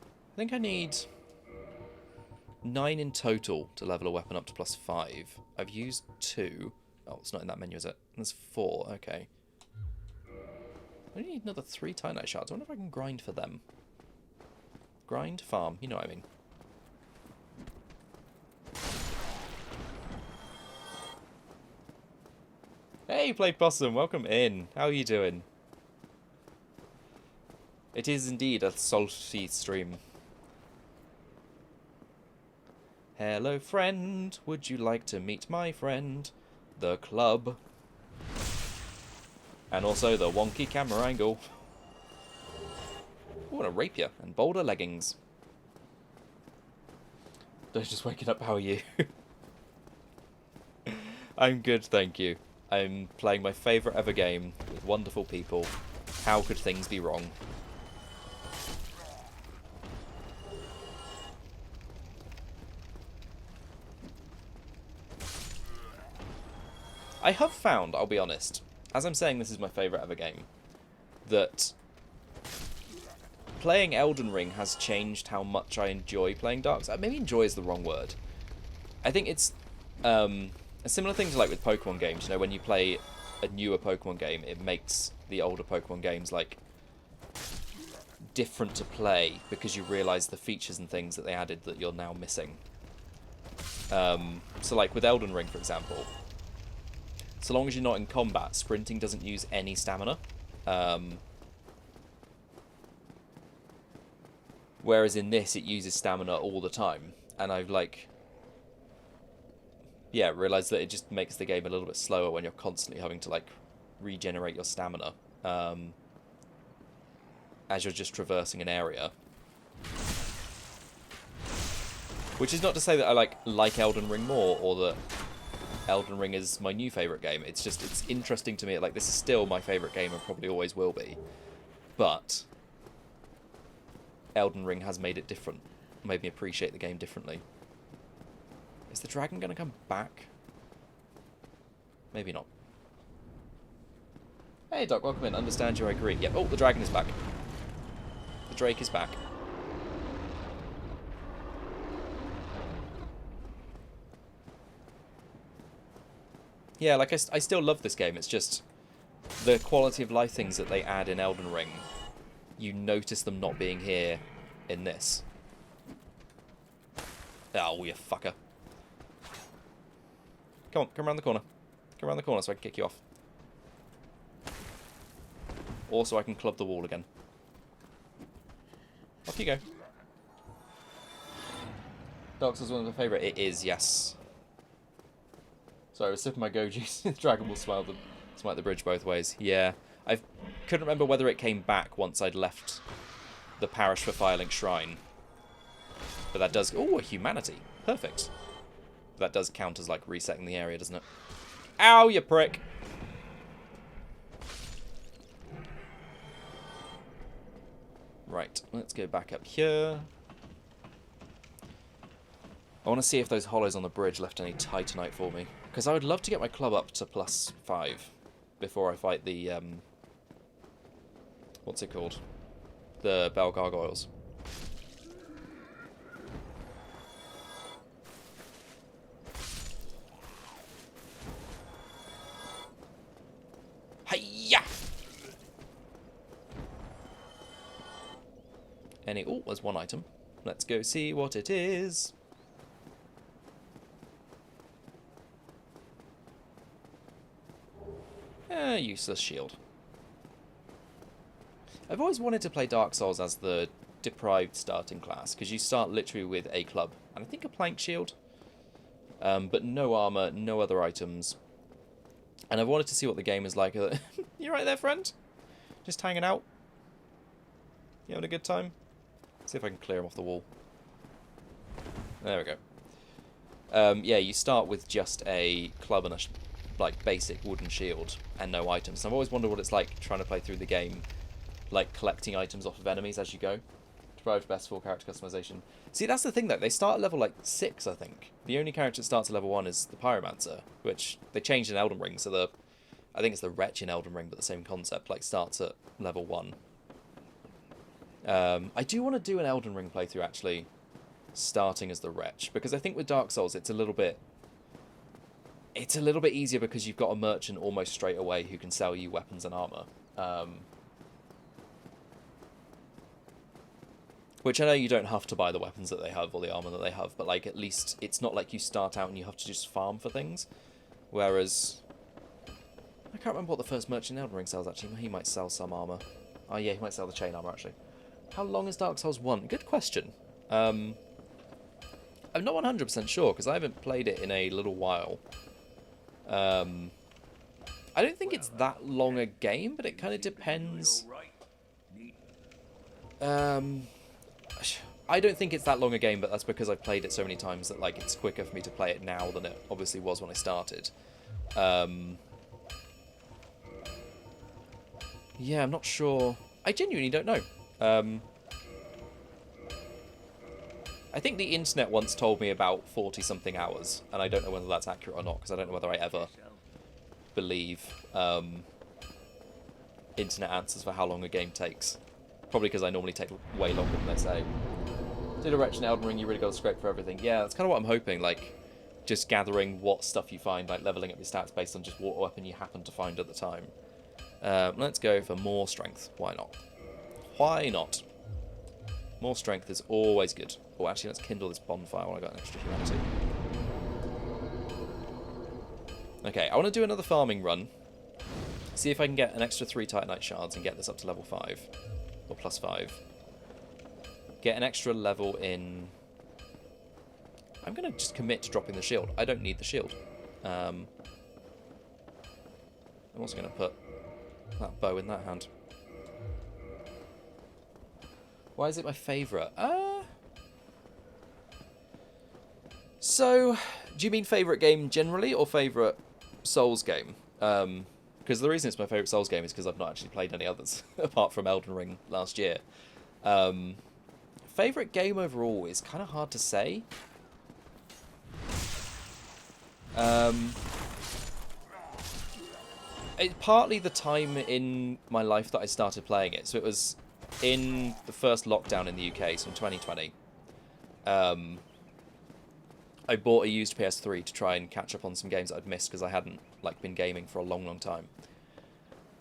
I think I need 9 in total to level a weapon up to +5. I've used 2. Oh, it's not in that menu, is it? There's 4. Okay. I need another 3 Titanite shards. I wonder if I can grind for them. Grind? Farm. You know what I mean. Hey, Play Possum. Welcome in. How are you doing? It is indeed a salty stream. Hello, friend. Would you like to meet my friend? The club. And also the wonky camera angle. Ooh, and a rapier and boulder leggings. They're just waking up. How are you? I'm good, thank you. I'm playing my favourite ever game with wonderful people. How could things be wrong? I have found, I'll be honest, as I'm saying this is my favourite ever game, that playing Elden Ring has changed how much I enjoy playing Dark Souls. Maybe enjoy is the wrong word. I think it's a similar thing to like with Pokemon games. You know, when you play a newer Pokemon game, it makes the older Pokemon games like different to play because you realise the features and things that they added that you're now missing. So like with Elden Ring, for example, so long as you're not in combat, sprinting doesn't use any stamina. Whereas in this, it uses stamina all the time. And I've like... yeah, realised that it just makes the game a little bit slower when you're constantly having to like regenerate your stamina. As you're just traversing an area. Which is not to say that I like Elden Ring more, or that Elden Ring is my new favourite game. It's just, it's interesting to me. Like, this is still my favourite game and probably always will be. But Elden Ring has made it different. Made me appreciate the game differently. Is the dragon going to come back? Maybe not. Hey, Doc, welcome in. Understand you, I agree. Yep. Oh, the dragon is back. The Drake is back. Yeah, like, I still love this game. It's just the quality of life things that they add in Elden Ring. You notice them not being here in this. Oh, you fucker. Come on, come around the corner. Come around the corner so I can kick you off. Or so I can club the wall again. Off you go. Dark Souls is one of my favourite. It is, yes. Sorry, I was sipping my go juice. The dragon will smite the bridge both ways. Yeah. I couldn't remember whether it came back once I'd left the parish for Firelink Shrine. But that does... Oh, a humanity. Perfect. That does count as, like, resetting the area, doesn't it? Ow, you prick! Right, let's go back up here. I want to see if those hollows on the bridge left any Titanite for me. Because I would love to get my club up to +5 before I fight the... what's it called? The Bell Gargoyles. Hiya! Oh, there's one item. Let's go see what it is. Useless shield. I've always wanted to play Dark Souls as the deprived starting class, because you start literally with a club, and I think a plank shield, but no armor, no other items. And I've wanted to see what the game is like. You right there, friend? Just hanging out? You having a good time? See if I can clear him off the wall. There we go. Yeah, you start with just a club and a like basic wooden shield and no items. And I've always wondered what it's like trying to play through the game, like collecting items off of enemies as you go. Deprived best full character customization. See, that's the thing though. They start at level like 6, I think. The only character that starts at level 1 is the pyromancer, which they changed in Elden Ring. So I think it's the wretch in Elden Ring, but the same concept. Like starts at level 1. I do want to do an Elden Ring playthrough actually, starting as the wretch, because I think with Dark Souls it's a little bit easier because you've got a merchant almost straight away who can sell you weapons and armor. Which I know you don't have to buy the weapons that they have or the armor that they have, but like at least it's not like you start out and you have to just farm for things. Whereas I can't remember what the first merchant in Elden Ring sells actually. He might sell some armor. Oh yeah, he might sell the chain armor actually. How long is Dark Souls 1? Good question. I'm not 100% sure because I haven't played it in a little while. I don't think it's that long a game, but it kind of depends. I don't think it's that long a game, but that's because I've played it so many times that like it's quicker for me to play it now than it obviously was when I started. Yeah, I'm not sure. I genuinely don't know. I think the internet once told me about 40-something hours, and I don't know whether that's accurate or not, because I don't know whether I ever believe internet answers for how long a game takes. Probably because I normally take way longer than they say. Did a wretch in Elden Ring, you really got to scrape for everything. Yeah, that's kind of what I'm hoping, like, just gathering what stuff you find, like leveling up your stats based on just what weapon you happen to find at the time. Let's go for more strength. Why not? Why not? More strength is always good. Oh, actually, let's kindle this bonfire while I got an extra humanity. Okay, I want to do another farming run. See if I can get an extra 3 Titanite shards and get this up to level 5. Or +5. Get an extra level in... I'm going to just commit to dropping the shield. I don't need the shield. I'm also going to put that bow in that hand. Why is it my favourite? So, do you mean favourite game generally, or favourite Souls game? Because the reason it's my favourite Souls game is because I've not actually played any others, apart from Elden Ring last year. Favourite game overall is kind of hard to say. It's partly the time in my life that I started playing it. So it was in the first lockdown in the UK, so in 2020. I bought a used PS3 to try and catch up on some games that I'd missed because I hadn't like been gaming for a long, long time.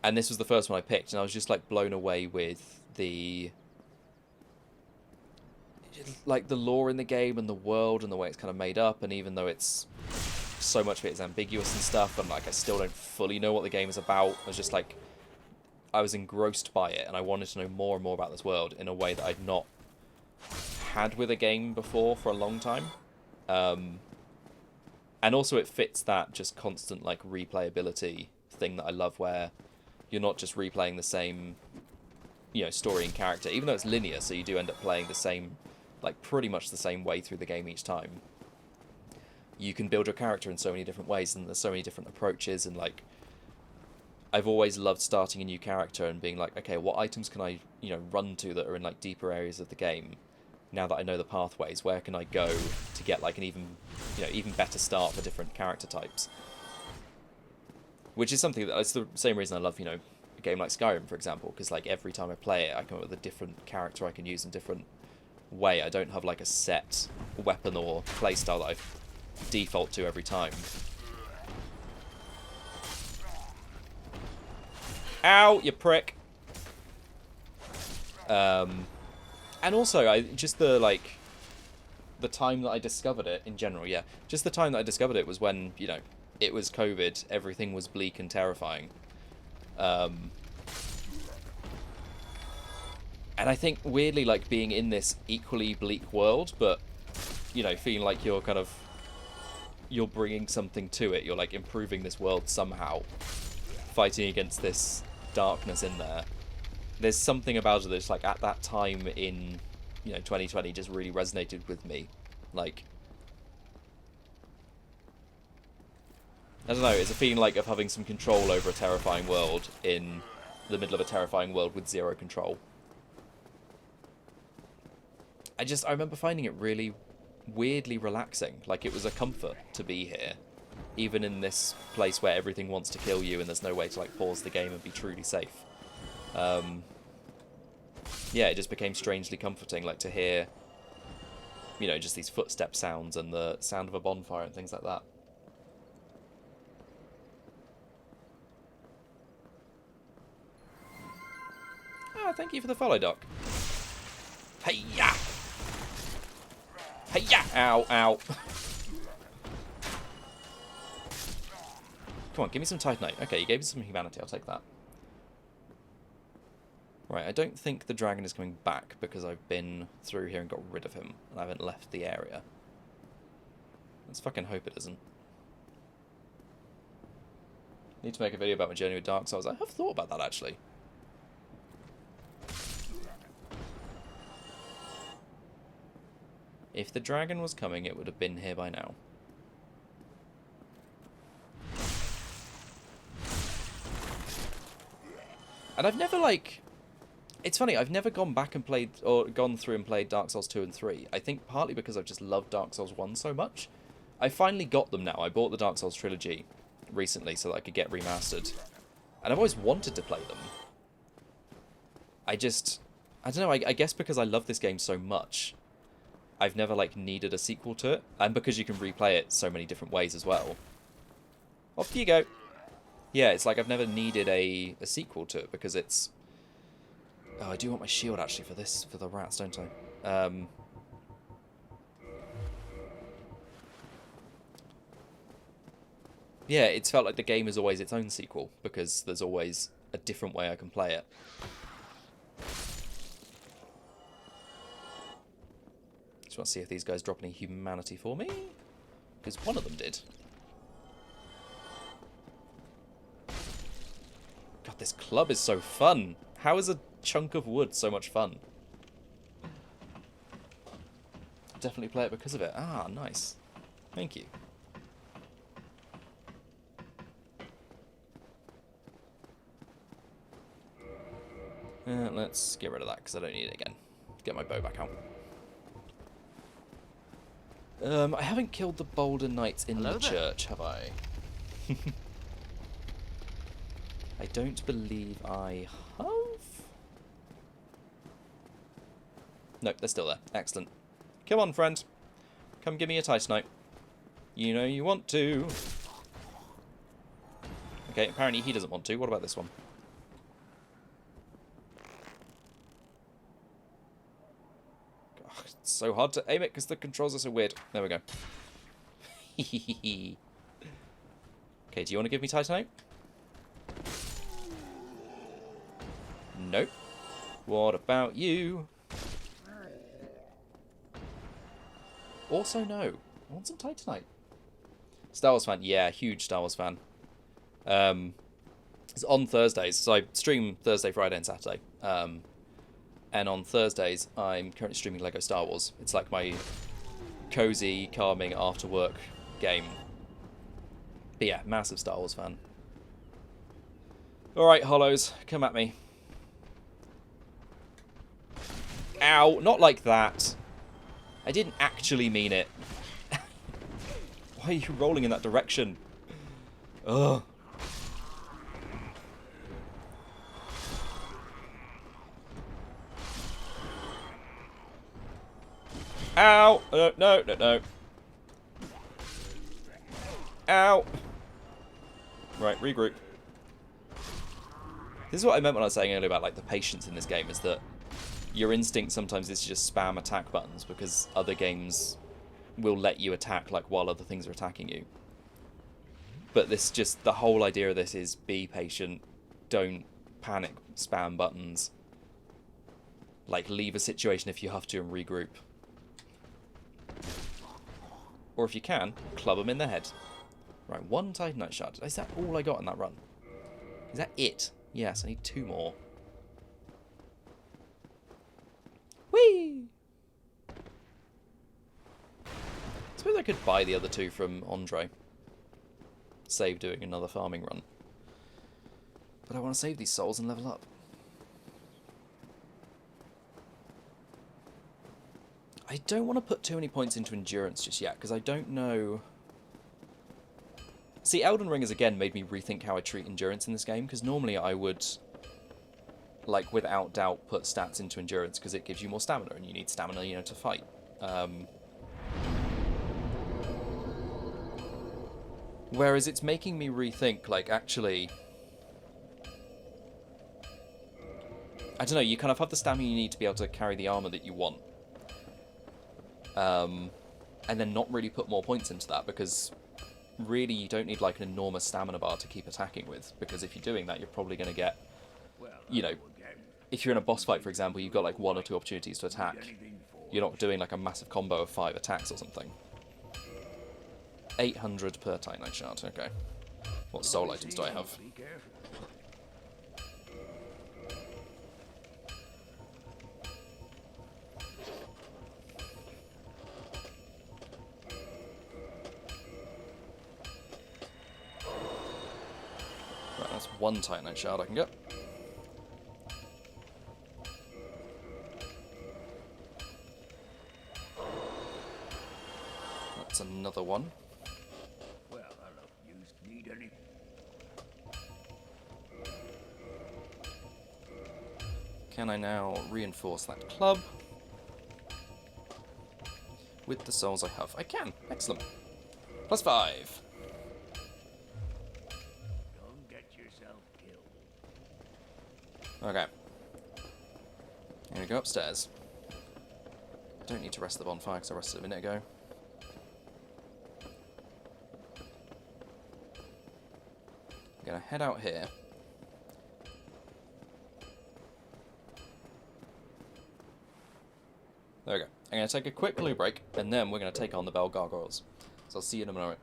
And this was the first one I picked, and I was just like blown away with the lore in the game and the world and the way it's kind of made up. And even though it's so much of it is ambiguous and stuff, and like I still don't fully know what the game is about, I was just like, I was engrossed by it, and I wanted to know more and more about this world in a way that I'd not had with a game before for a long time. And also it fits that just constant like replayability thing that I love, where you're not just replaying the same, you know, story and character, even though it's linear, so you do end up playing the same, like pretty much the same way through the game each time. You can build your character in so many different ways, and there's so many different approaches, and like I've always loved starting a new character and being like, okay, what items can I, you know, run to that are in like deeper areas of the game? Now that I know the pathways, where can I go to get like an even, you know, even better start for different character types? Which is something that, it's the same reason I love, you know, a game like Skyrim, for example, because like every time I play it, I come up with a different character I can use in a different way. I don't have like a set weapon or playstyle that I default to every time. Ow, you prick! And also, just the time that I discovered it in general, yeah. Just the time that I discovered it was when, you know, it was COVID, everything was bleak and terrifying. And I think, weirdly, like, being in this equally bleak world, but, you know, feeling like you're kind of, you're bringing something to it, you're, like, improving this world somehow, fighting against this darkness in there. There's something about it that's, like, at that time in, you know, 2020 just really resonated with me. Like, I don't know, it's a feeling like of having some control over a terrifying world in the middle of a terrifying world with zero control. I remember finding it really weirdly relaxing. Like, it was a comfort to be here, even in this place where everything wants to kill you and there's no way to, like, pause the game and be truly safe. Yeah, it just became strangely comforting, like, to hear, you know, just these footstep sounds and the sound of a bonfire and things like that. Ah, thank you for the follow, Doc. Hey-ya! Hey-ya! Ow, ow. Come on, give me some Titanite. Okay, you gave me some humanity, I'll take that. Right, I don't think the dragon is coming back because I've been through here and got rid of him, and I haven't left the area. Let's fucking hope it isn't. Need to make a video about my journey with Dark Souls. I have thought about that, actually. If the dragon was coming, it would have been here by now. And I've never, like... It's funny, I've never gone back and played, or gone through and played Dark Souls 2 and 3. I think partly because I've just loved Dark Souls 1 so much. I finally got them now. I bought the Dark Souls trilogy recently so that I could get remastered. And I've always wanted to play them. I don't know, I guess because I love this game so much, I've never, like, needed a sequel to it. And because you can replay it so many different ways as well. Off you go. Yeah, it's like I've never needed a sequel to it because it's... Oh, I do want my shield, actually, for this, for the rats, don't I? Yeah, it's felt like the game is always its own sequel, because there's always a different way I can play it. Just want to see if these guys drop any humanity for me, because one of them did. God, this club is so fun. How is a chunk of wood so much fun? Definitely play it because of it. Ah, nice. Thank you. Let's get rid of that because I don't need it again. Get my bow back out. I haven't killed the Boulder Knights in the church, have I? I don't believe I have. Nope, they're still there. Excellent. Come on, friend. Come give me a Titanite. You know you want to. Okay, apparently he doesn't want to. What about this one? God, it's so hard to aim it because the controls are so weird. There we go. Okay, do you want to give me Titanite? Nope. What about you? Also no. I want some Titanite. Star Wars fan, yeah, huge Star Wars fan. It's on Thursdays, so I stream Thursday, Friday, and Saturday. And on Thursdays, I'm currently streaming Lego Star Wars. It's like my cozy, calming after-work game. But yeah, massive Star Wars fan. Alright, Hollows, come at me. Ow, not like that. I didn't actually mean it. Why are you rolling in that direction? Ugh. Ow! No, no, no, no. Ow! Right, regroup. This is what I meant when I was saying earlier about like the patience in this game, is that your instinct sometimes is to just spam attack buttons because other games will let you attack like while other things are attacking you. But this just, the whole idea of this is be patient, don't panic, spam buttons. Like leave a situation if you have to and regroup. Or if you can, club them in the head. Right, 1 Titanite shard. Is that all I got in that run? Is that it? Yes, I need 2 more. Whee! I suppose I could buy the other 2 from Andre. Save doing another farming run. But I want to save these souls and level up. I don't want to put too many points into endurance just yet, because I don't know... See, Elden Ring has again made me rethink how I treat endurance in this game, because normally I would, like, without doubt, put stats into endurance, because it gives you more stamina, and you need stamina, you know, to fight. Whereas it's making me rethink, like, actually... I don't know, you kind of have the stamina you need to be able to carry the armor that you want. And then not really put more points into that, because really you don't need like an enormous stamina bar to keep attacking with, because if you're doing that you're probably going to get, you know, if you're in a boss fight for example, you've got like 1 or 2 opportunities to attack. You're not doing like a massive combo of 5 attacks or something. 800 per Titanite shard, okay. What soul items do I have? Right, that's 1 Titanite shard I can get. That's another 1. Well, I don't need any. Can I now reinforce that club with the souls I have? I can. Excellent. +5. Don't get yourself killed. Okay. I'm gonna go upstairs. I don't need to rest the bonfire because I rested a minute ago. I'm gonna head out here. There we go. I'm gonna take a quick loo break, and then we're gonna take on the Bell Gargoyles. So I'll see you in a moment.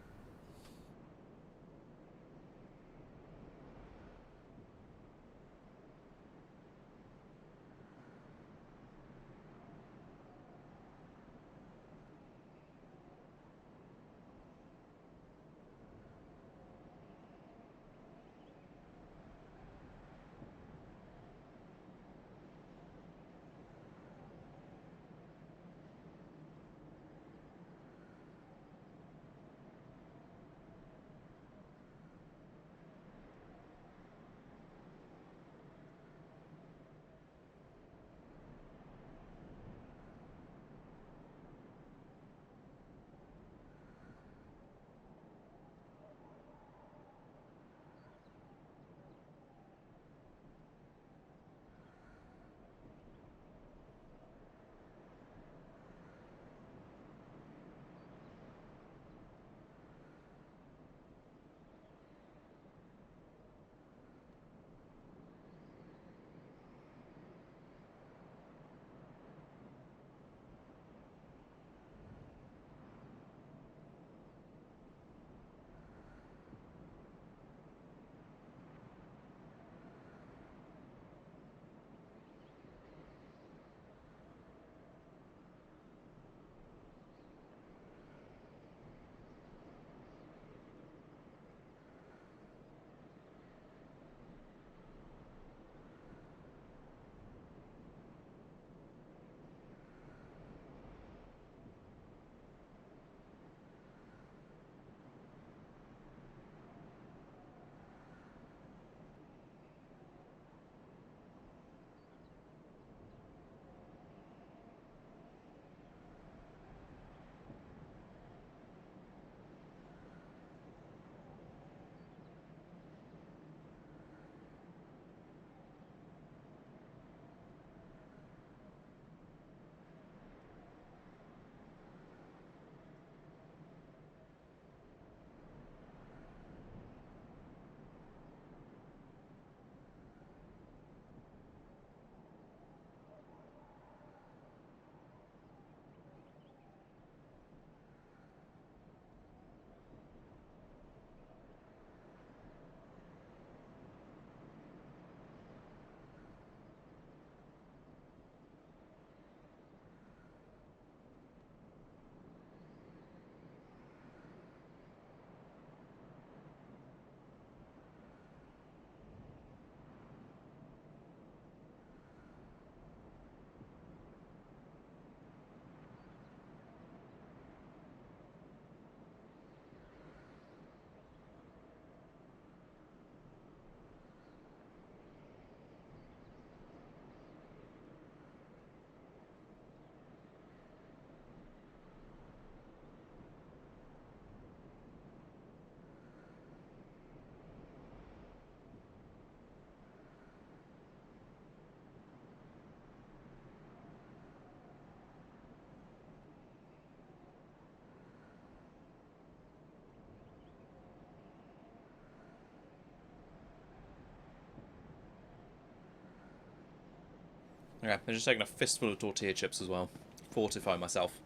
Okay, I'm just taking a fistful of tortilla chips as well. Fortify myself.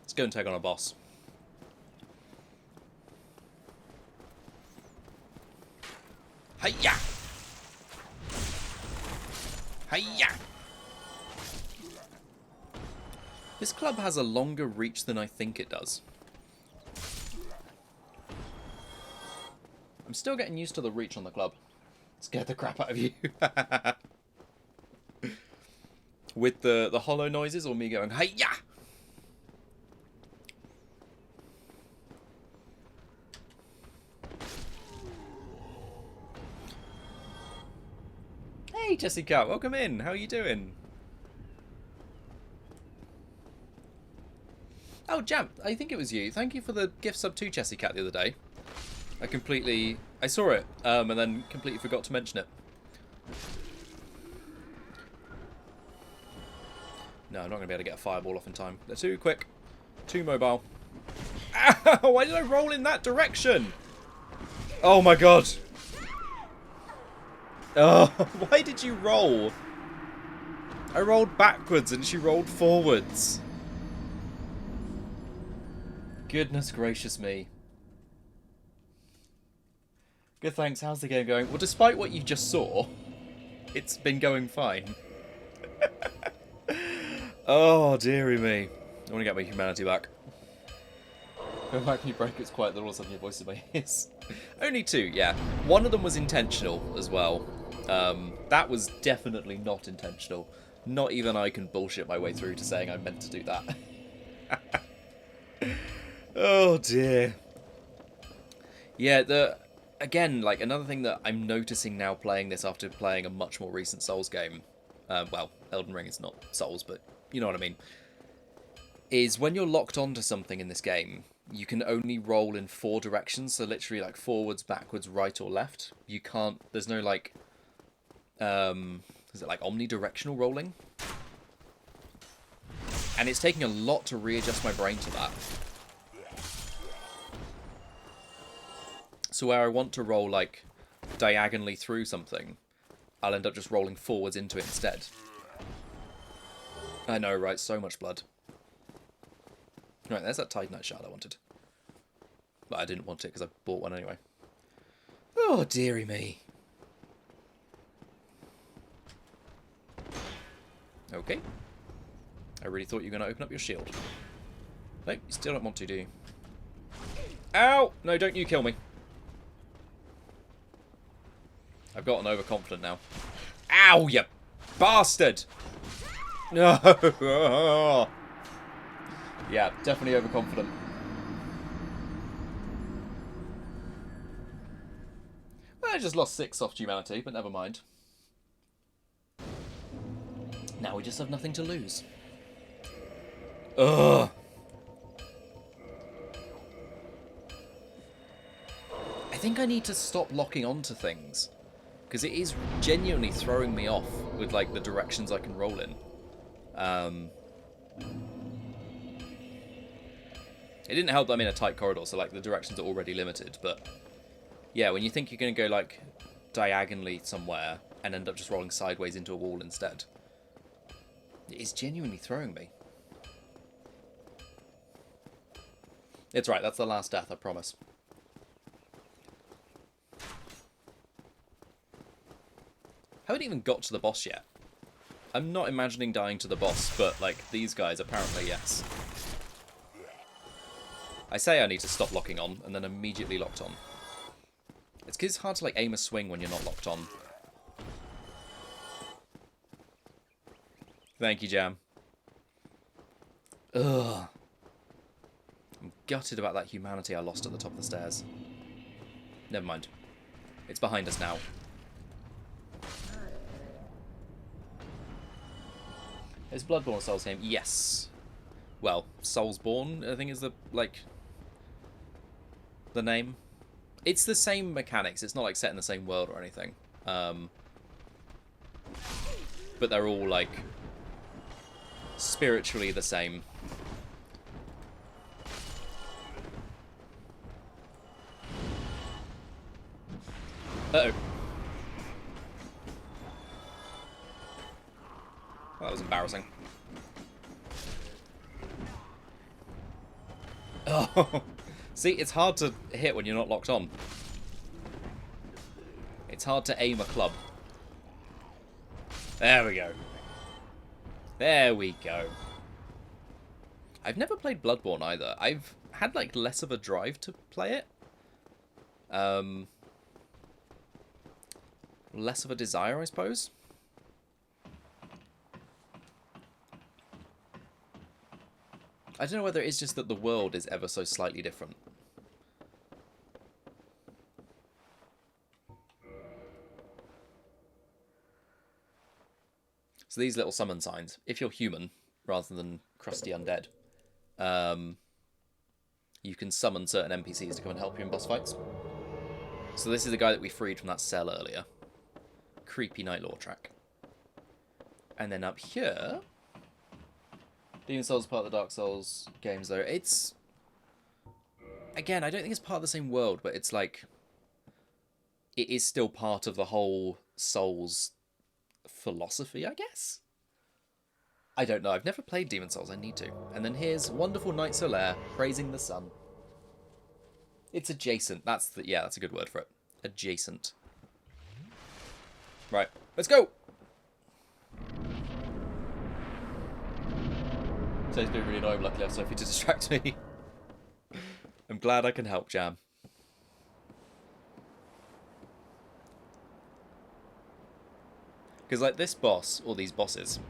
Let's go and take on a boss. Hiya! Hiya! This club has a longer reach than I think it does. I'm still getting used to the reach on the club. Scared the crap out of you. With the hollow noises or me going, hiya! Hey Jessica, welcome in. How are you doing? Oh, Jam, I think it was you. Thank you for the gift sub to Chessy Cat the other day. I saw it, and then completely forgot to mention it. No, I'm not going to be able to get a fireball off in time. They're too quick. Too mobile. Ow! Why did I roll in that direction? Oh my god. Oh, why did you roll? I rolled backwards and she rolled forwards. Goodness gracious me. Good, thanks. How's the game going? Well, despite what you just saw, it's been going fine. Oh, dearie me. I want to get my humanity back. Go back when you break, it's quiet, then all of a sudden your voice in my ears. Only 2, yeah. One of them was intentional as well. That was definitely not intentional. Not even I can bullshit my way through to saying I meant to do that. Oh dear. Yeah, again, like, another thing that I'm noticing now playing this after playing a much more recent Souls game, well, Elden Ring is not Souls, but you know what I mean, is when you're locked onto something in this game, you can only roll in 4 directions, so literally like forwards, backwards, right or left. You can't, there's no like, is it like omnidirectional rolling? And it's taking a lot to readjust my brain to that. So where I want to roll like diagonally through something, I'll end up just rolling forwards into it instead. I know, right? So much blood. Right, there's that Titanite shard I wanted. But I didn't want it because I bought one anyway. Oh, dearie me. Okay. I really thought you were going to open up your shield. Nope, you still don't want to, do you? Ow! No, don't you kill me. I've gotten overconfident now. Ow, you bastard! No! Yeah, definitely overconfident. Well, I just lost 6 soft humanity, but never mind. Now we just have nothing to lose. Ugh! I think I need to stop locking onto things. Because it is genuinely throwing me off with, like, the directions I can roll in. It didn't help that I'm in a tight corridor, so, like, the directions are already limited, but... Yeah, when you think you're going to go, like, diagonally somewhere and end up just rolling sideways into a wall instead. It is genuinely throwing me. It's right, that's the last death, I promise. Haven't even got to the boss yet. I'm not imagining dying to the boss, but, like, these guys, apparently, yes. I say I need to stop locking on, and then immediately locked on. It's because it's hard to, like, aim a swing when you're not locked on. Thank you, Jam. Ugh. I'm gutted about that humanity I lost at the top of the stairs. Never mind. It's behind us now. Is Bloodborne a Souls game? Yes. Well, Soulsborne, I think is the, like, the name. It's the same mechanics. It's not, like, set in the same world or anything. But they're all, like, spiritually the same. Uh-oh. was embarrassing. Oh, see, it's hard to hit when you're not locked on. It's hard to aim a club. There we go. There we go. I've never played Bloodborne either. I've had like less of a drive to play it. Less of a desire, I suppose. I don't know whether it's just that the world is ever so slightly different. So these little summon signs, if you're human rather than crusty undead, you can summon certain NPCs to come and help you in boss fights. So this is the guy that we freed from that cell earlier. Creepy Night Lore track. And then up here, Demon Souls is part of the Dark Souls games though. It's, again, I don't think it's part of the same world, but it's like, it is still part of the whole Souls philosophy, I guess? I don't know, I've never played Demon Souls, I need to. And then here's Wonderful Night Solaire, praising the sun. It's adjacent, that's a good word for it. Adjacent. Right, let's go! So he's been really annoying, luckily I have Sophie to distract me. I'm glad I can help, Jam. Because like this boss, or these bosses,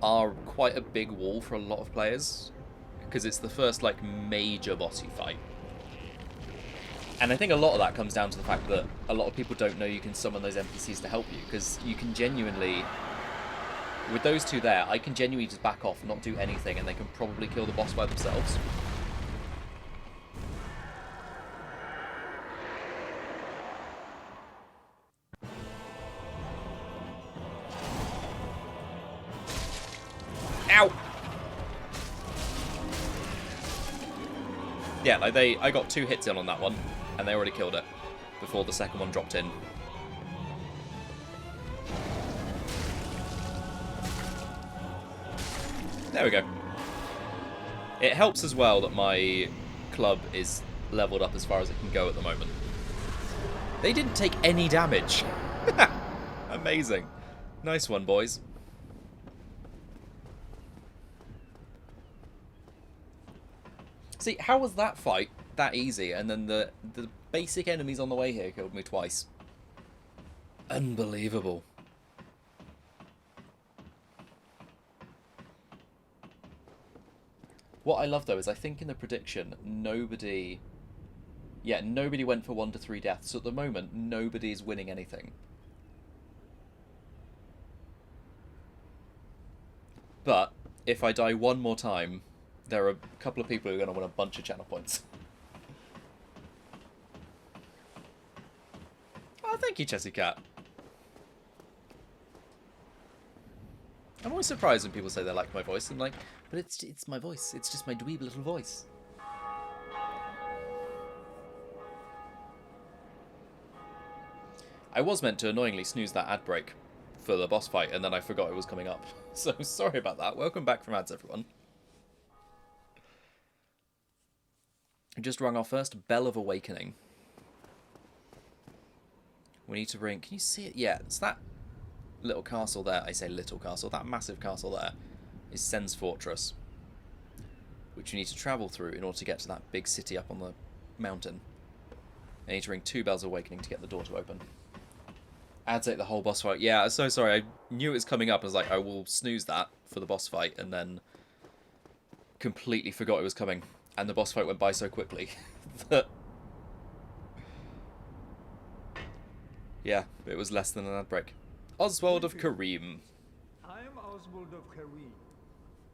are quite a big wall for a lot of players. Because it's the first like major boss you fight. And I think a lot of that comes down to the fact that a lot of people don't know you can summon those NPCs to help you. Because you can genuinely, with those two there, I can genuinely just back off, not do anything, and they can probably kill the boss by themselves. Ow! Yeah, like I got 2 hits in on that one, and they already killed it before the second one dropped in. There we go. It helps as well that my club is leveled up as far as it can go at the moment. They didn't take any damage. Amazing. Nice one, boys. See, how was that fight that easy, and then the basic enemies on the way here killed me twice? Unbelievable. What I love, though, is I think in the prediction, nobody went for 1 to 3 deaths. So at the moment, nobody is winning anything. But if I die one more time, there are a couple of people who are going to win a bunch of channel points. Oh, thank you, Chessy Cat. I'm always surprised when people say they like my voice. I'm like, but it's my voice. It's just my dweeb little voice. I was meant to annoyingly snooze that ad break for the boss fight, and then I forgot it was coming up. So sorry about that. Welcome back from ads, everyone. We just rung our first Bell of Awakening. We need to bring... Can you see it? Yeah, it's that little castle there. I say little castle. That massive castle there is Sen's Fortress, which you need to travel through in order to get to that big city up on the mountain. I need to ring 2 Bells of Awakening to get the door to open. I'd take the whole boss fight. Yeah, I'm so sorry. I knew it was coming up. I was like, I will snooze that for the boss fight, and then completely forgot it was coming. And the boss fight went by so quickly that... Yeah, it was less than an ad break. Oswald of Kareem. I am Oswald of Kareem,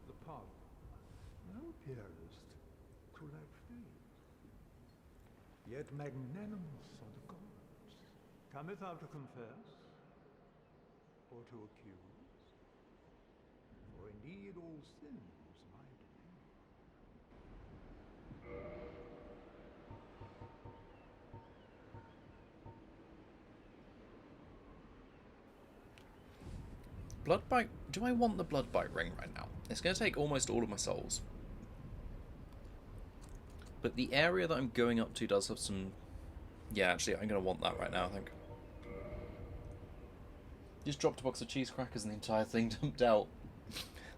the pub. Thou appearest to lack faith, yet magnanimous are the gods. Cometh thou to confess, or to accuse? For indeed all sin is my domain. Blood bite. Do I want the blood bite ring right now? It's going to take almost all of my souls. But the area that I'm going up to does have some... Yeah, actually, I'm going to want that right now, I think. Just dropped a box of cheese crackers and the entire thing dumped out.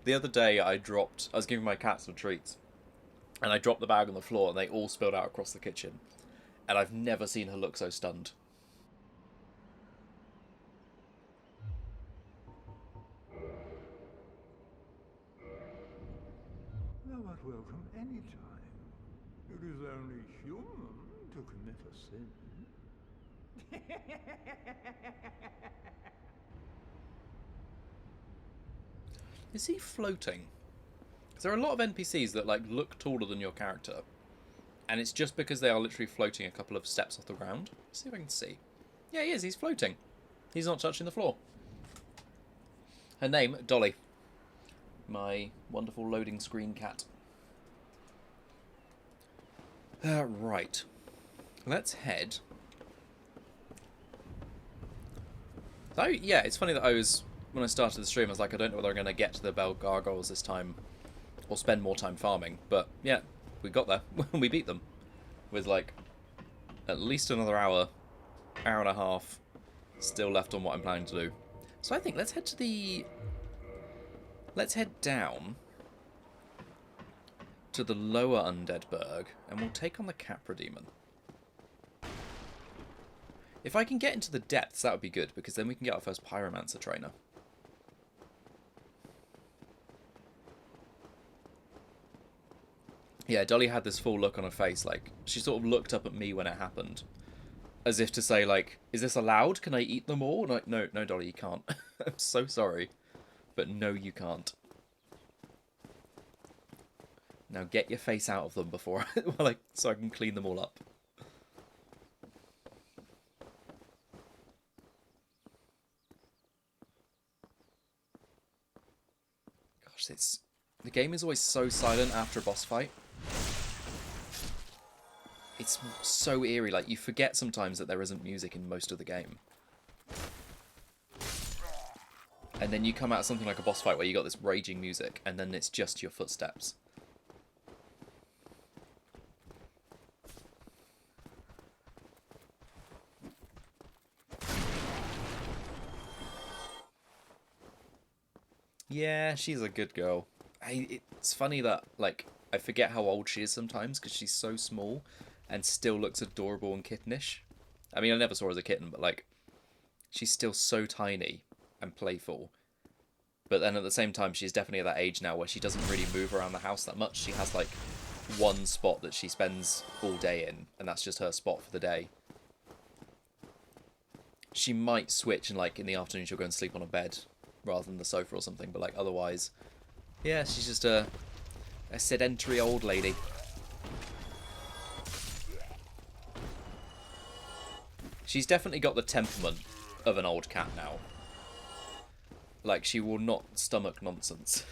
The other day, I was giving my cat some treats. And I dropped the bag on the floor and they all spilled out across the kitchen. And I've never seen her look so stunned. Thou art welcome any time. It is only human to commit a sin. Is he floating? Because there are a lot of NPCs that like look taller than your character. And it's just because they are literally floating a couple of steps off the ground. Let's see if I can see. Yeah, he is. He's floating. He's not touching the floor. Her name, Dolly. My wonderful loading screen cat. Right. Let's head. So, yeah, it's funny that when I started the stream, I was like, I don't know whether I'm going to get to the Gargoyles this time or spend more time farming. But, yeah, we got there. We beat them with, like, at least another hour and a half still left on what I'm planning to do. So I think let's head to the... Let's head down to the lower Undead Burg, and we'll take on the Capra Demon. If I can get into the depths, that would be good, because then we can get our first pyromancer trainer. Yeah, Dolly had this full look on her face, like, she sort of looked up at me when it happened, as if to say, like, is this allowed? Can I eat them all? And I'm like, no, Dolly, you can't. I'm so sorry, but no, you can't. Now get your face out of them before, so I can clean them all up. Gosh, the game is always so silent after a boss fight. It's so eerie, like you forget sometimes that there isn't music in most of the game. And then you come out of something like a boss fight where you got this raging music, and then it's just your footsteps. Yeah, she's a good girl. It's funny that, like, I forget how old she is sometimes, because she's so small and still looks adorable and kittenish. I mean, I never saw her as a kitten, but, like, she's still so tiny and playful. But then at the same time, she's definitely at that age now where she doesn't really move around the house that much. She has, like, one spot that she spends all day in, and that's just her spot for the day. She might switch, and, like, in the afternoon she'll go and sleep on a bed rather than the sofa or something, but, like, otherwise, yeah, she's just a sedentary old lady. She's definitely got the temperament of an old cat now. Like, she will not stomach nonsense.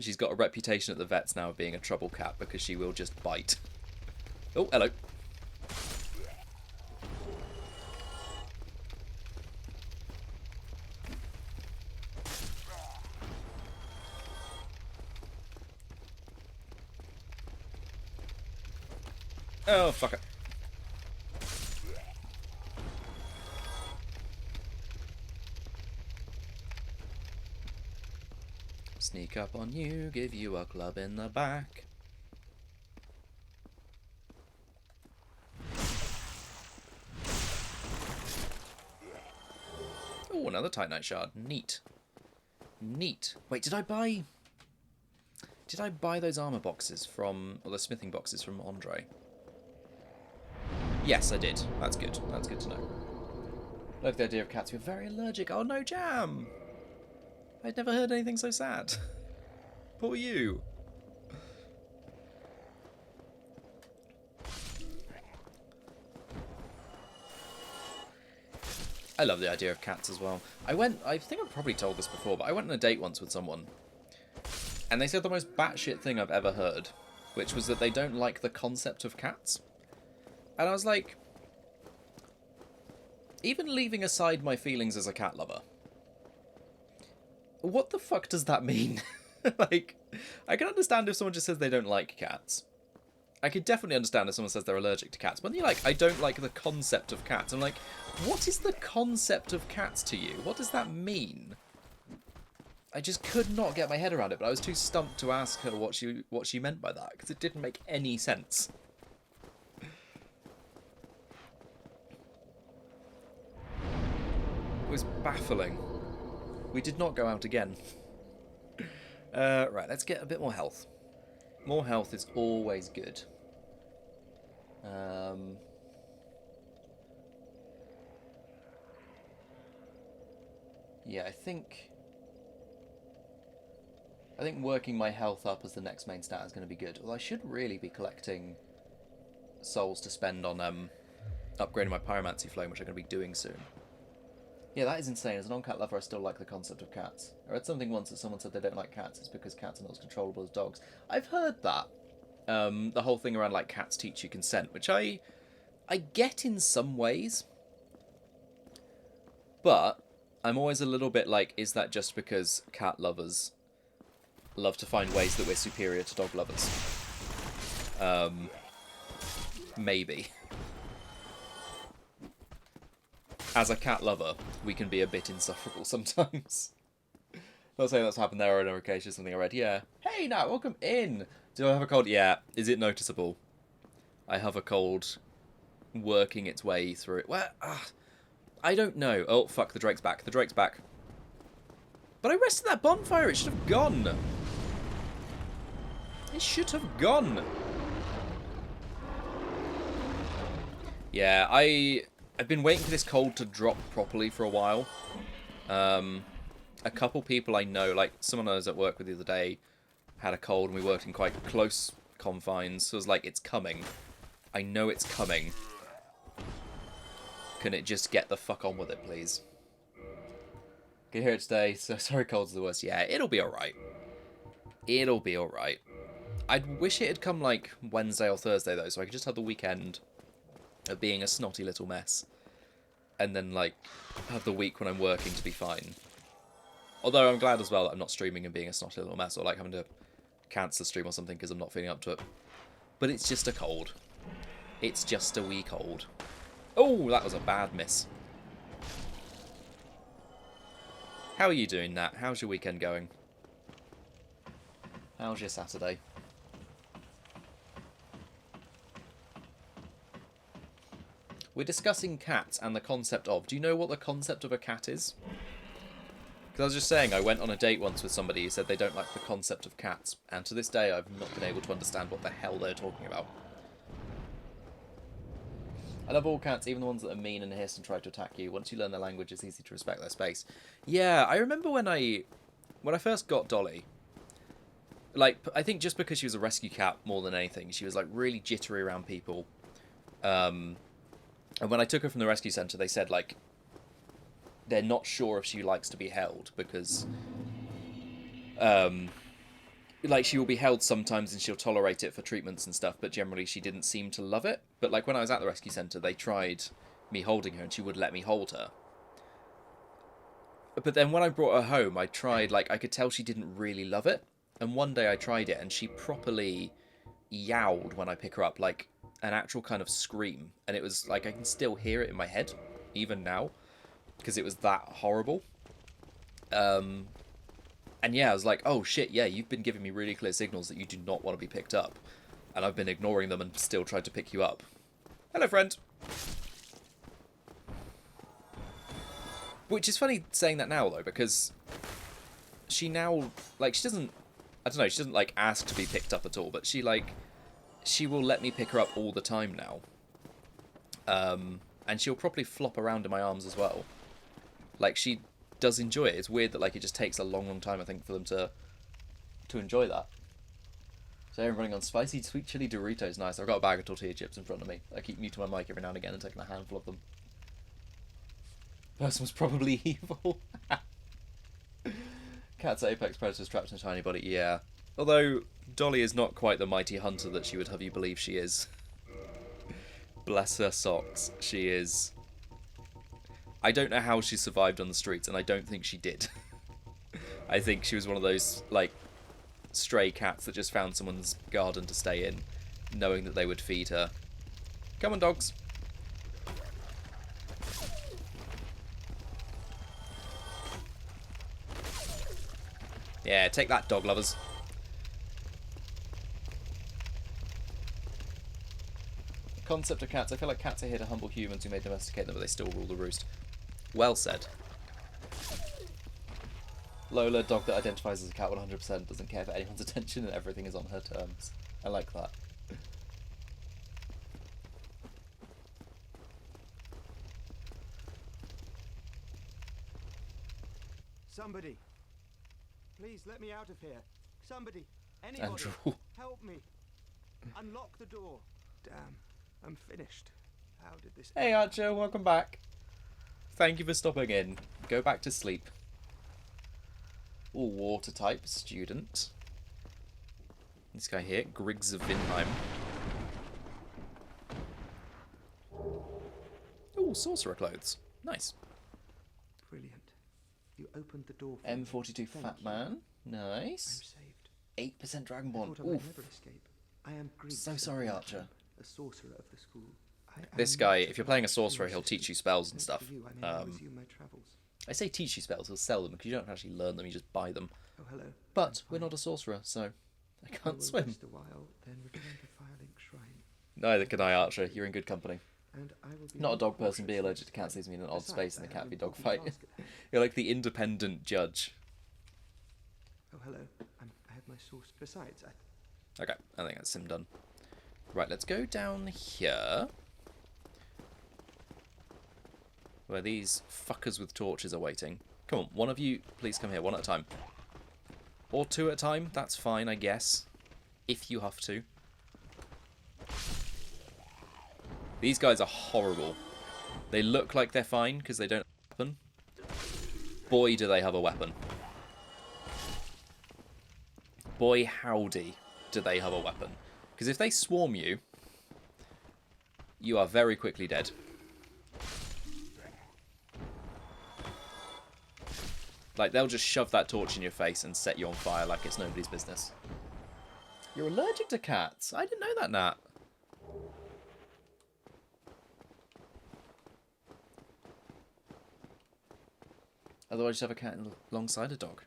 She's got a reputation at the vets now of being a trouble cat because she will just bite. Oh, hello. Oh, fuck it. Sneak up on you, give you a club in the back. Oh, another Titanite shard. Neat. Neat. Wait, did I buy those armor boxes from, or the smithing boxes from Andre? Yes, I did. That's good. That's good to know. Love the idea of cats who are very allergic. Oh no, Jam! I'd never heard anything so sad. Poor you. I love the idea of cats as well. I think I've probably told this before, but I went on a date once with someone, and they said the most batshit thing I've ever heard, which was that they don't like the concept of cats. And I was like, even leaving aside my feelings as a cat lover, what the fuck does that mean? Like, I can understand if someone just says they don't like cats. I could definitely understand if someone says they're allergic to cats. When you're like, I don't like the concept of cats, I'm like, what is the concept of cats to you? What does that mean? I just could not get my head around it, but I was too stumped to ask her what she meant by that, because it didn't make any sense. It was baffling. We did not go out again. Right, let's get a bit more health. More health is always good. Yeah, I think working my health up as the next main stat is going to be good. Although I should really be collecting souls to spend on upgrading my pyromancy flame, which I'm going to be doing soon. Yeah, that is insane. As a non-cat lover, I still like the concept of cats. I read something once that someone said they don't like cats. It's because cats are not as controllable as dogs. I've heard that. The whole thing around, like, cats teach you consent, which I get in some ways. But I'm always a little bit like, is that just because cat lovers love to find ways that we're superior to dog lovers? Maybe. As a cat lover, we can be a bit insufferable sometimes. Not saying that's happened there on an occasion, something I read. Yeah. Hey, Nat, welcome in. Do I have a cold? Yeah. Is it noticeable? I have a cold working its way through it. Well, I don't know. Oh, fuck, the Drake's back. The Drake's back. But I rested that bonfire. It should have gone. It should have gone. Yeah, I've been waiting for this cold to drop properly for a while. A couple people I know, like someone I was at work with the other day, had a cold and we worked in quite close confines. So I was like, it's coming. I know it's coming. Can it just get the fuck on with it, please? Can hear it today. So sorry, cold's the worst. Yeah, it'll be alright. It'll be alright. I'd wish it had come like Wednesday or Thursday though, so I could just have the weekend of being a snotty little mess. And then, like, have the week when I'm working to be fine. Although I'm glad as well that I'm not streaming and being a snotty little mess, or like having to cancel a stream or something because I'm not feeling up to it. But it's just a cold. It's just a wee cold. Oh, that was a bad miss. How are you doing, Nat? How's your weekend going? How's your Saturday? We're discussing cats and the concept of... Do you know what the concept of a cat is? Because I was just saying, I went on a date once with somebody who said they don't like the concept of cats. And to this day, I've not been able to understand what the hell they're talking about. I love all cats, even the ones that are mean and hiss and try to attack you. Once you learn their language, it's easy to respect their space. Yeah, I remember when I first got Dolly... Like, I think just because she was a rescue cat more than anything, she was, like, really jittery around people. And when I took her from the rescue centre, they said, like, they're not sure if she likes to be held because, like, she will be held sometimes and she'll tolerate it for treatments and stuff, but generally she didn't seem to love it. But, like, when I was at the rescue centre, they tried me holding her and she would let me hold her. But then when I brought her home, I tried, like, I could tell she didn't really love it. And one day I tried it and she properly yowled when I pick her up, like an actual kind of scream. And it was like, I can still hear it in my head, even now, because it was that horrible. And yeah, I was like, oh shit, yeah, you've been giving me really clear signals that you do not want to be picked up. And I've been ignoring them and still tried to pick you up. Hello, friend. Which is funny saying that now, though, because she now, like, she doesn't, I don't know, she doesn't, like, ask to be picked up at all, but she, like, she will let me pick her up all the time now. And she'll probably flop around in my arms as well. Like, she does enjoy it. It's weird that, like, it just takes a long, long time, I think, for them to enjoy that. So I'm running on spicy sweet chili Doritos. Nice. I've got a bag of tortilla chips in front of me. I keep muting my mic every now and again and taking a handful of them. Person was probably evil. Cat's apex predators trapped in a tiny body. Yeah. Although, Dolly is not quite the mighty hunter that she would have you believe she is. Bless her socks. She is... I don't know how she survived on the streets, and I don't think she did. I think she was one of those, like, stray cats that just found someone's garden to stay in, knowing that they would feed her. Come on, dogs. Yeah, take that, dog lovers. The concept of cats. I feel like cats are here to humble humans who may domesticate them, but they still rule the roost. Well said. Lola, dog that identifies as a cat 100%, doesn't care for anyone's attention and everything is on her terms. I like that. Somebody, please let me out of here. Somebody, anybody, Andrew. help me. Unlock the door. Damn, I'm finished. How did this Hey Archer, welcome back. Thank you for stopping in. Go back to sleep. All water type student. This guy here, Griggs of Vinheim. Oh, sorcerer clothes. Nice. Brilliant. You opened the door for M42 me. Fat Thank you. Man. I'm Nice. saved. 8% I Dragonborn. thought I might Oof. never escape. I am Griggs So of sorry, Vinheim, Archer. a sorcerer of the school. I This am guy, not if you're playing a supposed to sorcerer, be he'll assistant. teach you spells and Thanks stuff. to you, I may now resume my travels. I say teach you spells, he'll sell them, because you don't actually learn them, you just buy them. Oh, hello. But I'm we're fine. not a sorcerer, so I I can't will swim. rest a while, then return to Firelink Shrine. Neither can I, Archer. You're in good company. And I will be Not a more dog person, be cautious allergic to next cats time. leaves me in an odd Besides, space in I the have cat an v dog important fight. task at hand. You're like the independent judge. Oh, hello. I have my sauce. Besides, Okay, I think that's him done. Right, let's go down here. Where these fuckers with torches are waiting. Come on, one of you, please come here, one at a time. Or two at a time, that's fine, I guess. If you have to. These guys are horrible. They look like they're fine because they don't have a weapon. Boy, do they have a weapon. Boy, howdy, do they have a weapon. Because if they swarm you, you are very quickly dead. Like, they'll just shove that torch in your face and set you on fire like it's nobody's business. You're allergic to cats? I didn't know that, Nat. Otherwise, you have a cat alongside a dog.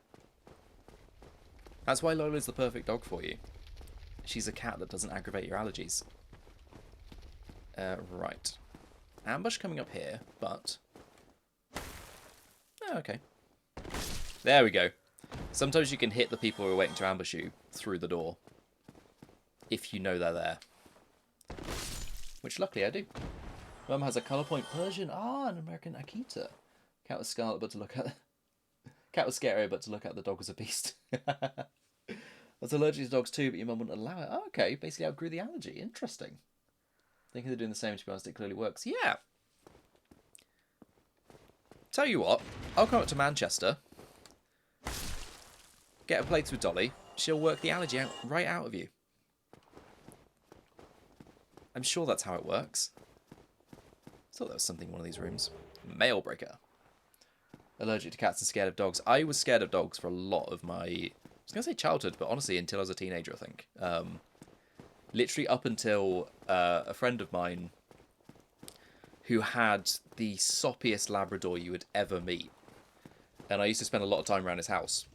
That's why Lola's the perfect dog for you. She's a cat that doesn't aggravate your allergies. Right. Ambush coming up here, but... Oh, okay. There we go. Sometimes you can hit the people who are waiting to ambush you through the door. If you know they're there. Which luckily I do. Mum has a colour point Persian. Ah, an American Akita. Cat was scarlet, but to look at... Cat was scary, but to look at the dog was a beast. I was allergic to dogs too, but your mum wouldn't allow it. Oh, okay, basically outgrew the allergy. Interesting. Thinking they're doing the same, to be honest, it clearly works. Yeah. Tell you what, I'll come up to Manchester, get a place with Dolly, she'll work the allergy out right out of you. I'm sure that's how it works. I thought there was something in one of these rooms. Mail breaker. Allergic to cats and scared of dogs. I was scared of dogs for a lot of my... I was going to say childhood, but honestly until I was a teenager, I think. Literally up until a friend of mine who had the soppiest Labrador you would ever meet. And I used to spend a lot of time around his house.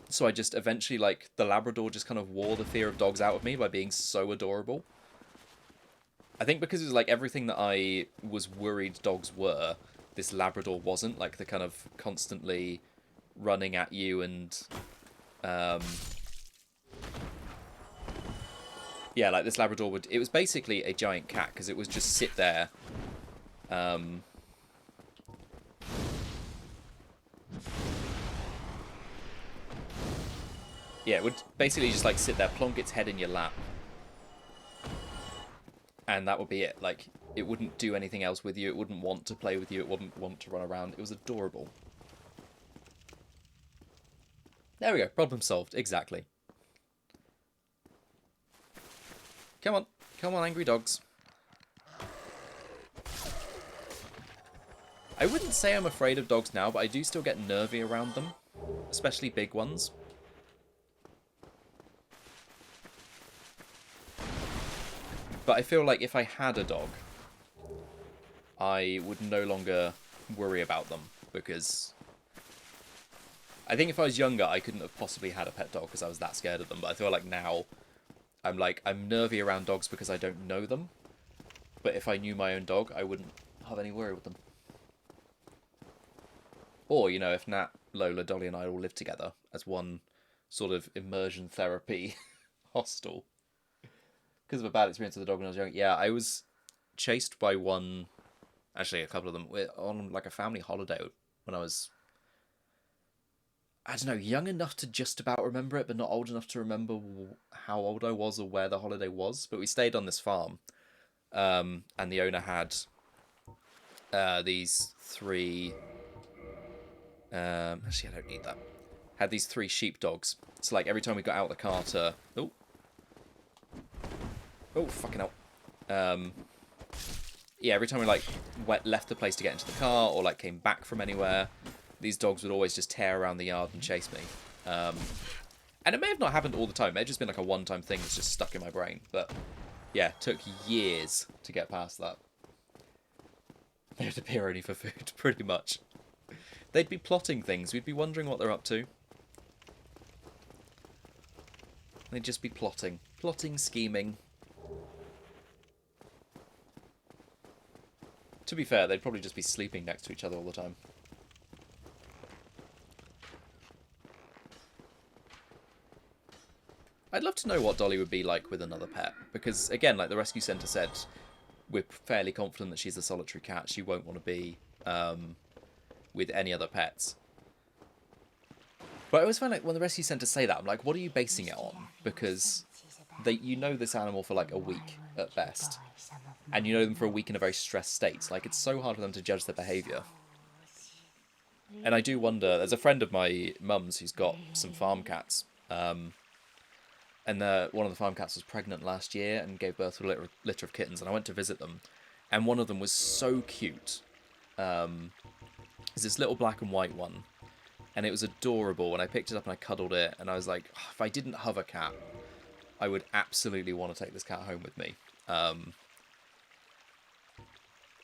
So I just eventually, like, the Labrador just kind of wore the fear of dogs out of me by being so adorable. I think because it was like everything that I was worried dogs were, this Labrador wasn't. Like the kind of constantly running at you and... yeah, like this Labrador would... It was basically a giant cat because it would just sit there. Yeah, it would basically just like sit there, plonk its head in your lap. And that would be it. Like, it wouldn't do anything else with you. It wouldn't want to play with you. It wouldn't want to run around. It was adorable. There we go. Problem solved. Exactly. Come on. Come on, angry dogs. I wouldn't say I'm afraid of dogs now, but I do still get nervy around them. Especially big ones. But I feel like if I had a dog, I would no longer worry about them. Because I think if I was younger, I couldn't have possibly had a pet dog because I was that scared of them. But I feel like now, I'm nervy around dogs because I don't know them. But if I knew my own dog, I wouldn't have any worry with them. Or, you know, if Nat, Lola, Dolly and I all lived together as one sort of immersion therapy hostel. Because of a bad experience with the dog when I was young. Yeah, I was chased by one, actually a couple of them, on like a family holiday when I was, I don't know, young enough to just about remember it, but not old enough to remember how old I was or where the holiday was. But we stayed on this farm, and the owner had these three... actually, I don't need that. Had these 3 sheepdogs. So, like, every time we got out of the car to... Oh, fucking hell. Yeah, every time we, like, left the place to get into the car or, like, came back from anywhere, these dogs would always just tear around the yard and chase me. And it may have not happened all the time. It may have just been, like, a one-time thing that's just stuck in my brain. But, yeah, it took years to get past that. They would appear only for food, pretty much. They'd be plotting things. We'd be wondering what they're up to. They'd just be plotting. Plotting, scheming. To be fair, they'd probably just be sleeping next to each other all the time. I'd love to know what Dolly would be like with another pet. Because, again, like the rescue centre said, we're fairly confident that she's a solitary cat. She won't want to be with any other pets. But I always find like when the rescue centres say that, I'm like, what are you basing it on? Because you know this animal for like a week at best. And you know them for a week in a very stressed state. Like, it's so hard for them to judge their behaviour. And I do wonder, there's a friend of my mum's who's got some farm cats. And one of the farm cats was pregnant last year and gave birth to a litter of kittens. And I went to visit them. And one of them was so cute. It's this little black and white one. And it was adorable. And I picked it up and I cuddled it. And I was like, oh, if I didn't have a cat, I would absolutely want to take this cat home with me.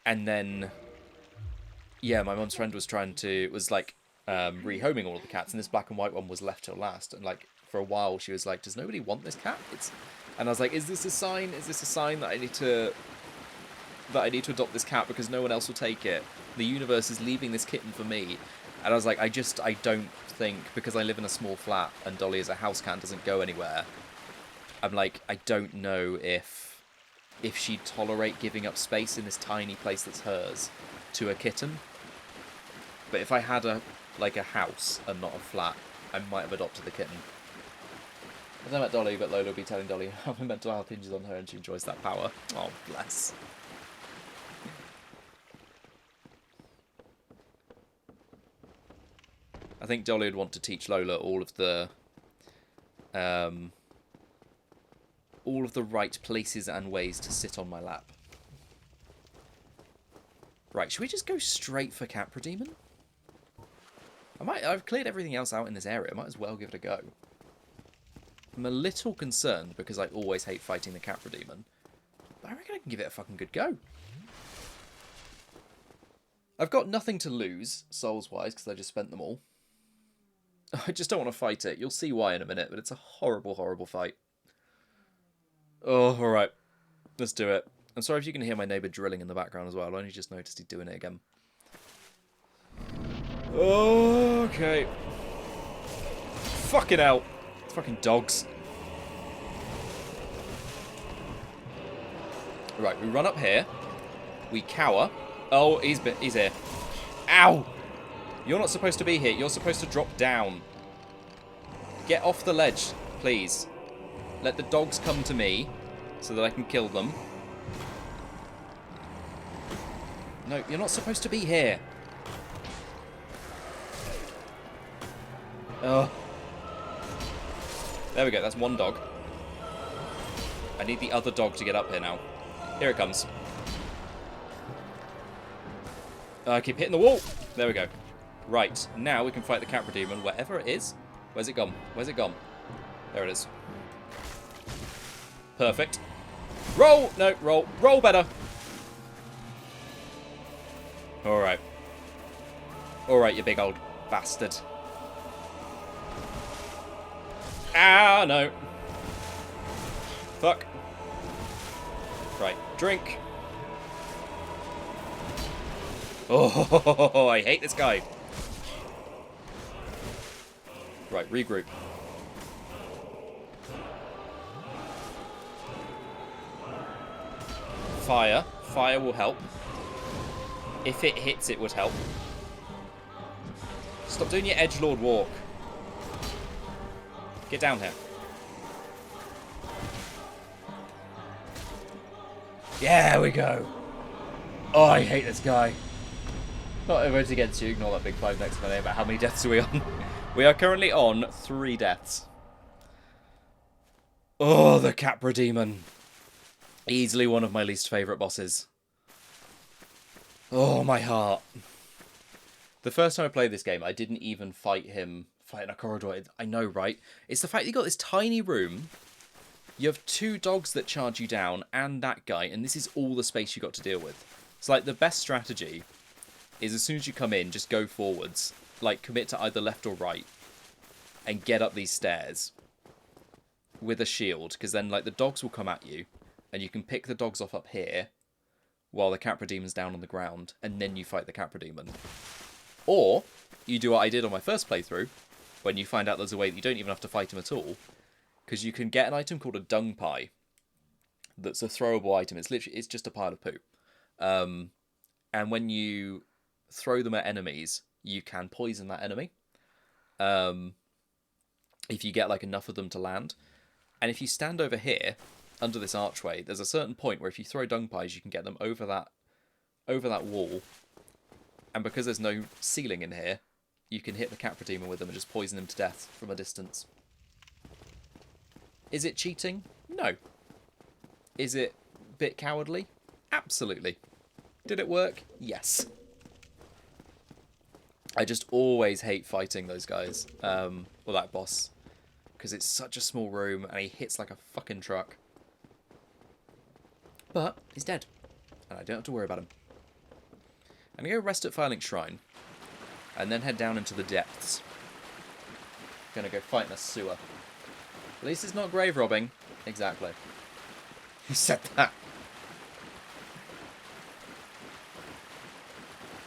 And then, yeah, my mum's friend was rehoming all of the cats, and this black and white one was left till last. And like for a while, she was like, "Does nobody want this cat?" And I was like, "Is this a sign? Is this a sign that I need to adopt this cat because no one else will take it? The universe is leaving this kitten for me." And I was like, I don't think, because I live in a small flat and Dolly is a house cat and doesn't go anywhere. I'm like, I don't know if she'd tolerate giving up space in this tiny place that's hers to a kitten. But if I had a house and not a flat, I might have adopted the kitten. I don't know about Dolly, but Lola will be telling Dolly how my mental health hinges on her and she enjoys that power. Oh, bless. I think Dolly would want to teach Lola all of the right places and ways to sit on my lap. Right, should we just go straight for Capra Demon? I've cleared everything else out in this area. I might as well give it a go. I'm a little concerned because I always hate fighting the Capra Demon. But I reckon I can give it a fucking good go. I've got nothing to lose, souls-wise, because I just spent them all. I just don't want to fight it. You'll see why in a minute, but it's a horrible, horrible fight. Oh, alright. Let's do it. I'm sorry if you can hear my neighbour drilling in the background as well. I only just noticed he's doing it again. Okay. Fucking hell. Fucking dogs. Right, we run up here. We cower. Oh, he's here. Ow! You're not supposed to be here. You're supposed to drop down. Get off the ledge, please. Let the dogs come to me so that I can kill them. No, you're not supposed to be here. Oh. There we go, that's one dog. I need the other dog to get up here now. Here it comes. I keep hitting the wall. There we go. Right, now we can fight the Capra Demon wherever it is. Where's it gone? Where's it gone? There it is. Perfect. Roll! No, roll. Roll better. Alright. Alright, you big old bastard. Ah, no. Fuck. Right, drink. Oh, I hate this guy. Right, regroup. Fire. Fire will help. If it hits, it would help. Stop doing your edgelord walk. Get down here. Yeah, we go. Oh, I hate this guy. Not everyone's against you. Ignore that big 5 next to my name. But how many deaths are we on? We are currently on 3 deaths. Oh, the Capra Demon. Easily one of my least favourite bosses. Oh, my heart. The first time I played this game, I didn't even fight him fighting a corridor. I know, right? It's the fact that you got this tiny room. You have 2 dogs that charge you down and that guy, and this is all the space you got to deal with. It's like the best strategy is as soon as you come in, just go forwards. Like, commit to either left or right. And get up these stairs. With a shield. Because then, like, the dogs will come at you. And you can pick the dogs off up here. While the Capra Demon's down on the ground. And then you fight the Capra Demon. Or, you do what I did on my first playthrough. When you find out there's a way that you don't even have to fight him at all. Because you can get an item called a dung pie. That's a throwable item. It's literally, it's just a pile of poo. And when you throw them at enemies, you can poison that enemy. If you get like enough of them to land. And if you stand over here, under this archway, there's a certain point where if you throw dung pies, you can get them over that wall. And because there's no ceiling in here, you can hit the Capra Demon with them and just poison him to death from a distance. Is it cheating? No. Is it a bit cowardly? Absolutely. Did it work? Yes. I just always hate fighting those guys. Or that boss. Because it's such a small room and he hits like a fucking truck. But he's dead. And I don't have to worry about him. I'm going to go rest at Firelink Shrine. And then head down into the depths. Going to go fight in a sewer. At least it's not grave robbing. Exactly. Who said that?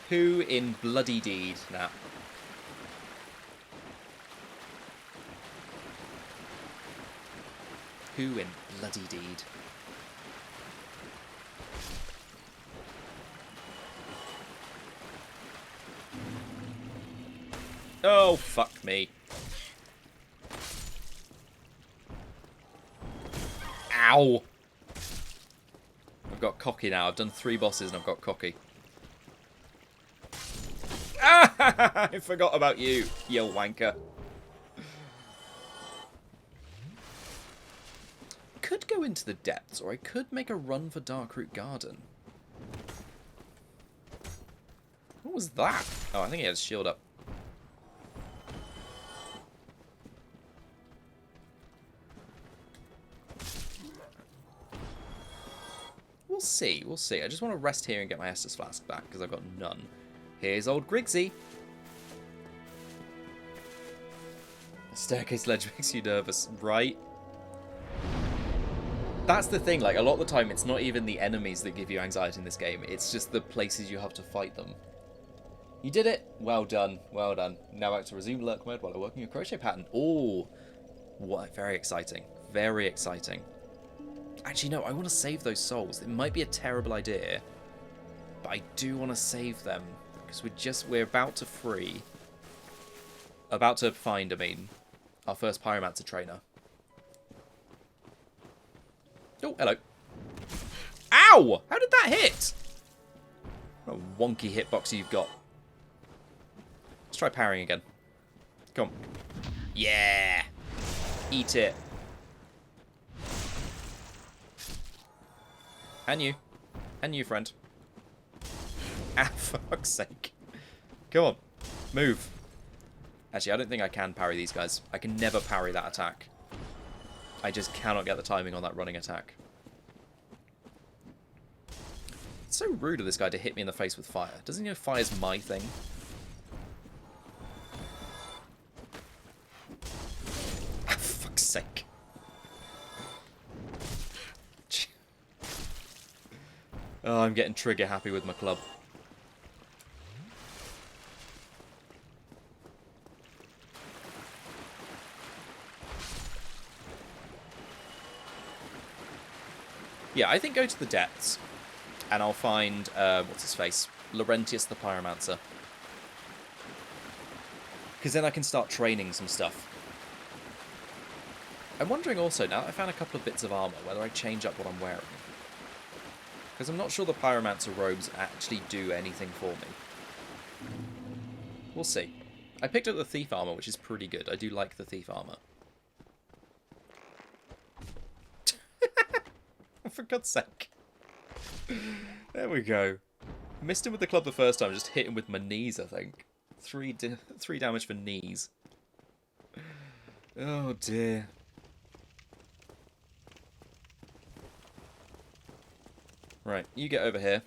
Who in bloody deed now? Who in bloody deed? Oh, fuck me. Ow! I've got cocky now. I've done 3 bosses and I've got cocky. Ah! I forgot about you, you wanker. Could go into the depths, or I could make a run for Darkroot Garden. What was that? Oh, I think he had his shield up. We'll see, we'll see. I just want to rest here and get my Estus Flask back, because I've got none. Here's old Griggsy. The staircase ledge makes you nervous, right? That's the thing, like, a lot of the time it's not even the enemies that give you anxiety in this game, it's just the places you have to fight them. You did it! Well done, well done. Now back to resume lurk mode while I'm working a crochet pattern. Oh, what, very exciting, very exciting. Actually, no, I want to save those souls. It might be a terrible idea, but I do want to save them. Because we're about to find, our first pyromancer trainer. Oh, hello. Ow! How did that hit? What a wonky hitbox you've got. Let's try parrying again. Come on. Yeah! Eat it. And you. And you, friend. Ah, for fuck's sake. Come on. Move. Actually, I don't think I can parry these guys. I can never parry that attack. I just cannot get the timing on that running attack. It's so rude of this guy to hit me in the face with fire. Doesn't he know fire's my thing? Ah, for fuck's sake. Oh, I'm getting trigger happy with my club. Yeah, I think go to the depths, and I'll find, what's his face? Laurentius the pyromancer. Because then I can start training some stuff. I'm wondering also, now that I found a couple of bits of armor, whether I change up what I'm wearing. Because I'm not sure the pyromancer robes actually do anything for me. We'll see. I picked up the thief armor, which is pretty good. I do like the thief armor. For God's sake. There we go. Missed him with the club the first time, just hit him with my knees, I think. 3 damage for knees. Oh dear. Right, you get over here.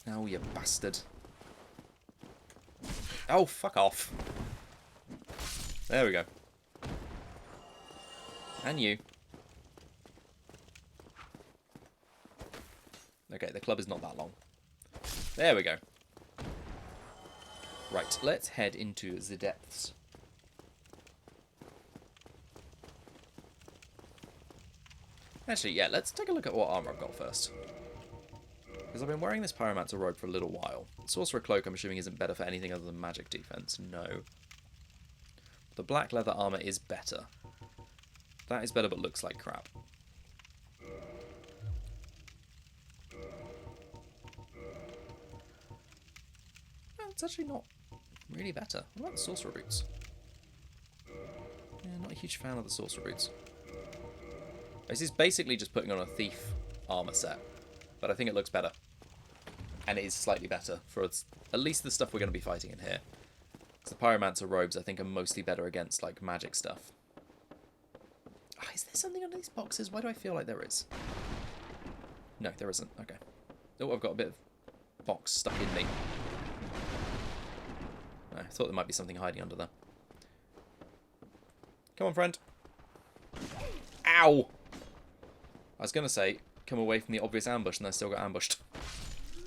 Oh, you bastard. Oh, fuck off. There we go. And you. Okay, the club is not that long. There we go. Right, let's head into the depths. Actually, yeah, let's take a look at what armor I've got first. Because I've been wearing this pyromancer robe for a little while. Sorcerer cloak, I'm assuming, isn't better for anything other than magic defense. No. The black leather armor is better. That is better, but looks like crap. It's actually not really better. What about the sorcerer boots? Yeah, not a huge fan of the sorcerer boots. This is basically just putting on a thief armor set, but I think it looks better. And it is slightly better for at least the stuff we're going to be fighting in here. Because the pyromancer robes, I think, are mostly better against, like, magic stuff. Oh, is there something under these boxes? Why do I feel like there is? No, there isn't. Okay. Oh, I've got a bit of box stuck in me. I thought there might be something hiding under there. Come on, friend. Ow! I was going to say, come away from the obvious ambush, and I still got ambushed.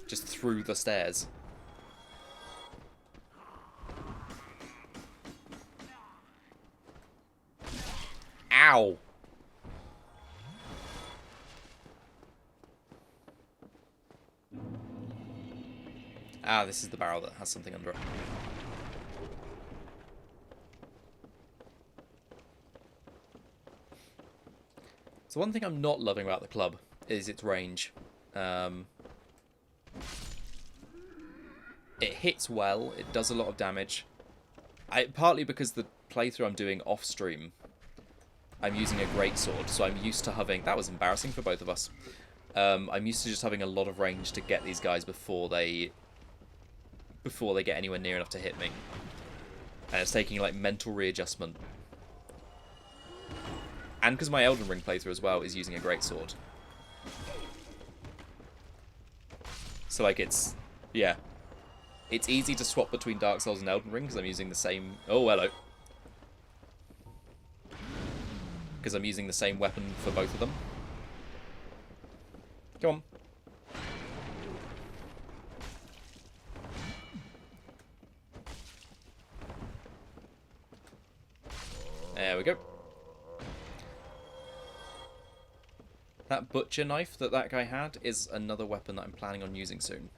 Just through the stairs. Ow! Ah, this is the barrel that has something under it. So one thing I'm not loving about the club is its range. It hits well, it does a lot of damage. Partly because the playthrough I'm doing off stream, I'm using a greatsword, so I'm used to having... That was embarrassing for both of us. I'm used to just having a lot of range to get these guys before they get anywhere near enough to hit me. And it's taking, like, mental readjustment. And because my Elden Ring playthrough as well is using a greatsword. So, like, it's... Yeah. It's easy to swap between Dark Souls and Elden Ring because I'm using the same... Oh, hello. Because I'm using the same weapon for both of them. Come on. There we go. That butcher knife that guy had is another weapon that I'm planning on using soon.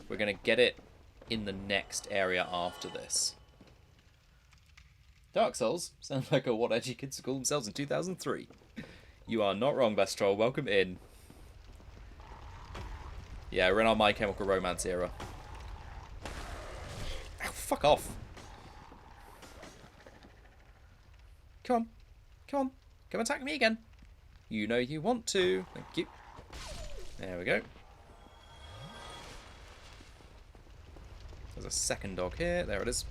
We're going to get it in the next area after this. Dark Souls sounds like what edgy kids call themselves in 2003. You are not wrong, Best Troll. Welcome in. Yeah, we're in our My Chemical Romance era. Ow, fuck off. Come on. Come on. Come attack me again. You know you want to. Thank you. There we go. There's a second dog here. There it is.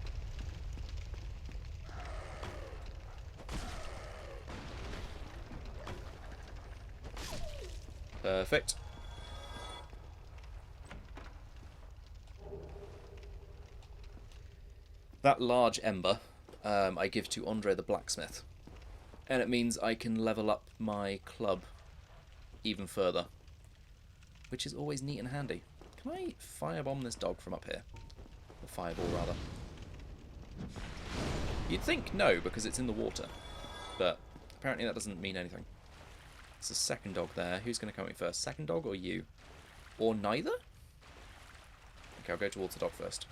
Perfect. That large ember I give to Andre the blacksmith. And it means I can level up my club even further. Which is always neat and handy. Can I firebomb this dog from up here? Or fireball, rather. You'd think no, because it's in the water. But apparently that doesn't mean anything. There's a second dog there. Who's going to come in first? Second dog or you? Or neither? Okay, I'll go towards the dog first.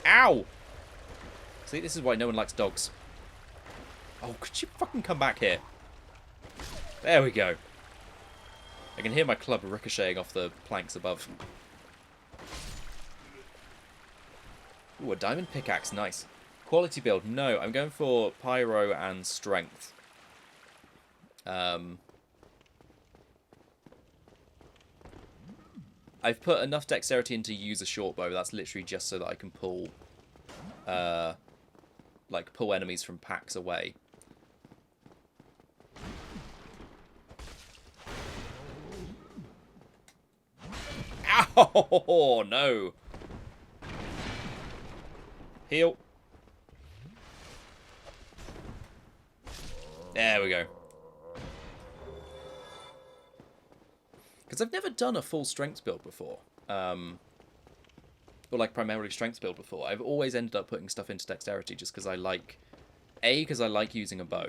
Ow! See, this is why no one likes dogs. Oh, could you fucking come back here? There we go. I can hear my club ricocheting off the planks above. Ooh, a diamond pickaxe. Nice. Quality build. No, I'm going for pyro and strength. I've put enough dexterity in to use a short bow. That's literally just so that I can pull, like, pull enemies from packs away. Ow! No! Heal. There we go. Because I've never done a full strength build before. Or like primarily strength build before. I've always ended up putting stuff into dexterity just because I like... because I like using a bow.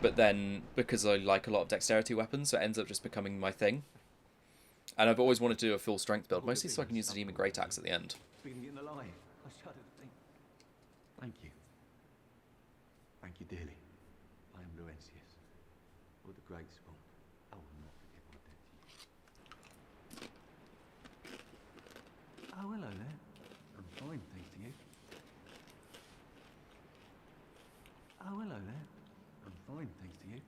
But then, because I like a lot of dexterity weapons, so it ends up just becoming my thing. And I've always wanted to do a full strength build, mostly so I can use the Demon Great Axe at the end. Feeling alive. I shudder to think. Thank you. Thank you dearly. I am Laurentius, or the Great Spawn. I will not forget my debt to you. Oh, hello there. I'm fine, thanks to you. Oh, hello there. I'm fine, thanks to you.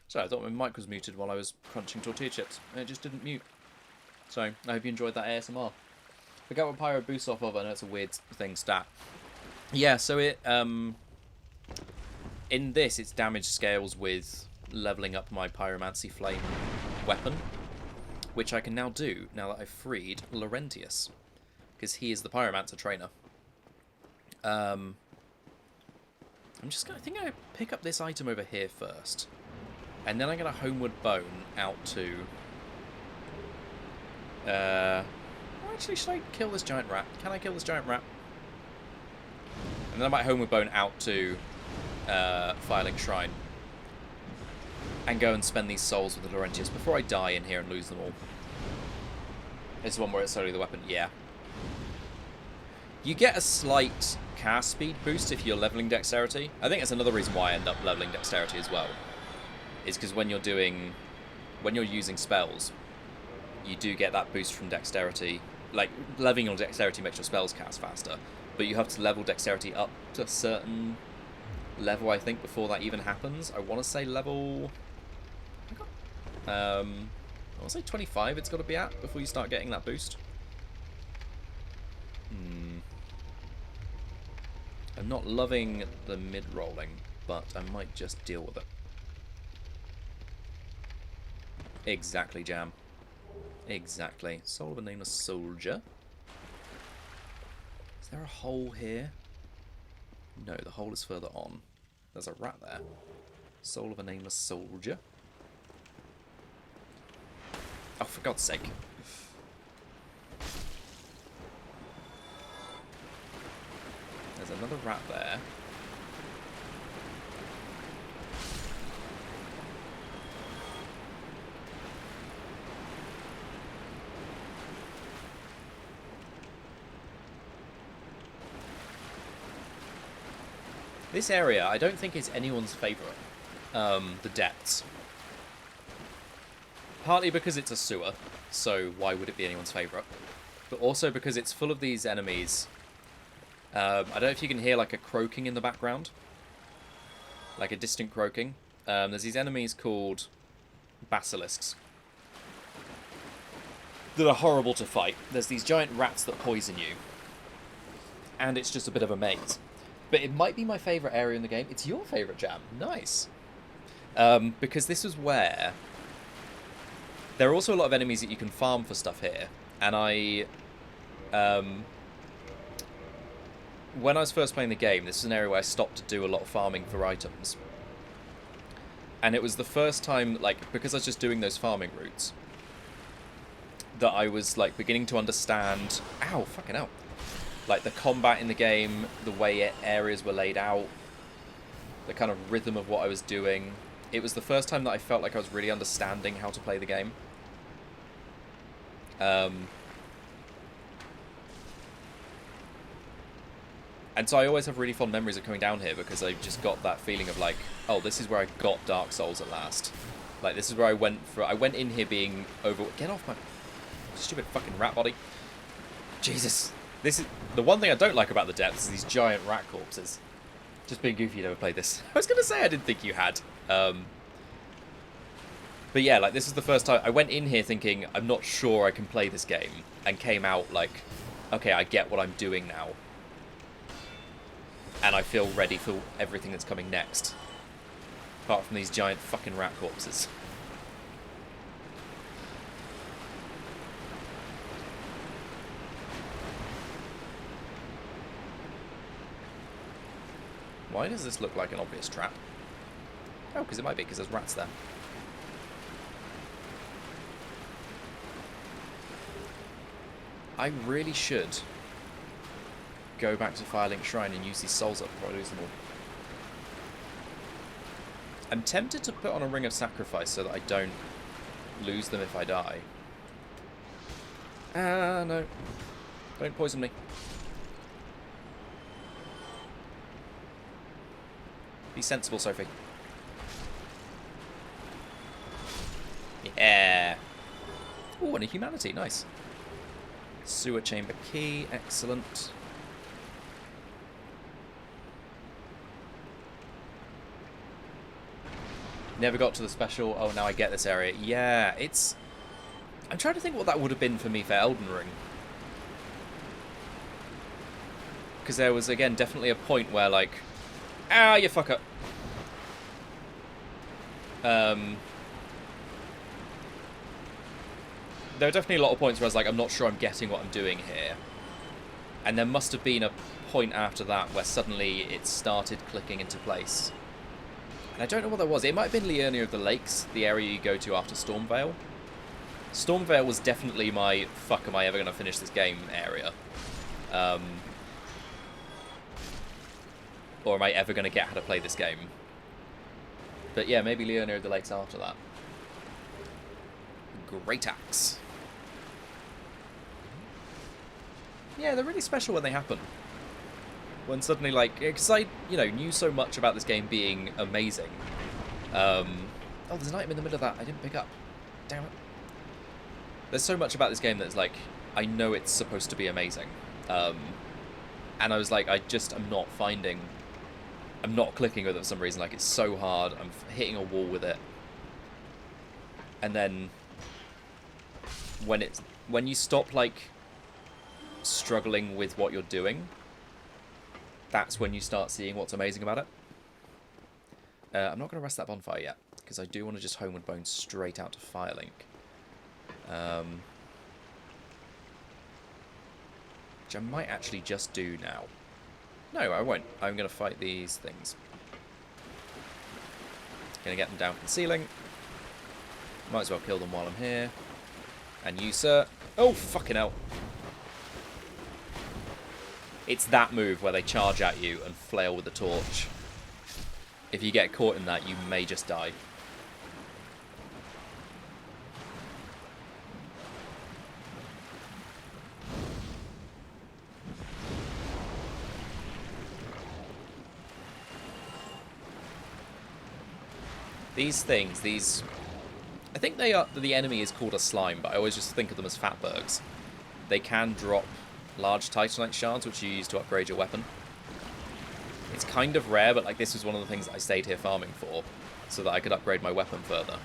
So I thought my mic was muted while I was crunching tortilla chips, and it just didn't mute. So I hope you enjoyed that ASMR. Forget what pyro boosts off of. I know it's a weird thing stat. Yeah, so it in this its damage scales with leveling up my pyromancy flame weapon, which I can now do now that I've freed Laurentius, because he is the pyromancer trainer. I'm just gonna pick up this item over here first. And then I'm going to homeward bone out to... actually, should I kill this giant rat? Can I kill this giant rat? And then I might homeward bone out to Firelink Shrine. And go and spend these souls with the Laurentius before I die in here and lose them all. This is one where it's solely the weapon. Yeah. You get a slight cast speed boost if you're leveling dexterity. I think that's another reason why I end up leveling dexterity as well. Is because when you're using spells, you do get that boost from dexterity. Like, leveling on dexterity makes your spells cast faster, but you have to level dexterity up to a certain level, I think, before that even happens. I want to say level... I want to say 25 it's got to be at before you start getting that boost. I'm not loving the mid-rolling, but I might just deal with it. Exactly, Jam. Exactly. Soul of a Nameless Soldier. Is there a hole here? No, the hole is further on. There's a rat there. Soul of a Nameless Soldier. Oh, for God's sake. There's another rat there. This area, I don't think is anyone's favourite. the depths. Partly because it's a sewer, so why would it be anyone's favourite? But also because it's full of these enemies. I don't know if you can hear like a croaking in the background. Like a distant croaking. There's these enemies called basilisks that are horrible to fight. There's these giant rats that poison you. And it's just a bit of a maze. But it might be my favourite area in the game. It's your favourite, Jam. Nice. Because this is where... There are also a lot of enemies that you can farm for stuff here. And when I was first playing the game, this is an area where I stopped to do a lot of farming for items. And it was the first time, like, because I was just doing those farming routes, that I was, like, beginning to understand... Ow, fucking hell. Like, the combat in the game, the way areas were laid out, the kind of rhythm of what I was doing. It was the first time that I felt like I was really understanding how to play the game. And so I always have really fond memories of coming down here because I just got that feeling of like, oh, this is where I got Dark Souls at last. Like, this is where I went in here being over... Get off my stupid fucking rat body. Jesus. This is... The one thing I don't like about the depths is these giant rat corpses. Just being goofy, you never played this. I was going to say I didn't think you had. But yeah, like, this is the first time... I went in here thinking, I'm not sure I can play this game. And came out like, okay, I get what I'm doing now. And I feel ready for everything that's coming next. Apart from these giant fucking rat corpses. Why does this look like an obvious trap? Oh, because it might be, because there's rats there. I really should go back to Firelink Shrine and use these souls up before I lose them all. I'm tempted to put on a Ring of Sacrifice so that I don't lose them if I die. Ah, no. Don't poison me. Be sensible, Sophie. Yeah. Ooh, and a humanity. Nice. Sewer chamber key. Excellent. Never got to the special, oh, now I get this area. Yeah, it's... I'm trying to think what that would have been for me for Elden Ring. Because there was, again, definitely a point where, like... Ah, you fucker! There are definitely a lot of points where I was like, I'm not sure I'm getting what I'm doing here. And there must have been a point after that where suddenly it started clicking into place. And I don't know what that was. It might have been Liurnia of the Lakes, the area you go to after Stormvale. Stormvale was definitely my fuck am I ever going to finish this game area. Or am I ever going to get how to play this game? But yeah, maybe Liurnia of the Lakes after that. Great axe. Yeah, they're really special when they happen. When suddenly, like, because I, you know, knew so much about this game being amazing. Oh, there's an item in the middle of that I didn't pick up. Damn it. There's so much about this game that's like, I know it's supposed to be amazing. And I was like, I'm not finding, I'm not clicking with it for some reason. Like, it's so hard. I'm hitting a wall with it. And then, when you stop, like, struggling with what you're doing, that's when you start seeing what's amazing about it. I'm not going to rest that bonfire yet, because I do want to just Homeward Bone straight out to Firelink. Which I might actually just do now. No, I won't. I'm going to fight these things. Going to get them down from the ceiling. Might as well kill them while I'm here. And you, sir. Oh, fucking hell. It's that move where they charge at you and flail with the torch. If you get caught in that, you may just die. These things, these... I think they are... The enemy is called a slime, but I always just think of them as fatbergs. They can drop large titanite shards, which you use to upgrade your weapon. It's kind of rare, but like this was one of the things that I stayed here farming for, so that I could upgrade my weapon further.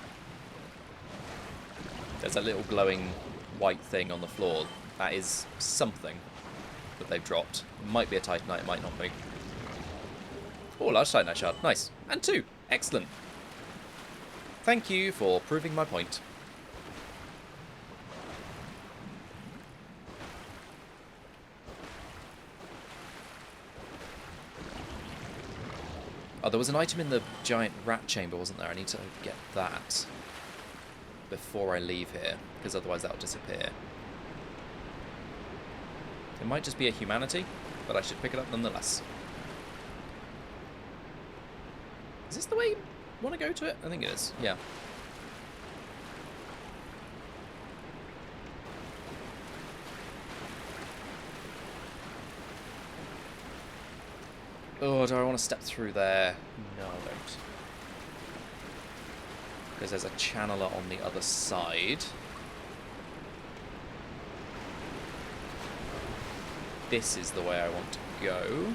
There's a little glowing white thing on the floor. That is something that they've dropped. It might be a titanite, it might not be. Oh, large titanite shard. Nice. And 2. Excellent. Thank you for proving my point. Oh, there was an item in the giant rat chamber, wasn't there? I need to get that before I leave here, because otherwise that'll disappear. It might just be a humanity, but I should pick it up nonetheless. Is this the way you want to go to it? I think it is, yeah. Oh, do I want to step through there? No, I don't. Because there's a channeler on the other side. This is the way I want to go.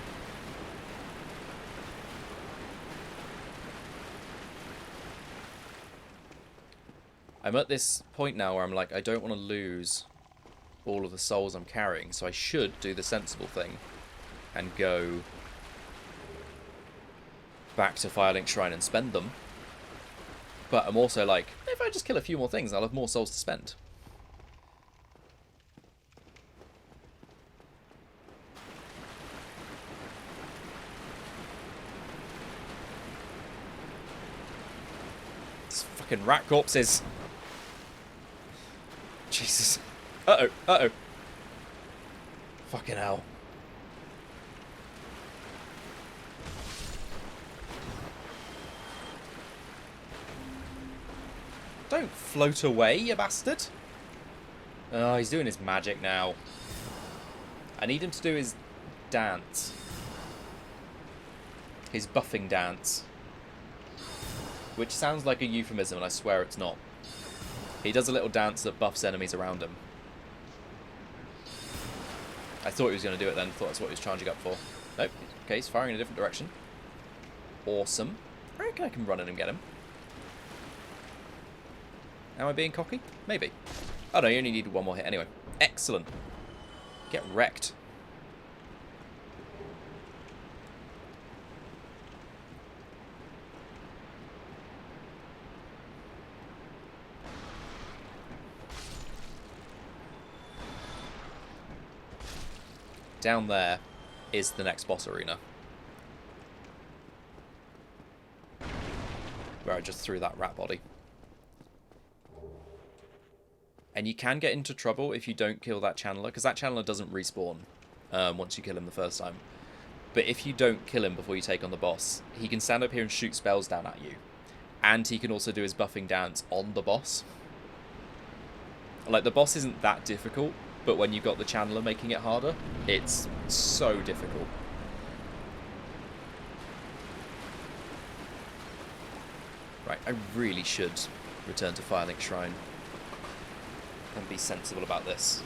I'm at this point now where I'm like, I don't want to lose all of the souls I'm carrying, so I should do the sensible thing and go back to Firelink Shrine and spend them. But I'm also like, if I just kill a few more things, I'll have more souls to spend. It's fucking rat corpses. Jesus. Uh-oh, uh-oh. Fucking hell. Don't float away, you bastard. Oh, he's doing his magic now. I need him to do his dance. His buffing dance. Which sounds like a euphemism, and I swear it's not. He does a little dance that buffs enemies around him. I thought he was going to do it then. Thought that's what he was charging up for. Nope. Okay, he's firing in a different direction. Awesome. I reckon I can run in and get him. Am I being cocky? Maybe. Oh no, you only need one more hit anyway. Excellent. Get wrecked. Down there is the next boss arena. Where I just threw that rat body. And you can get into trouble if you don't kill that channeler, because that channeler doesn't respawn once you kill him the first time. But if you don't kill him before you take on the boss, he can stand up here and shoot spells down at you. And he can also do his buffing dance on the boss. Like, the boss isn't that difficult, but when you've got the channeler making it harder, it's so difficult. Right, I really should return to Firelink Shrine and be sensible about this.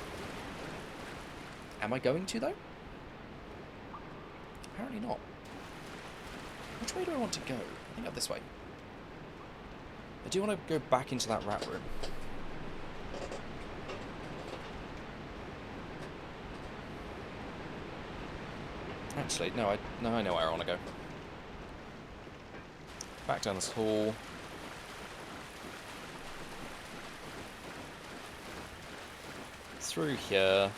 Am I going to, though? Apparently not. Which way do I want to go? I think up this way. I do want to go back into that rat room. Actually, no, I know where I want to go. Back down this hall. Through here.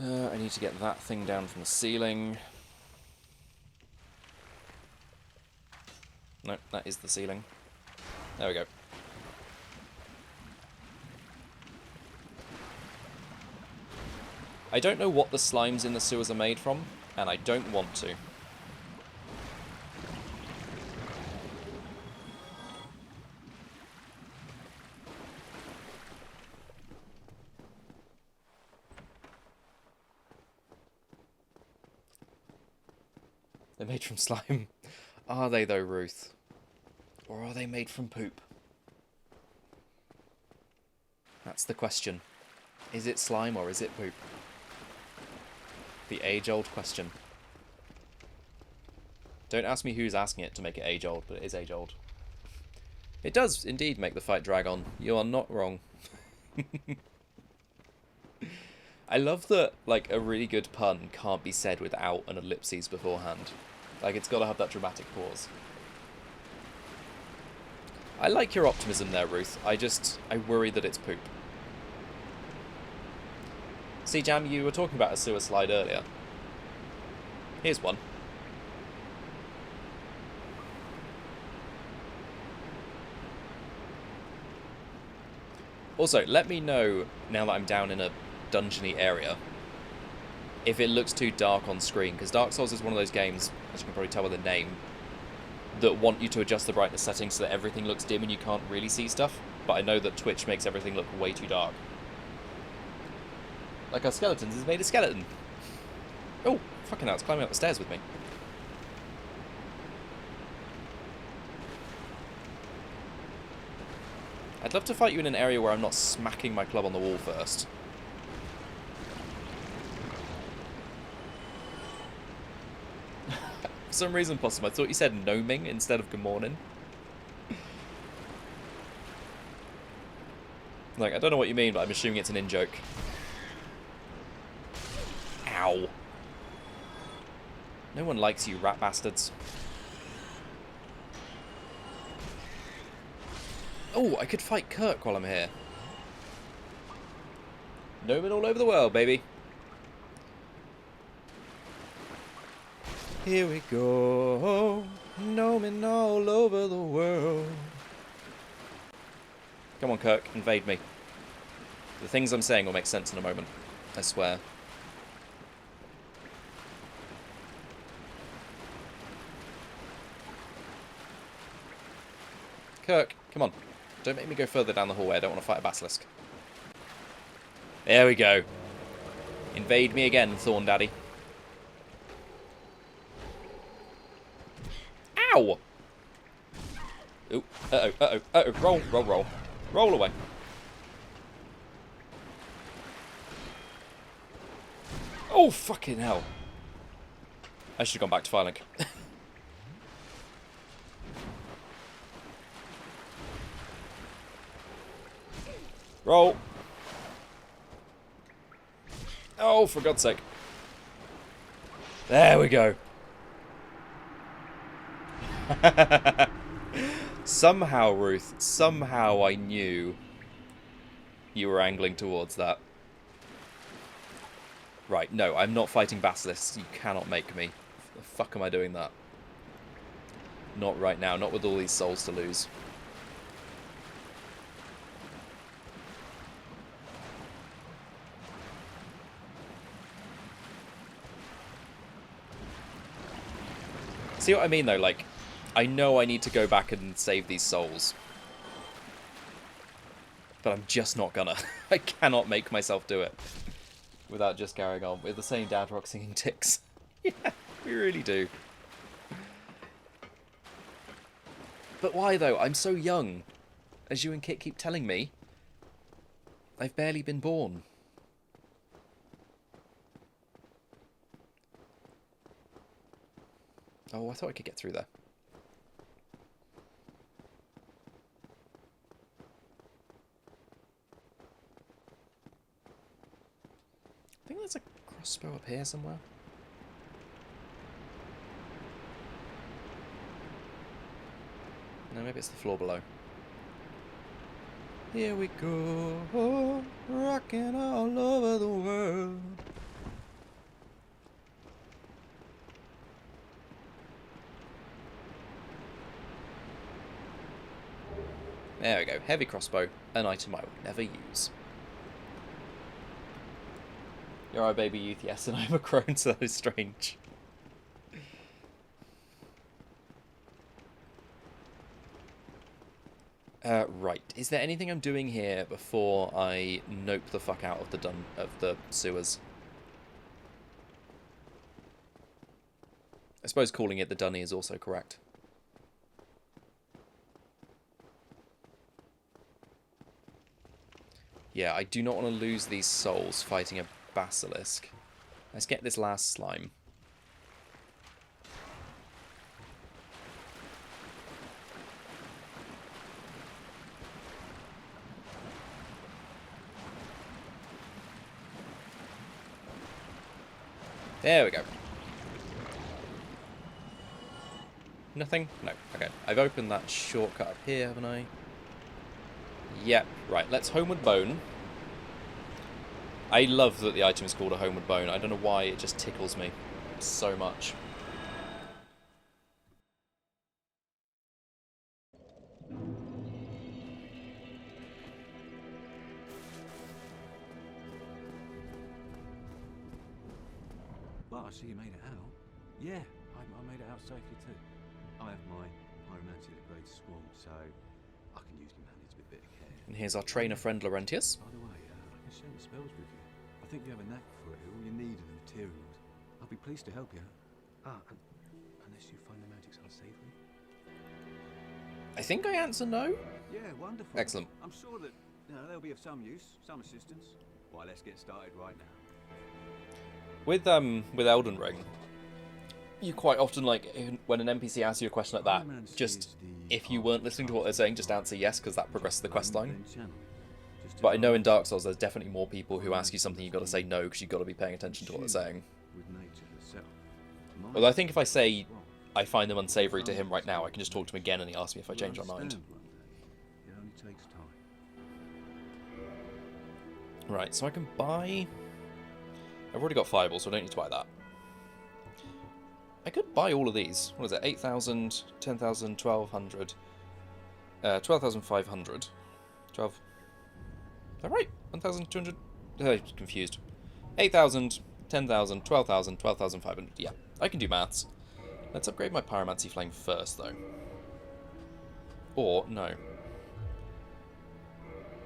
I need to get that thing down from the ceiling. No, that is the ceiling. There we go. I don't know what the slimes in the sewers are made from, and I don't want to. They're made from slime. Are they though, Ruth? Or are they made from poop? That's the question. Is it slime or is it poop? The age-old question. Don't ask me who's asking it to make it age-old, but it is age-old. It does indeed make the fight drag on. You are not wrong. I love that, like, a really good pun can't be said without an ellipses beforehand. Like, it's got to have that dramatic pause. I like your optimism there, Ruth. I worry that it's poop. See, Jam, you were talking about a sewer slide earlier. Here's one. Also, let me know, now that I'm down in a dungeony area, if it looks too dark on screen, because Dark Souls is one of those games, as you can probably tell by the name, that want you to adjust the brightness settings so that everything looks dim and you can't really see stuff, but I know that Twitch makes everything look way too dark. Like our skeletons is made of skeleton. Oh, fucking hell, it's climbing up the stairs with me. I'd love to fight you in an area where I'm not smacking my club on the wall first. For some reason, Possum, I thought you said gnoming instead of good morning. Like, I don't know what you mean, but I'm assuming it's an in-joke. Ow. No one likes you, rat bastards. Oh, I could fight Kirk while I'm here. Gnoming all over the world, baby. Here we go. Gnoming all over the world. Come on, Kirk, invade me. The things I'm saying will make sense in a moment. I swear. Kirk, come on. Don't make me go further down the hallway. I don't want to fight a basilisk. There we go. Invade me again, Thorn Daddy. Ow! Ooh, uh-oh, uh-oh, uh-oh. Roll, roll, roll. Roll away. Oh, fucking hell. I should have gone back to Firelink. Roll. Oh, for God's sake. There we go. Somehow, Ruth, somehow I knew you were angling towards that. Right, no, I'm not fighting basilisks. You cannot make me. The fuck am I doing that? Not right now, not with all these souls to lose. See what I mean, though? Like, I know I need to go back and save these souls. But I'm just not gonna. I cannot make myself do it. Without just carrying on with the same dad rock singing ticks. Yeah, we really do. But why, though? I'm so young. As you and Kit keep telling me. I've barely been born. Oh, I thought I could get through there. I think there's a crossbow up here somewhere. No, maybe it's the floor below. Here we go, rocking all over the world. There we go, heavy crossbow, an item I will never use. You're our baby youth, yes, and I'm a crone, so that is strange. Right, is there anything I'm doing here before I nope the fuck out of the sewers? suppose calling it the Dunny is also correct. Yeah, I do not want to lose these souls fighting a basilisk. Let's get this last slime. There we go. Nothing? No. Okay. I've opened that shortcut up here, haven't I? Yep. Right, let's Homeward Bone. I love that the item is called a Homeward Bone. I don't know why, it just tickles me so much. Well, I see you made it out. Yeah, I made it out safely too. I have my pyromancer that grades swarm, so I can use my manage with a bit of care. And here's our trainer friend Laurentius. By the way, I can share the spells with you. I think you have a knack for it. All you need are the materials. I'll be pleased to help you. Unless you find the magics unsavory. I think I answer no. Yeah, wonderful. Excellent. I'm sure that they'll be of some use, some assistance. Why, let's get started right now. With Elden Ring, you quite often, like, when an NPC asks you a question like that, just, if you weren't listening to what they're saying, just answer yes, because that progresses the quest line. But I know in Dark Souls there's definitely more people who ask you something you've got to say no, because you've got to be paying attention to what they're saying. Although I think if I say I find them unsavoury to him right now, I can just talk to him again and he asks me if I change my mind. It only takes time. Right, so I can buy... I've already got Fireball, so I don't need to buy that. I could buy all of these. What is it? 8,000, 10,000, 1,200. 12,500. 12... Is that right? 1,200... I'm confused. 8,000, 10,000, 12,000, 12,500. Yeah, I can do maths. Let's upgrade my Pyromancy Flame first, though. Or, no.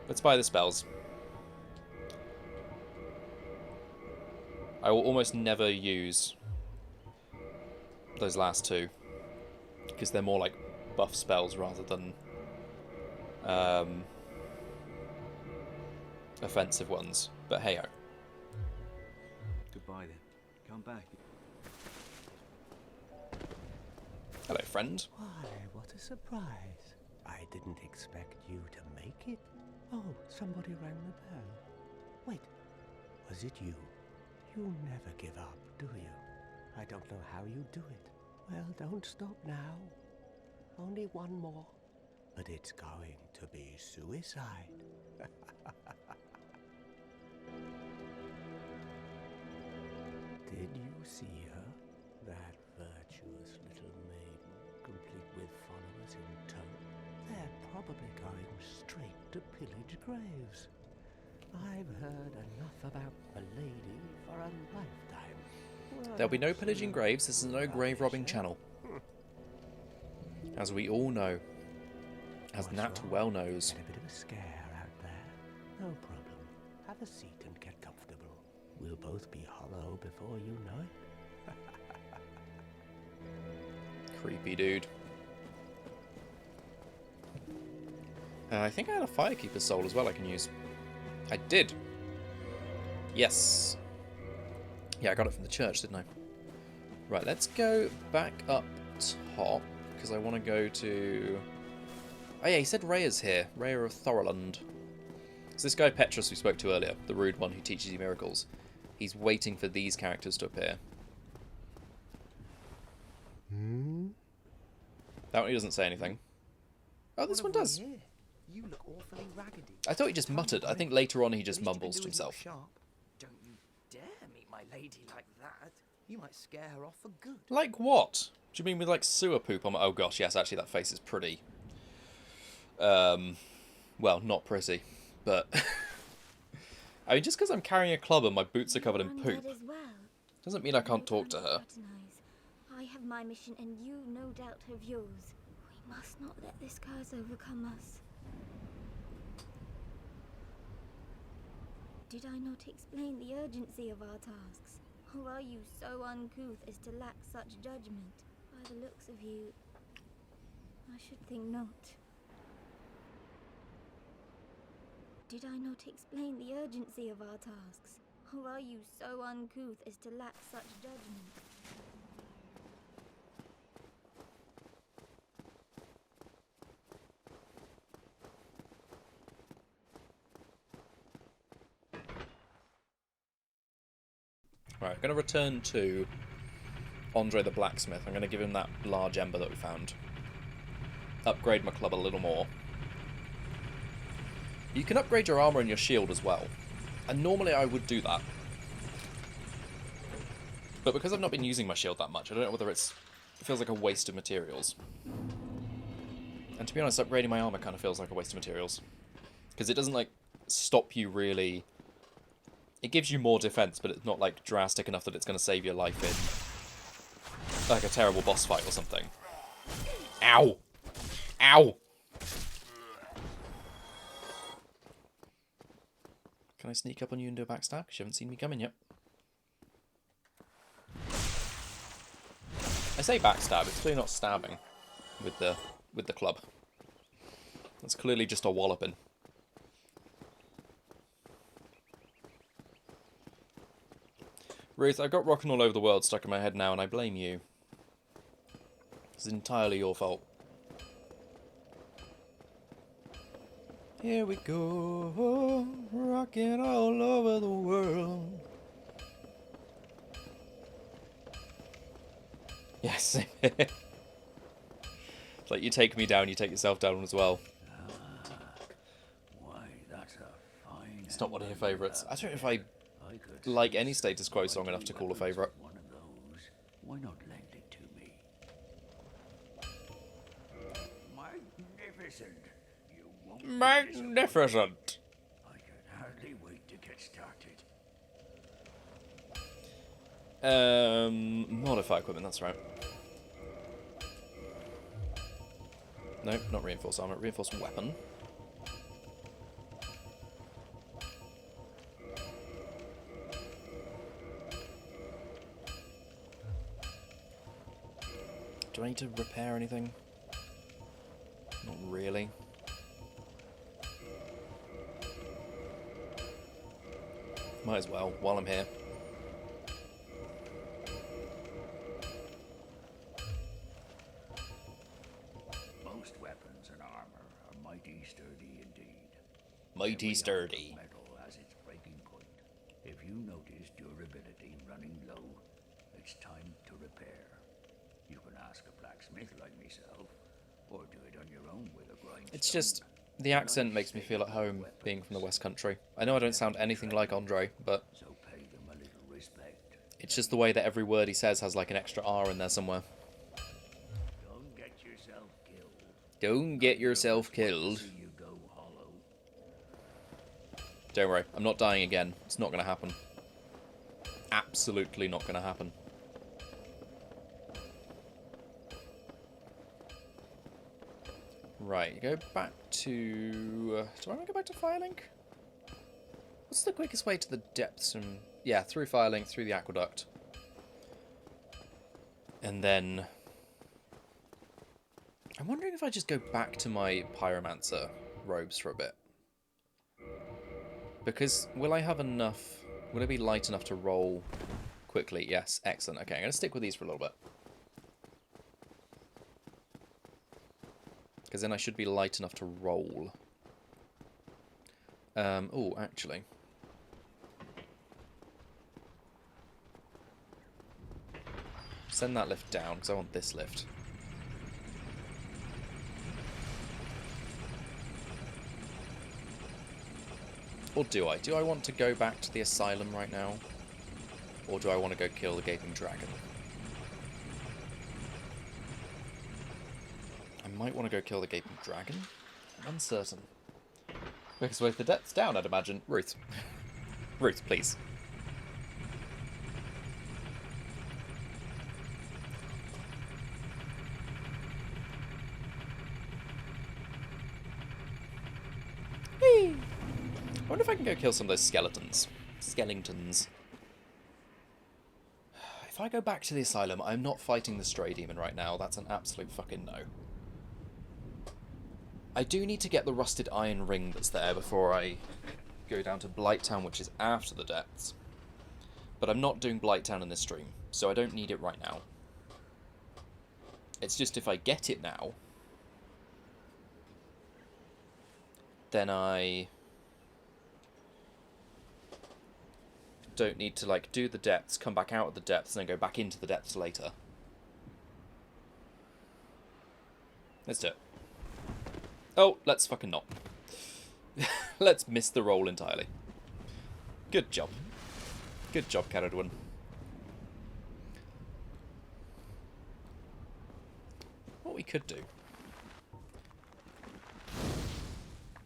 Let's buy the spells. I will almost never use those last two, because they're more like buff spells rather than offensive ones. But hey-ho. Goodbye then. Come back. Hello, friend. Why, what a surprise. I didn't expect you to make it. Oh, somebody rang the bell. Wait, was it you? You never give up, do you? I don't know how you do it. Well, don't stop now. Only one more. But it's going to be suicide. Did you see her? That virtuous little maiden, complete with followers in tow. They're probably going straight to pillage graves. I've heard enough about the lady for a lifetime. There'll be no pillaging graves. This is no grave robbing channel. As we all know. As Nat well knows. Had a bit of a scare out there. No problem. Have a seat and get comfortable. We'll both be hollow before you know it. Creepy dude. I think I had a Firekeeper's Soul as well I can use. I did. Yes. Yeah, I got it from the church, didn't I? Right, let's go back up top, because I want to go to... Oh yeah, he said Rhea's here. Rhea of Thorolund. So this guy Petrus we spoke to earlier, the rude one who teaches you miracles, he's waiting for these characters to appear. That one he doesn't say anything. Oh, this one does. You look awfully raggedy. I thought he just muttered. I think later on he just mumbles to himself. Don't you dare meet my lady like that. You might scare her off for good. Like what? Do you mean with like sewer poop on my... Oh gosh, yes, actually that face is pretty... well, not pretty, but... I mean, just because I'm carrying a club and my boots are covered in poop doesn't mean I can't talk to her. I have my mission and you no doubt have yours. We must not let this curse overcome us. Did I not explain the urgency of our tasks? Or are you so uncouth as to lack such judgment? By the looks of you, I should think not. Did I not explain the urgency of our tasks? Or are you so uncouth as to lack such judgment? Right, I'm going to return to Andre the Blacksmith. I'm going to give him that large ember that we found. Upgrade my club a little more. You can upgrade your armor and your shield as well. And normally I would do that. But because I've not been using my shield that much, I don't know whether it feels like a waste of materials. And to be honest, upgrading my armor kind of feels like a waste of materials. Because it doesn't, like, stop you really... It gives you more defense, but it's not, like, drastic enough that it's going to save your life in, like, a terrible boss fight or something. Ow! Ow! Can I sneak up on you and do a backstab? Because you haven't seen me coming yet. I say backstab, it's clearly not stabbing with the club. It's clearly just a walloping. Ruth, I've got Rockin' All Over the World stuck in my head now, and I blame you. It's entirely your fault. Here we go, rocking all over the world. Yes. It's like you take me down, you take yourself down as well. Why, that's a fine. It's not one of your favourites. I don't know if I like any status quo song enough to call a favourite. One of those. Why not lend it to me? Magnificent. You won't. Magnificent. I can hardly wait to get started. Modify equipment, that's right. Nope, not reinforced armor, reinforced weapon. Do I need to repair anything? Not really. Might as well, while I'm here. Most weapons and armor are mighty sturdy indeed. Mighty sturdy. Metal has its breaking point. If you notice durability running low, it's time to repair. You can ask a blacksmith like myself, or do it on your own with a grindstone. It's just, the accent makes me feel at home, being from the West Country. I know I don't sound anything like Andre, but So pay them a little respect. it's just the way that every word he says has like an extra R in there somewhere. Don't get yourself killed. Don't get yourself killed. See you go hollow. Don't worry, I'm not dying again. It's not going to happen. Absolutely not going to happen. Right, go back to... do I want to go back to Firelink? What's the quickest way to the depths from... Yeah, through Firelink, through the aqueduct. And then... I'm wondering if I just go back to my pyromancer robes for a bit. Because will I have enough... Will it be light enough to roll quickly? Yes, excellent. Okay, I'm going to stick with these for a little bit. Because then I should be light enough to roll. Oh, actually. Send that lift down, because I want this lift. Or do I? Do I want to go back to the asylum right now? Or do I want to go kill the gaping dragon? I might want to go kill the gaping dragon. I'm uncertain. Because with the depths down, I'd imagine. Ruth. Ruth, please. Whee! I wonder if I can go kill some of those skeletons. Skellingtons. If I go back to the asylum, I'm not fighting the stray demon right now. That's an absolute fucking no. I do need to get the rusted iron ring that's there before I go down to Blighttown, which is after the depths. But I'm not doing Blighttown in this stream, so I don't need it right now. It's just if I get it now, then I don't need to, like, do the depths, come back out of the depths, and then go back into the depths later. Let's do it. Oh, let's fucking not. Let's miss the roll entirely. Good job. Good job, Ceridwyn. What we could do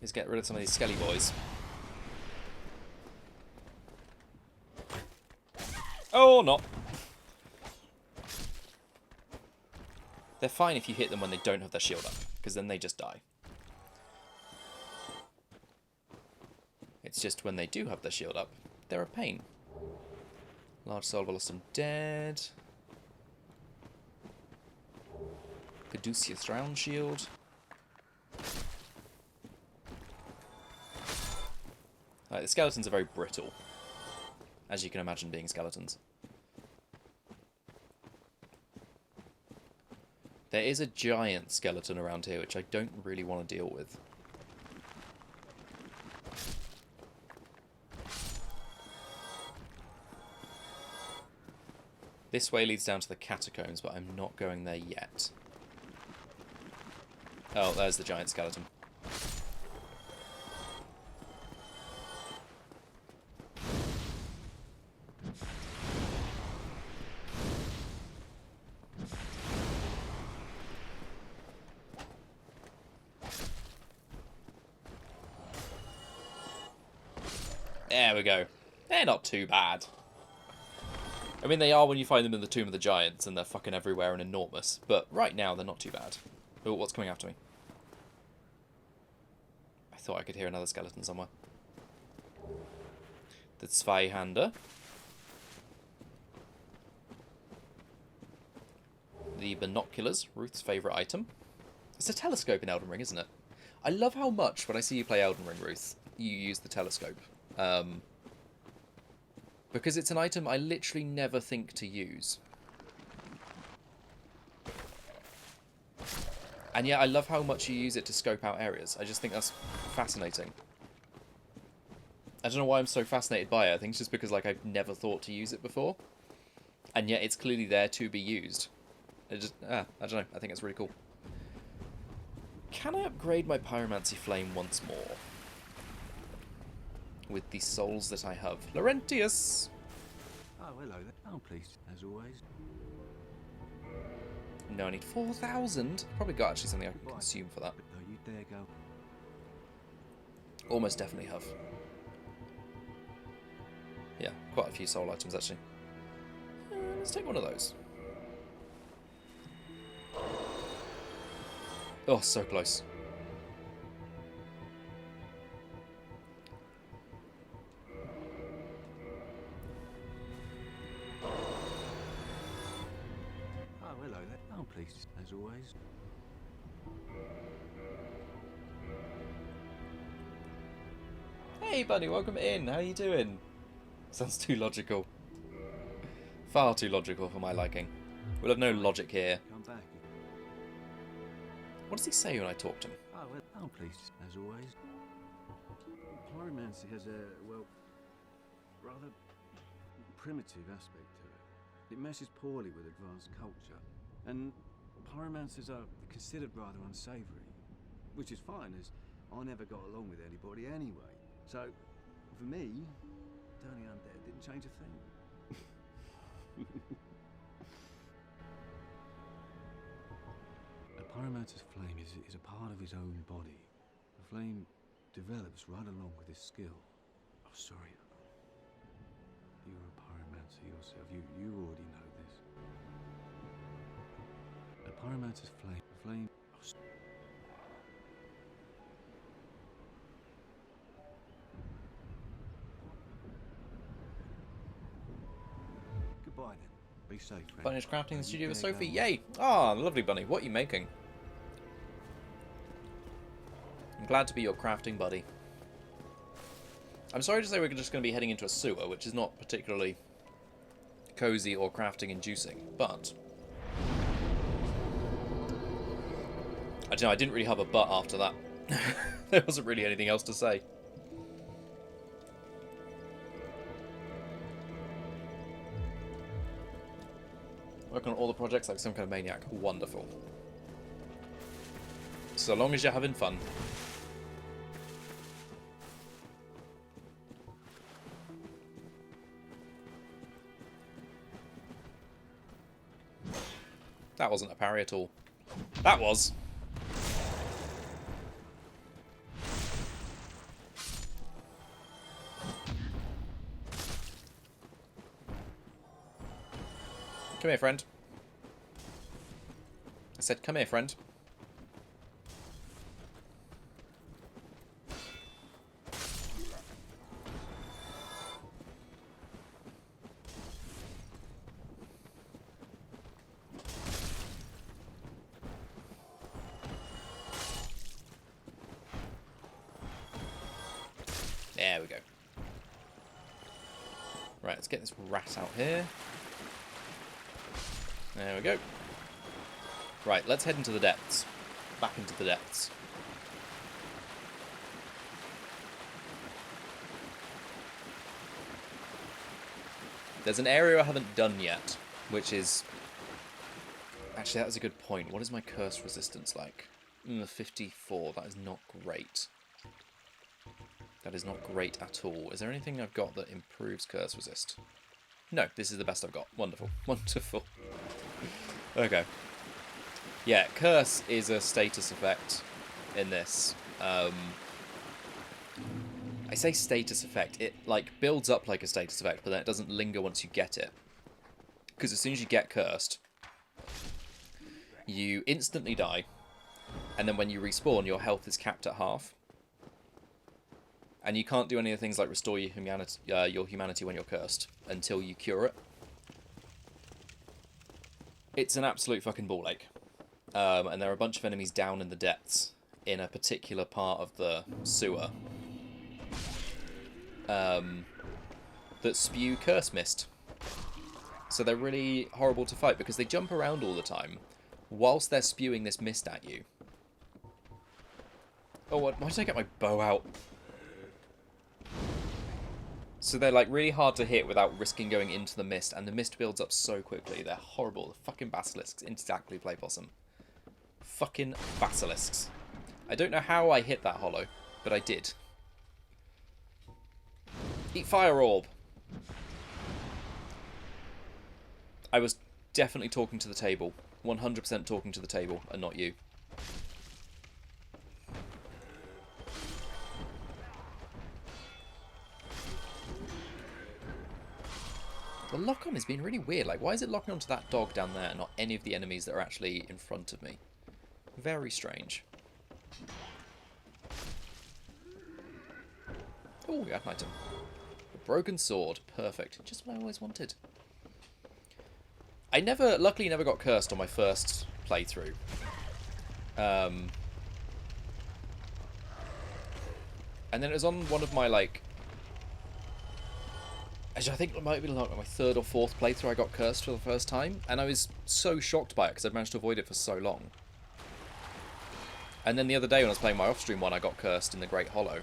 is get rid of some of these skelly boys. Oh, not. They're fine if you hit them when they don't have their shield up, because then they just die. It's just when they do have their shield up, they're a pain. Large soul lost undead. Caduceus round shield. Right, the skeletons are very brittle, as you can imagine being skeletons. There is a giant skeleton around here, which I don't really want to deal with. This way leads down to the catacombs, but I'm not going there yet. Oh, there's the giant skeleton. There we go. They're not too bad. I mean, they are when you find them in the Tomb of the Giants, and they're fucking everywhere and enormous. But right now, they're not too bad. Oh, what's coming after me? I thought I could hear another skeleton somewhere. The Zweihander. The binoculars, Ruth's favourite item. It's a telescope in Elden Ring, isn't it? I love how much, when I see you play Elden Ring, Ruth, you use the telescope. Because it's an item I literally never think to use. And yeah, I love how much you use it to scope out areas. I just think that's fascinating. I don't know why I'm so fascinated by it. I think it's just because, like, I've never thought to use it before. And yet it's clearly there to be used. I don't know. I think it's really cool. Can I upgrade my pyromancy flame once more? With the souls that I have. Laurentius! Oh, hello there. Oh, please, as always. No, I need 4,000. Probably got actually something I can consume for that. Don't you dare go. Almost definitely have. Yeah, quite a few soul items actually. Let's take one of those. Oh, so close. Please, as always. Hey buddy, welcome in. How you doing? Sounds too logical. Far too logical for my liking. We'll have no logic here. Come back. What does he say when I talk to him? Oh, please, as always. Pyromancy has a, well, rather primitive aspect to it. It meshes poorly with advanced culture. And pyromancers are considered rather unsavoury, which is fine, as I never got along with anybody anyway. So, for me, turning undead didn't change a thing. A pyromancer's flame is a part of his own body. The flame develops right along with his skill. Oh, sorry. You're a pyromancer yourself. You already know this. A pyromancer's flame. Oh, goodbye then. Be safe, friend. Bunny's crafting the studio with better Sophie. go. Yay! Ah, lovely Bunny. What are you making? I'm glad to be your crafting buddy. I'm sorry to say we're just going to be heading into a sewer, which is not particularly cozy or crafting inducing, but I don't know, I didn't really have a but after that. There wasn't really anything else to say. Working on all the projects like some kind of maniac. Wonderful. So long as you're having fun. That wasn't a parry at all. That was. Come here, friend. I said, come here, friend. There we go. Right, let's get this rat out here. There we go. Right, let's head into the depths. Back into the depths. There's an area I haven't done yet, which is... Actually, that was a good point. What is my curse resistance like? 54. That is not great. That is not great at all. Is there anything I've got that improves curse resist? No, this is the best I've got. Wonderful. Wonderful. Okay. Yeah, curse is a status effect in this. I say status effect. It, like, builds up like a status effect, but then it doesn't linger once you get it. Because as soon as you get cursed, you instantly die, and then when you respawn, your health is capped at half. And you can't do any of the things like restore your humanity when you're cursed until you cure it. It's an absolute fucking ball ache. And there are a bunch of enemies down in the depths in a particular part of the sewer that spew curse mist. So they're really horrible to fight because they jump around all the time whilst they're spewing this mist at you. Oh, why did I get my bow out? So they're like really hard to hit without risking going into the mist, and the mist builds up so quickly. They're horrible. The fucking basilisks. Exactly, play possum. Fucking basilisks. I don't know how I hit that hollow, but I did. Eat fire orb. I was definitely talking to the table. 100% talking to the table, and not you. The lock-on has been really weird. Like, why is it locking onto that dog down there and not any of the enemies that are actually in front of me? Very strange. Oh, we got an item. A broken sword. Perfect. Just what I always wanted. I luckily never got cursed on my first playthrough. And then it was on one of my, like... Actually, I think it might be like my third or fourth playthrough I got cursed for the first time. And I was so shocked by it because I'd managed to avoid it for so long. And then the other day when I was playing my off-stream one, I got cursed in the Great Hollow.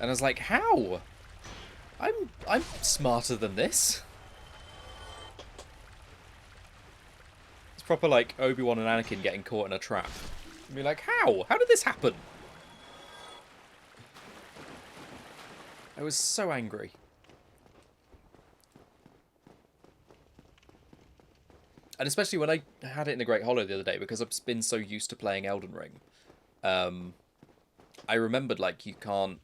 And I was like, how? I'm smarter than this. It's proper like Obi-Wan and Anakin getting caught in a trap. I'd be like, how? How did this happen? I was so angry. And especially when I had it in the Great Hollow the other day, because I've been so used to playing Elden Ring. I remembered, like, you can't,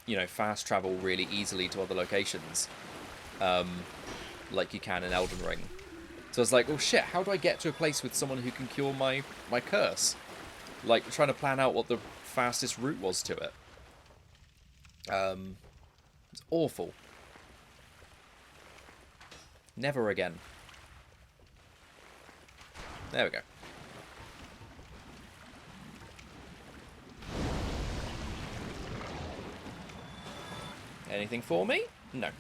you know, fast travel really easily to other locations. Like you can in Elden Ring. So I was like, oh shit, how do I get to a place with someone who can cure my curse? Like, trying to plan out what the fastest route was to it. It's awful. Never again. There we go. Anything for me? No.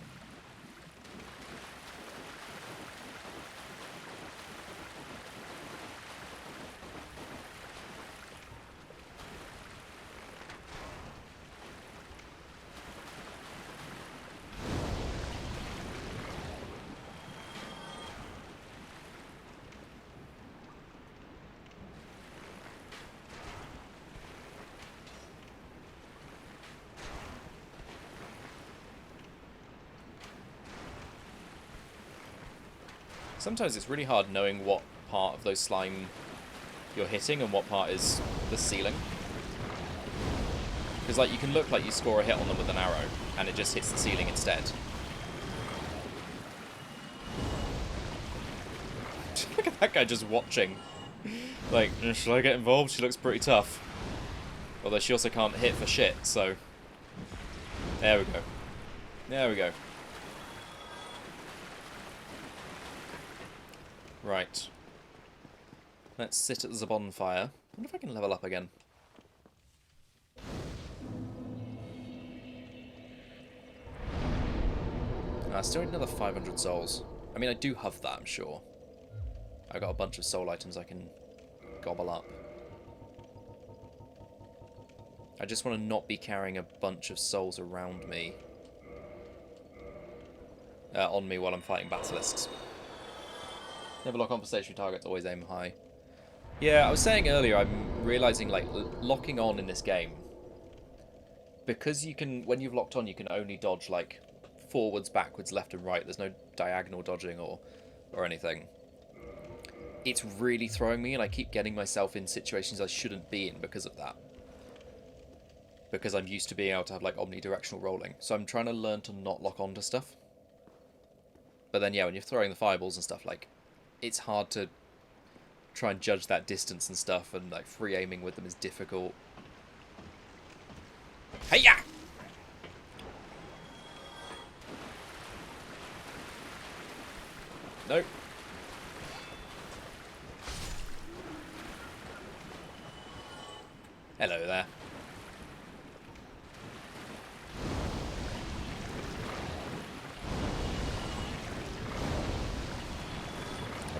Sometimes it's really hard knowing what part of those slime you're hitting and what part is the ceiling. Because like you can look like you score a hit on them with an arrow and it just hits the ceiling instead. Look at that guy just watching. Like, should I get involved? She looks pretty tough. Although she also can't hit for shit, so... There we go. There we go. Right. Let's sit at the bonfire. I wonder if I can level up again. I still need another 500 souls. I mean, I do have that, I'm sure. I've got a bunch of soul items I can gobble up. I just want to not be carrying a bunch of souls around me. On me while I'm fighting basilisks. Never lock on for stationary targets, always aim high. Yeah, I was saying earlier, I'm realizing, like, locking on in this game, because you can, when you've locked on, you can only dodge, like, forwards, backwards, left and right. There's no diagonal dodging or anything. It's really throwing me, and I keep getting myself in situations I shouldn't be in because of that. Because I'm used to being able to have, like, omnidirectional rolling. So I'm trying to learn to not lock on to stuff. But then, yeah, when you're throwing the fireballs and stuff, like, it's hard to try and judge that distance and stuff, and like free aiming with them is difficult. Hey-ya! Nope. Hello there.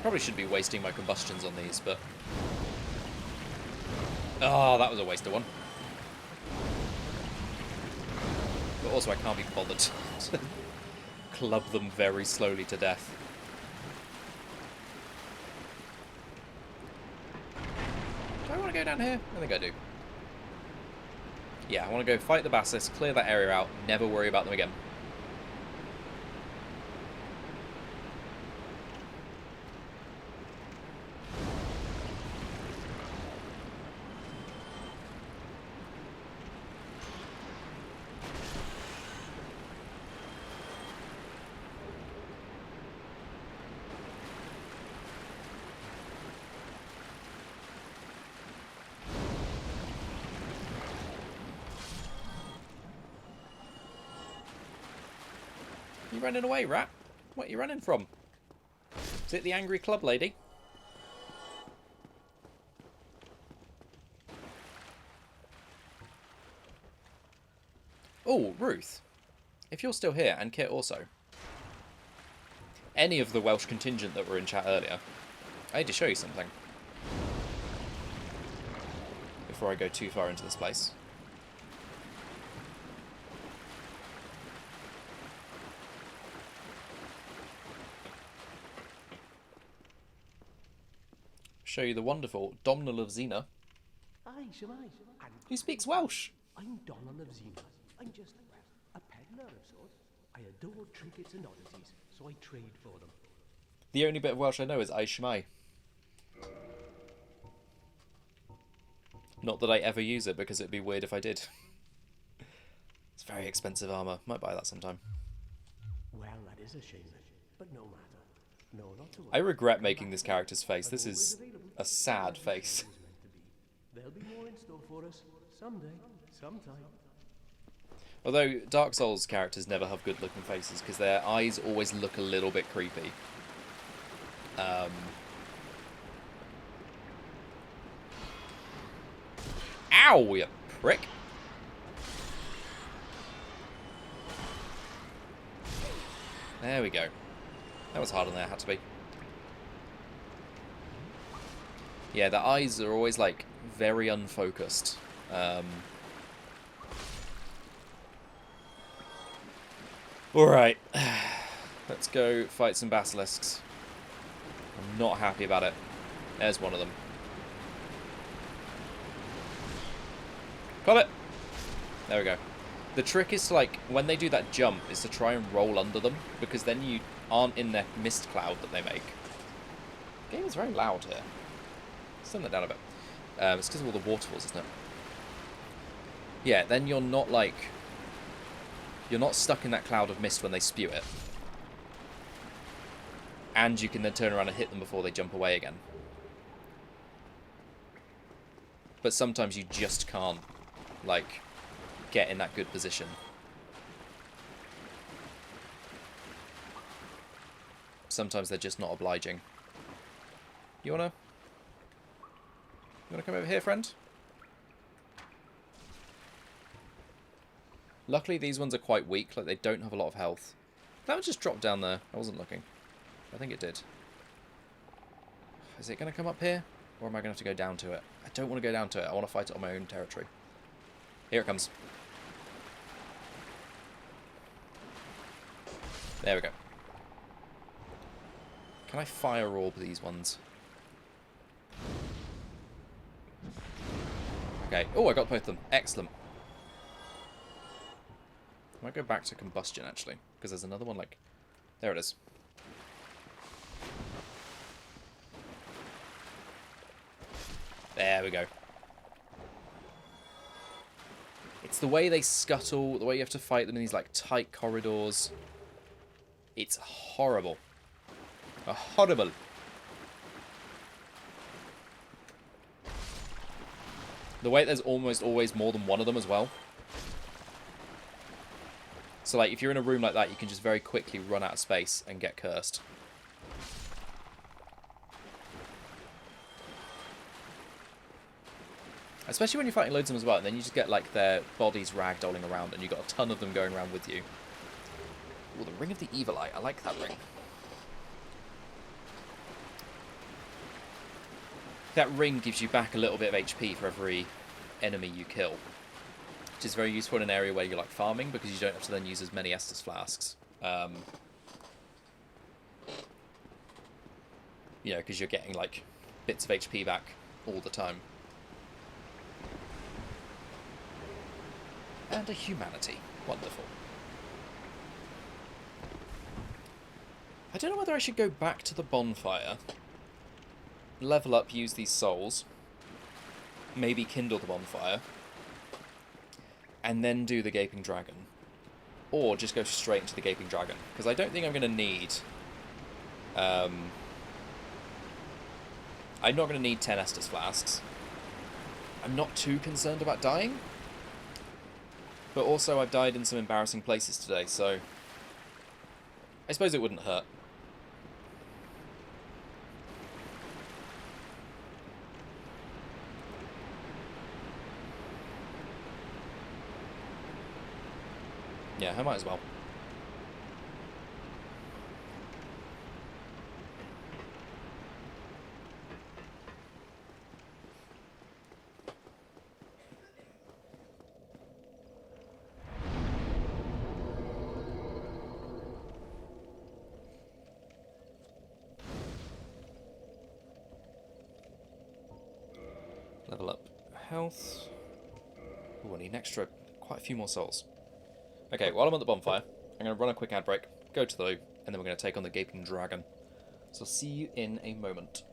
Probably should be wasting my combustions on these, but... Oh, that was a waste of one. But also I can't be bothered to club them very slowly to death. Do I want to go down here? I think I do. Yeah, I want to go fight the basilisk, clear that area out, never worry about them again. You running away, rat? What are you running from? Is it the angry club lady? Oh, Ruth. If you're still here, and Kit also. Any of the Welsh contingent that were in chat earlier. I need to show you something. Before I go too far into this place. Show you the wonderful Domhnall of Xena. Aye, Shemai. Who speaks Welsh? I'm Domhnall of Xena. I'm just, well, a peddler of sorts. I adore trinkets and oddities, so I trade for them. The only bit of Welsh I know is Aye Shemai. Not that I ever use it, because it'd be weird if I did. It's very expensive armour. Might buy that sometime. Well, that is a shame, but no matter. No, not to worry. I regret making this character's face. This is a sad face. There'll be more in store for us someday, sometime. Although Dark Souls characters never have good looking faces because their eyes always look a little bit creepy. Ow, you prick. There we go. That was harder than it had to be. Yeah, the eyes are always, like, very unfocused. Alright. Let's go fight some basilisks. I'm not happy about it. There's one of them. Got it! There we go. The trick is to, like, when they do that jump, is to try and roll under them, because then you aren't in their mist cloud that they make. The game is very loud here. Let's turn that down a bit. It's because of all the waterfalls, isn't it? Yeah, then you're not, like... You're not stuck in that cloud of mist when they spew it. And you can then turn around and hit them before they jump away again. But sometimes you just can't, like, get in that good position. Sometimes they're just not obliging. You wanna come over here, friend? Luckily, these ones are quite weak. Like, they don't have a lot of health. That one just dropped down there. I wasn't looking. I think it did. Is it going to come up here? Or am I going to have to go down to it? I don't want to go down to it. I want to fight it on my own territory. Here it comes. There we go. Can I fire orb these ones? Okay. Oh, I got both of them. Excellent. I might go back to combustion, actually. Because there's another one, like... There it is. There we go. It's the way they scuttle, the way you have to fight them in these, like, tight corridors. It's horrible. Horrible. The way there's almost always more than one of them as well. So, like, if you're in a room like that, you can just very quickly run out of space and get cursed. Especially when you're fighting loads of them as well, and then you just get, like, their bodies ragdolling around, and you've got a ton of them going around with you. Ooh, the Ring of the Evil Eye. I like that ring. That ring gives you back a little bit of HP for every enemy you kill. Which is very useful in an area where you're, like, farming, because you don't have to then use as many Estus flasks. You know, because you're getting, like, bits of HP back all the time. And a humanity. Wonderful. I don't know whether I should go back to the bonfire, level up, use these souls, maybe kindle the bonfire, and then do the Gaping Dragon. Or just go straight into the Gaping Dragon. Because I don't think I'm going to need... I'm not going to need 10 Estus Flasks. I'm not too concerned about dying. But also I've died in some embarrassing places today, so... I suppose it wouldn't hurt. Yeah, I might as well. Level up health. Ooh, I need an extra, quite a few more souls. Okay, while I'm at the bonfire, I'm going to run a quick ad break, go to the loo, and then we're going to take on the Gaping Dragon. So I'll see you in a moment.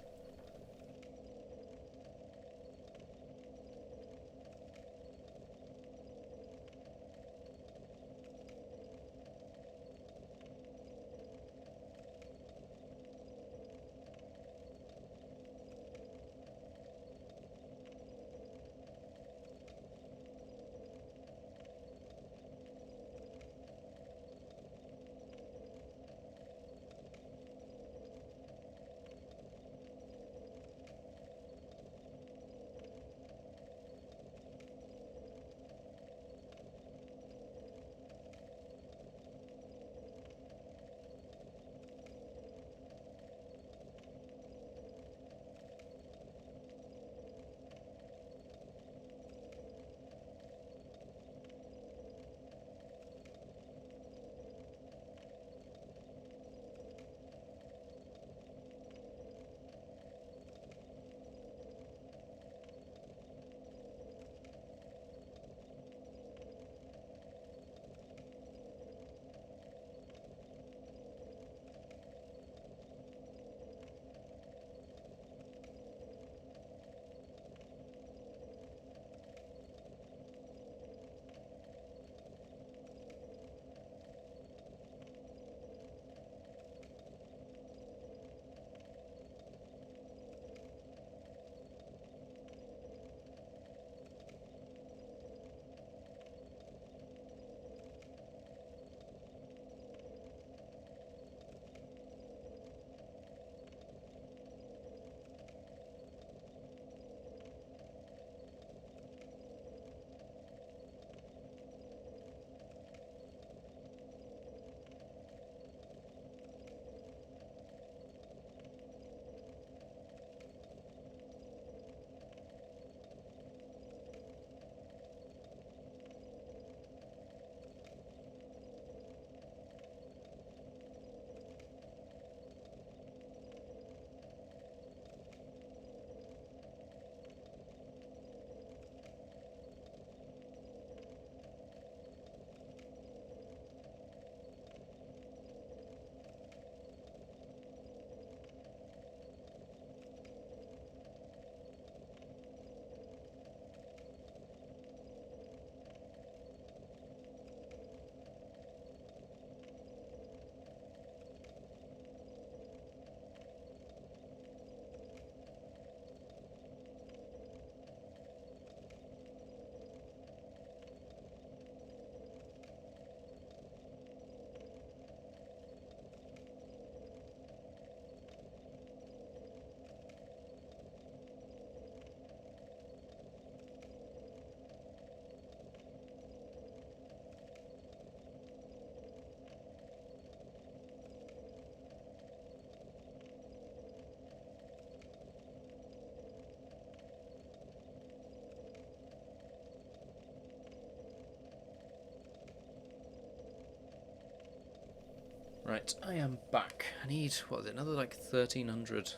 Right, I am back. I need, what is it, another like 1,300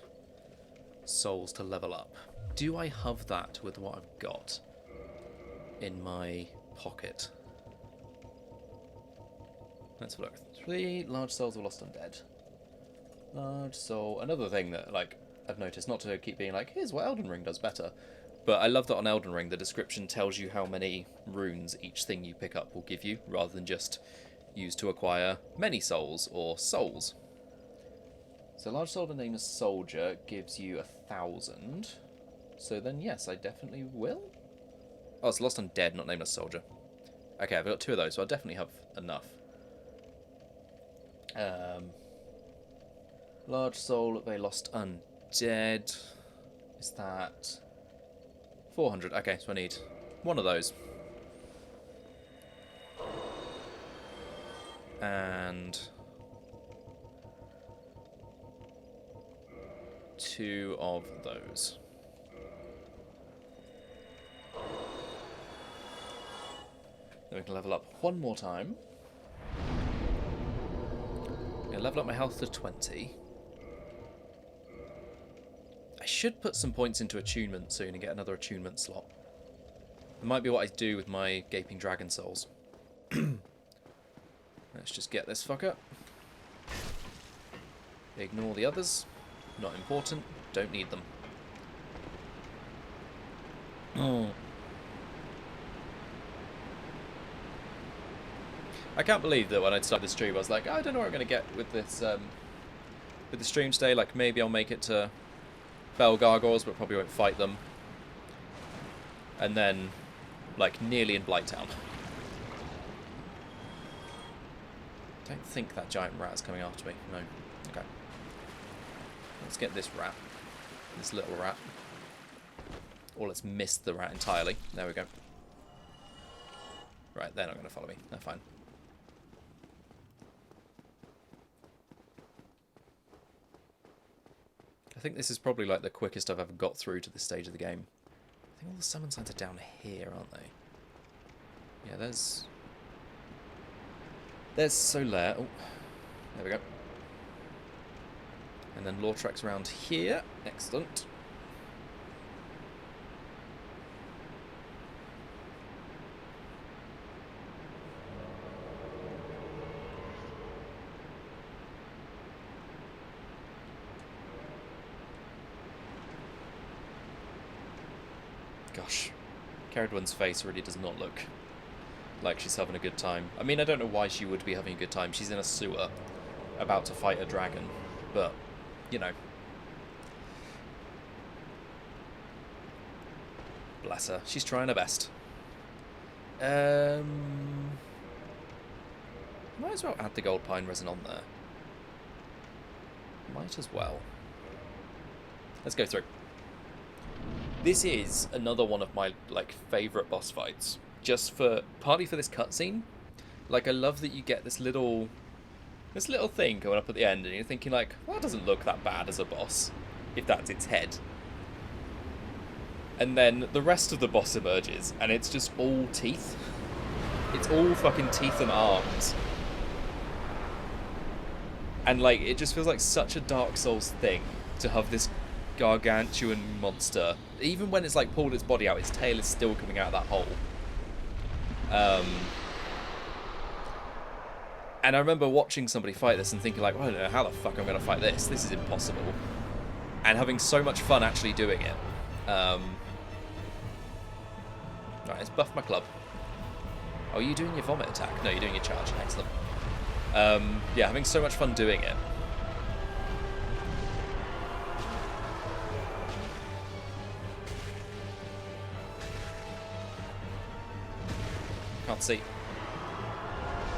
souls to level up. Do I have that with what I've got in my pocket? Let's have a look. 3 large souls of lost undead. Large soul. Another thing that like I've noticed, not to keep being like, here's what Elden Ring does better, but I love that on Elden Ring the description tells you how many runes each thing you pick up will give you, rather than just used to acquire many souls or souls. So large soul to name a soldier gives you 1,000. So then yes, I definitely will. Oh, it's lost undead, not named as soldier. Okay, I've got 2 of those, so I'll definitely have enough. Large soul of a lost undead. Is that 400? Okay, so I need 1 of those. And 2 of those. Then we can level up 1 more time. I'm going to level up my health to 20. I should put some points into attunement soon and get another attunement slot. It might be what I do with my Gaping Dragon Souls. Let's just get this fucker. Ignore the others. Not important. Don't need them. Oh. I can't believe that when I started the stream I was like, I don't know what I'm going to get with this with the stream today. Like maybe I'll make it to Fell Gargoyles, but probably won't fight them. And then like nearly in Blighttown. I don't think that giant rat is coming after me. No. Okay. Let's get this rat. This little rat. Or let's miss the rat entirely. There we go. Right, they're not going to follow me. They're fine. I think this is probably like the quickest I've ever got through to this stage of the game. I think all the summon signs are down here, aren't they? Yeah, there's Solaire. Oh, there we go. And then Lortrek's around here. Excellent. Gosh, Ceridwyn's face really does not look like she's having a good time. I mean, I don't know why she would be having a good time. She's in a sewer, about to fight a dragon, but, you know. Bless her. She's trying her best. Might as well add the gold pine resin on there. Might as well. Let's go through. This is another one of my like favourite boss fights. Just for partly for this cutscene. Like I love that you get this little thing going up at the end and you're thinking like, well, that doesn't look that bad as a boss, if that's its head. And then the rest of the boss emerges and it's just all teeth. It's all fucking teeth and arms. And like it just feels like such a Dark Souls thing to have this gargantuan monster. Even when it's like pulled its body out, its tail is still coming out of that hole. And I remember watching somebody fight this and thinking like, well, I don't know how the fuck I'm going to fight this. This is impossible. And having so much fun actually doing it. Right, let's buff my club. Oh, are you doing your vomit attack? No, you're doing your charge. Excellent. Yeah, having so much fun doing it. Can't see.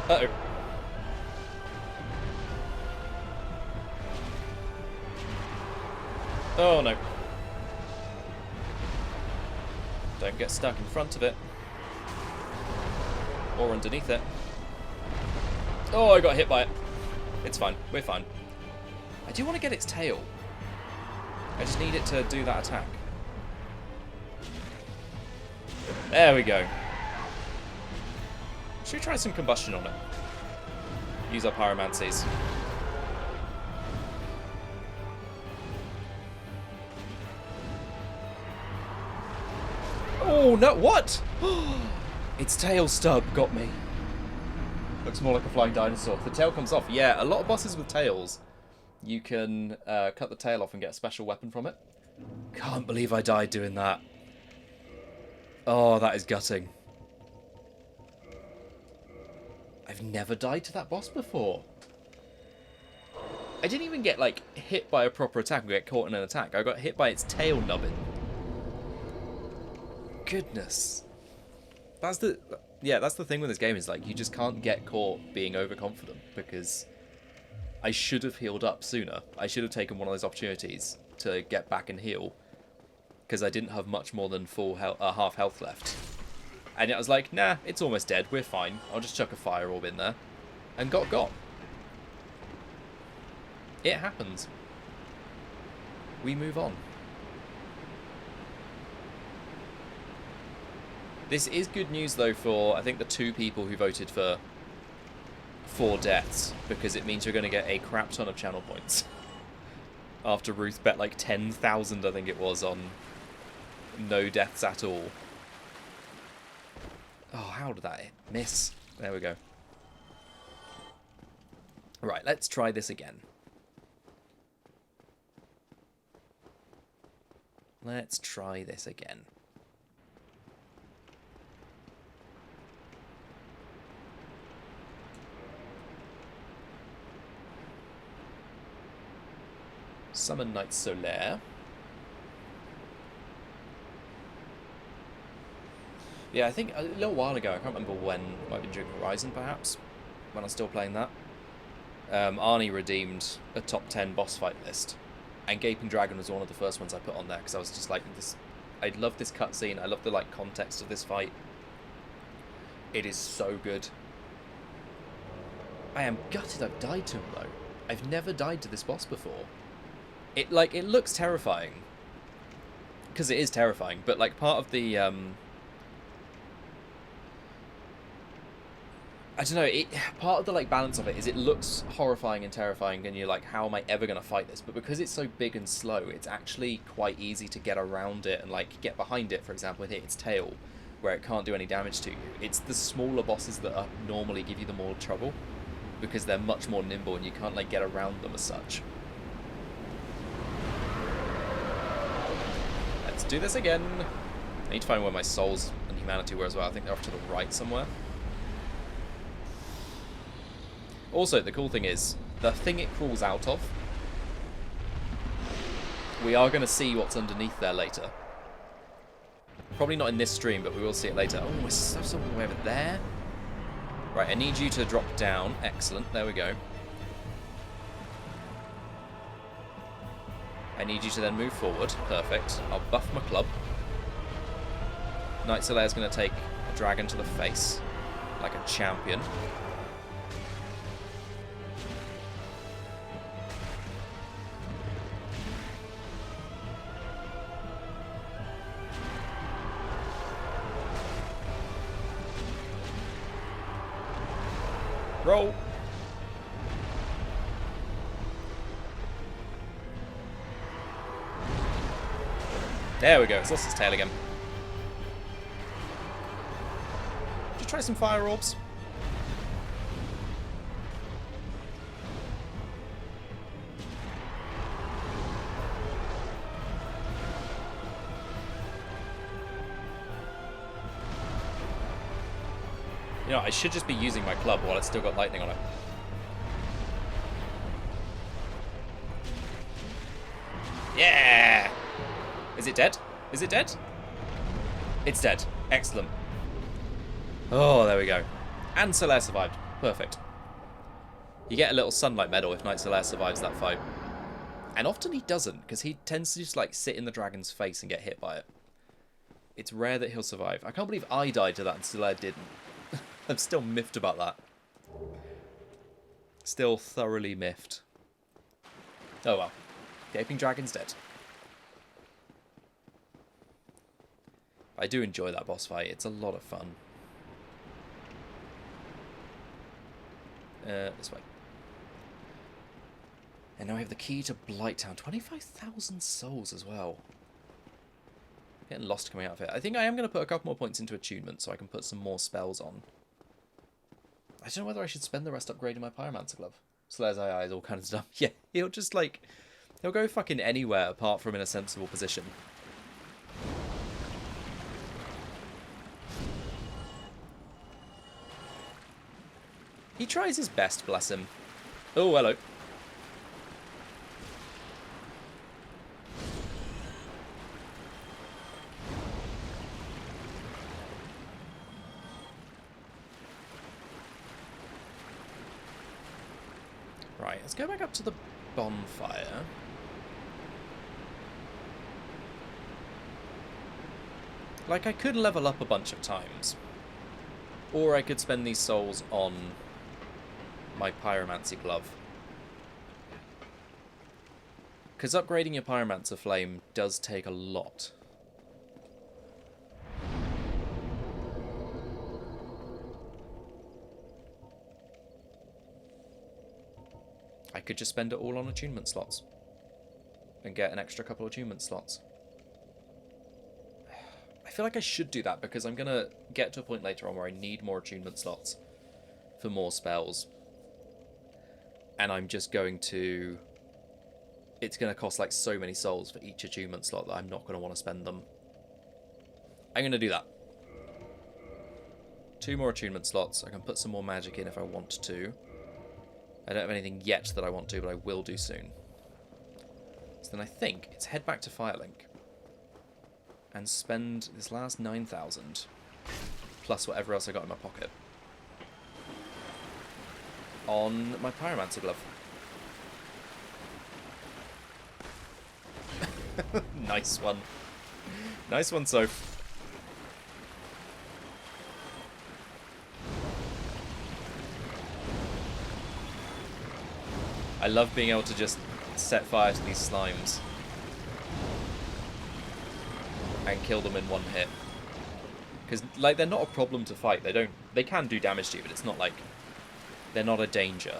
Uh-oh. Oh no. Don't get stuck in front of it. Or underneath it. Oh, I got hit by it. It's fine. We're fine. I do want to get its tail. I just need it to do that attack. There we go. Should we try some combustion on it? Use our pyromancies. Oh, no, what? Its tail stub got me. Looks more like a flying dinosaur. The tail comes off. Yeah, a lot of bosses with tails, you can cut the tail off and get a special weapon from it. Can't believe I died doing that. Oh, that is gutting. I've never died to that boss before. I didn't even get, like, hit by a proper attack or get caught in an attack. I got hit by its tail nubbin. Goodness. That's the thing with this game, is like you just can't get caught being overconfident, because I should have healed up sooner. I should have taken one of those opportunities to get back and heal, because I didn't have much more than half health left. And I was like, nah, it's almost dead, we're fine. I'll just chuck a fire orb in there. And got. It happens. We move on. This is good news, though, for, I think, the 2 people who voted for 4 deaths, because it means you're going to get a crap ton of channel points. After Ruth bet, like, 10,000, I think it was, on no deaths at all. Oh, how did that miss? There we go. Right, let's try this again. Let's try this again. Summon Knight Solaire. Yeah, I think a little while ago, I can't remember when, it might have been during Horizon perhaps, when I was still playing that, Arnie redeemed a top 10 boss fight list, and Gaping Dragon was one of the first ones I put on there, because I was just like, I love this cutscene, I love the like context of this fight. It is so good. I am gutted I've died to him though. I've never died to this boss before. It looks terrifying, because it is terrifying, but like part of the I don't know, part of the like balance of it is it looks horrifying and terrifying, and you're like, how am I ever going to fight this? But because it's so big and slow, it's actually quite easy to get around it and like get behind it, for example, and hit its tail, where it can't do any damage to you. It's the smaller bosses that normally give you the more trouble, because they're much more nimble and you can't like get around them as such. Let's do this again. I need to find where my souls and humanity were as well. I think they're off to the right somewhere. Also, the cool thing is, the thing it crawls out of, we are going to see what's underneath there later. Probably not in this stream, but we will see it later. Oh, there's something way over there. Right, I need you to drop down. Excellent, there we go. I need you to then move forward. Perfect. I'll buff my club. Knight Solaire's going to take a dragon to the face, like a champion. Roll. There we go, it's lost its tail again. Just try some fire orbs. You know, I should just be using my club while it's still got lightning on it. Yeah! Is it dead? Is it dead? It's dead. Excellent. Oh, there we go. And Solaire survived. Perfect. You get a little sunlight medal if Knight Solaire survives that fight. And often he doesn't, because he tends to just like sit in the dragon's face and get hit by it. It's rare that he'll survive. I can't believe I died to that and Solaire didn't. I'm still miffed about that. Still thoroughly miffed. Oh well. Gaping Dragon's dead. I do enjoy that boss fight. It's a lot of fun. This way. And now we have the key to Blighttown. 25,000 souls as well. Getting lost coming out of it. I think I am going to put a couple more points into attunement so I can put some more spells on. I don't know whether I should spend the rest upgrading my pyromancer glove. Slayer's Eye is all kind of stuff. Yeah, he'll just like... He'll go fucking anywhere apart from in a sensible position. He tries his best, bless him. Oh, hello. Right, let's go back up to the bonfire. Like, I could level up a bunch of times. Or I could spend these souls on my pyromancy glove. Because upgrading your pyromancer flame does take a lot. I could just spend it all on attunement slots. And get an extra couple of attunement slots. I feel like I should do that because I'm going to get to a point later on where I need more attunement slots for more spells. And I'm just going to... It's going to cost like so many souls for each attunement slot that I'm not going to want to spend them. I'm going to do that. 2 more attunement slots. I can put some more magic in if I want to. I don't have anything yet that I want to, but I will do soon. So then I think it's head back to Firelink and spend this last 9,000 plus whatever else I got in my pocket on my pyromancer glove. Nice one. Nice one, Soph. I love being able to just set fire to these slimes and kill them in one hit. Because, like, they're not a problem to fight. They can do damage to you, but it's not like they're not a danger.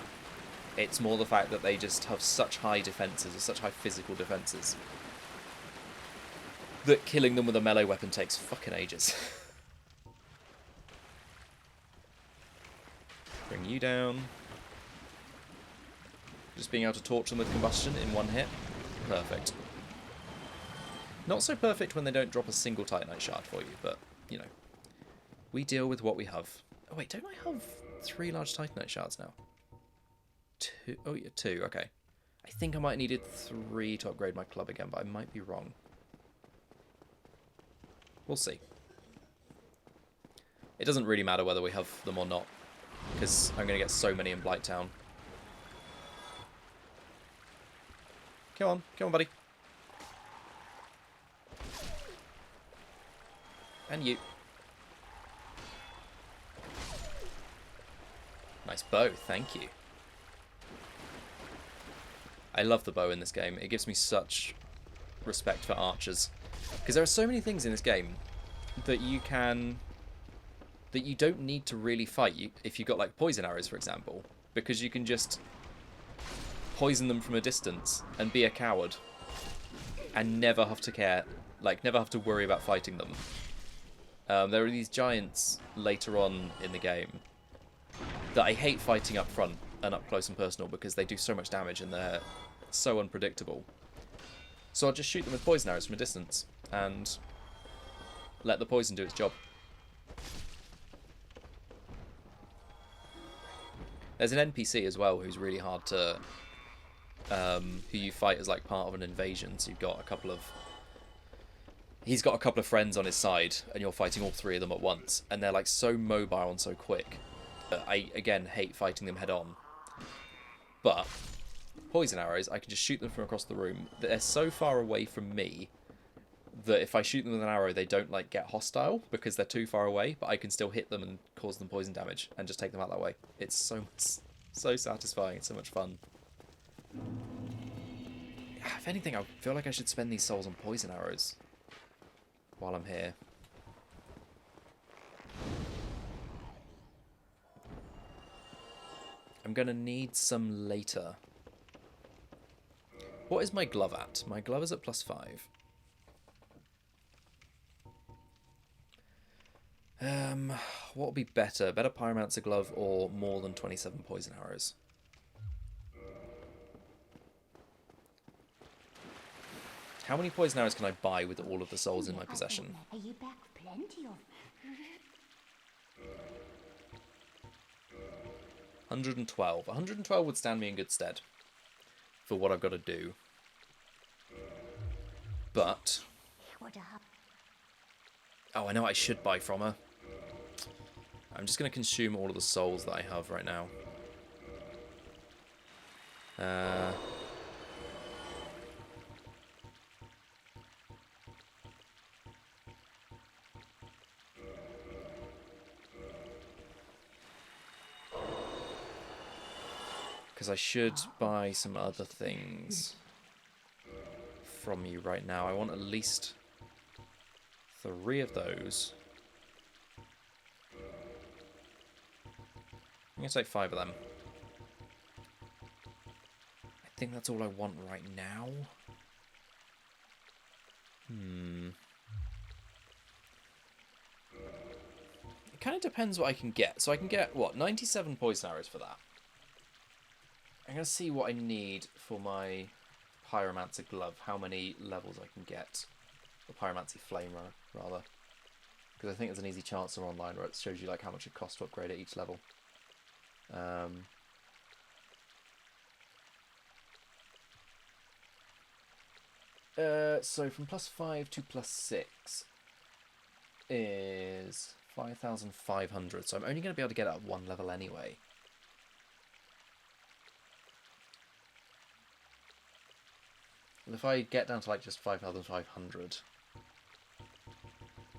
It's more the fact that they just have such high defenses, or such high physical defenses, that killing them with a melee weapon takes fucking ages. Bring you down. Just being able to torch them with combustion in one hit. Perfect. Not so perfect when they don't drop a single Titanite shard for you, but, you know. We deal with what we have. Oh wait, don't I have 3 large Titanite shards now? 2? Oh yeah, 2, okay. I think I might have needed 3 to upgrade my club again, but I might be wrong. We'll see. It doesn't really matter whether we have them or not, because I'm going to get so many in Blighttown. Come on, buddy. And you. Nice bow, thank you. I love the bow in this game. It gives me such respect for archers. Because there are so many things in this game that you don't need to really fight if you've got like poison arrows, for example. Because you can just poison them from a distance and be a coward and never have to care, like never have to worry about fighting them. There are these giants later on in the game that I hate fighting up front and up close and personal because they do so much damage and they're so unpredictable. So I'll just shoot them with poison arrows from a distance and let the poison do its job. There's an NPC as well who's really hard to... who you fight as like part of an invasion. So you've got a couple of... He's got a couple of friends on his side and you're fighting all 3 of them at once. And they're like so mobile and so quick that I, again, hate fighting them head on. But poison arrows, I can just shoot them from across the room. They're so far away from me that if I shoot them with an arrow, they don't like get hostile because they're too far away, but I can still hit them and cause them poison damage and just take them out that way. It's so satisfying. It's so much fun. If anything, I feel like I should spend these souls on poison arrows while I'm here. I'm going to need some later. What is my glove at? My glove is at +5. What would be better? Better pyromancer glove or more than 27 poison arrows? How many poison arrows can I buy with all of the souls in my possession? Are you back with plenty of 112. 112 would stand me in good stead for what I've got to do. But... oh, I know what I should buy from her. I'm just going to consume all of the souls that I have right now. Because I should buy some other things from you right now. I want at least 3 of those. I'm going to take 5 of them. I think that's all I want right now. It kind of depends what I can get. So I can get, what, 97 poison arrows for that. I'm going to see what I need for my pyromancer glove. How many levels I can get. Or pyromancy flamer, rather. Because I think there's an easy chancer online where it shows you like how much it costs to upgrade at each level. So from +5 to +6 is 5,500. So I'm only going to be able to get it at 1 level anyway. If I get down to like just 5,500,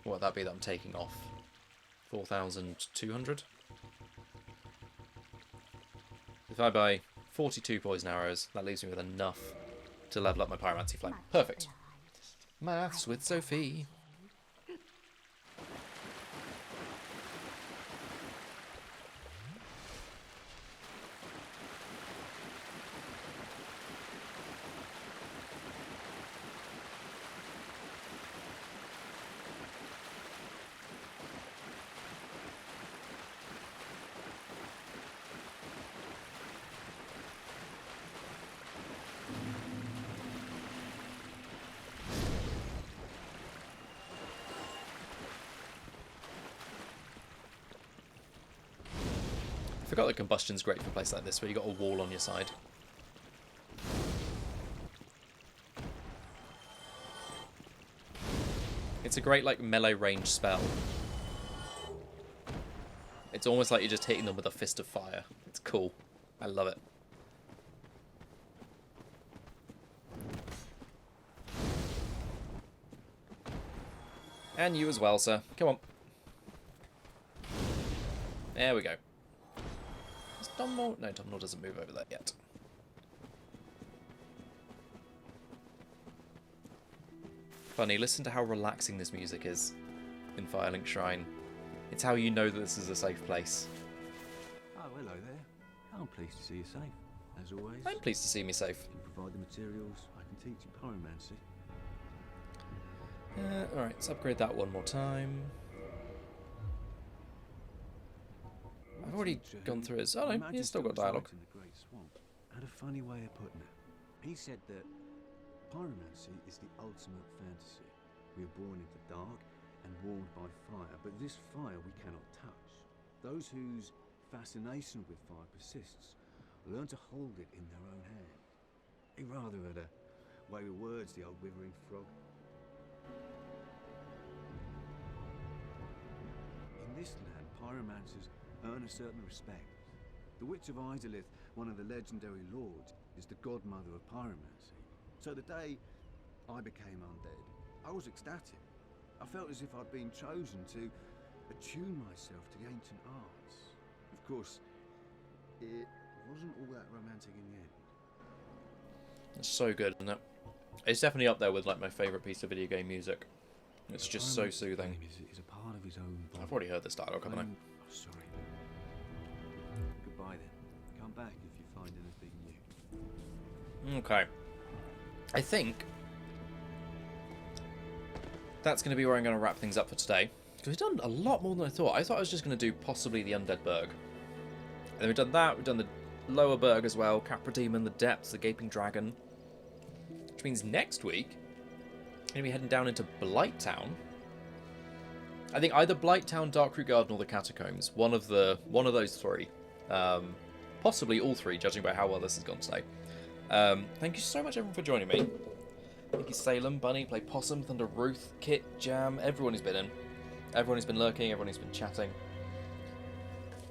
what would that be that I'm taking off? 4,200? If I buy 42 poison arrows, that leaves me with enough to level up my pyromancy flame. Perfect. Maths with Sophie. I forgot that combustion's great for a place like this where you got a wall on your side. It's a great like melee range spell. It's almost like you're just hitting them with a fist of fire. It's cool. I love it. And you as well, sir. Come on. There we go. Is Domhnall? No, Domhnall doesn't move over there yet. Funny, listen to how relaxing this music is in Firelink Shrine. It's how you know that this is a safe place. Oh, hello there. I'm pleased to see you safe, as always. I'm pleased to see me safe. You provide the materials, I can teach you pyromancy. Alright, let's upgrade that one more time. I've already gone through his... Oh no, he's still got dialogue. In the Great Swamp had a funny way of putting it. He said that pyromancy is the ultimate fantasy. We are born into the dark and warmed by fire, but this fire we cannot touch. Those whose fascination with fire persists learn to hold it in their own hand. He rather had a way with words, the old withering frog. In this land, pyromancers earn a certain respect. The Witch of Izalith, one of the legendary lords, is the godmother of pyromancy. So the day I became undead, I was ecstatic. I felt as if I'd been chosen to attune myself to the ancient arts. Of course, it wasn't all that romantic in the end. It's so good, isn't it? It's definitely up there with like my favourite piece of video game music. It's just so soothing. Is a part of his own body. I've already heard this dialogue, haven't I? Oh, sorry. Goodbye then. Come back if you find anything new. Okay. I think that's going to be where I'm going to wrap things up for today, we've done a lot more than I thought. I thought I was just going to do possibly the Undead Burg. And then we've done that, we've done the Lower Burg as well, Capra Demon, the Depths, the Gaping Dragon. Which means next week, we're going to be heading down into Blighttown. I think either Blighttown, Darkroot Garden, or the Catacombs. One of those three. Possibly all three, judging by how well this has gone today. Thank you so much, everyone, for joining me. Thank you, Salem, Bunny, Play Possum, Thunder, Ruth, Kit, Jam, everyone who's been in. Everyone who's been lurking, everyone who's been chatting.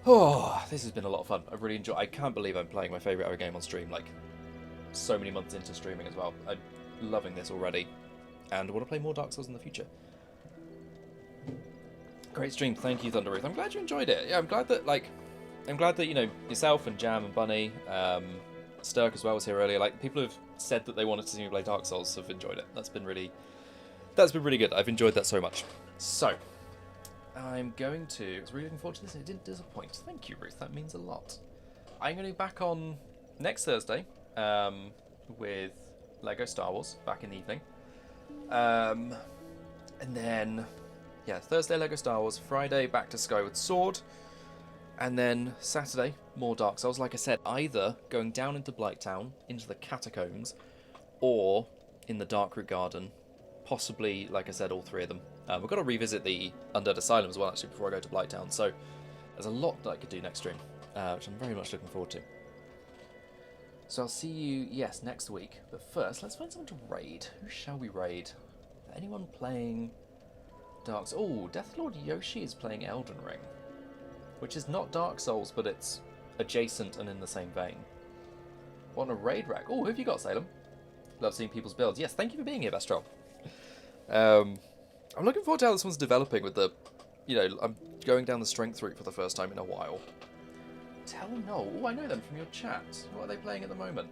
Oh, this has been a lot of fun. I've really enjoyed. I can't believe I'm playing my favourite ever game on stream, like, so many months into streaming as well. I'm loving this already, and want to play more Dark Souls in the future. Great stream, thank you, Thunder Ruth. I'm glad you enjoyed it. Yeah, I'm glad that, you know, yourself and Jam and Bunny, Sturk as well was here earlier. Like, people who've said that they wanted to see me play Dark Souls have enjoyed it. That's been really good. I've enjoyed that so much. So, I'm going to... I was really looking forward to this and it didn't disappoint. Thank you, Ruth. That means a lot. I'm going to be back on next Thursday with Lego Star Wars, back in the evening. And then, yeah, Thursday Lego Star Wars, Friday back to Skyward Sword, and then Saturday, more Dark Souls. Like I said, either going down into Blighttown, into the Catacombs, or in the Darkroot Garden. Possibly, like I said, all three of them. We've got to revisit the Undead Asylum as well, actually, before I go to Blighttown. So there's a lot that I could do next stream, which I'm very much looking forward to. So I'll see you, yes, next week. But first, let's find someone to raid. Who shall we raid? Anyone playing Dark Souls? Oh, Deathlord Yoshi is playing Elden Ring, which is not Dark Souls, but it's adjacent and in the same vein. What a raid rack. Oh, who have you got, Salem? Love seeing people's builds. Yes, thank you for being here, Bestro. I'm looking forward to how this one's developing with the, you know, I'm going down the strength route for the first time in a while. Tell No. Oh, I know them from your chat. What are they playing at the moment?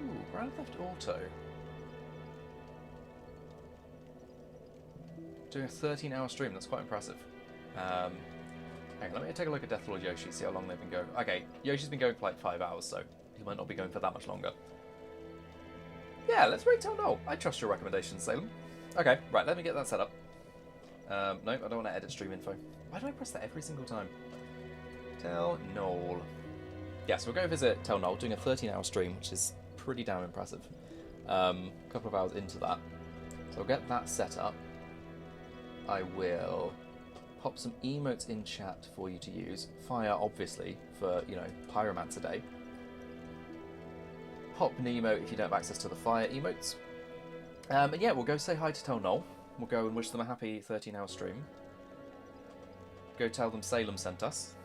Ooh, Grand Theft Auto. Doing a 13-hour stream, that's quite impressive. Hang on, let me take a look at Deathlord Yoshi, see how long they've been going. Okay, Yoshi's been going for like 5 hours, so he might not be going for that much longer. Yeah, let's raid Tell No. I trust your recommendations, Salem. Okay, right, let me get that set up. No, I don't want to edit stream info. Why do I press that every single time? Tell No. Yeah, so we'll go visit Tell No, doing a 13-hour stream, which is pretty damn impressive. A couple of hours into that. So I'll get that set up. I will pop some emotes in chat for you to use. Fire, obviously, for, you know, Pyromancer Day. Pop an emote if you don't have access to the fire emotes. And yeah, we'll go say hi to Tell No. We'll go and wish them a happy 13-hour stream. Go tell them Salem sent us.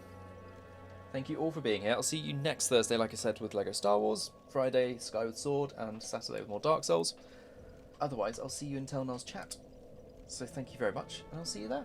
Thank you all for being here. I'll see you next Thursday, like I said, with Lego Star Wars. Friday, Skyward Sword, and Saturday with more Dark Souls. Otherwise, I'll see you in Tell No's chat. So thank you very much, and I'll see you there.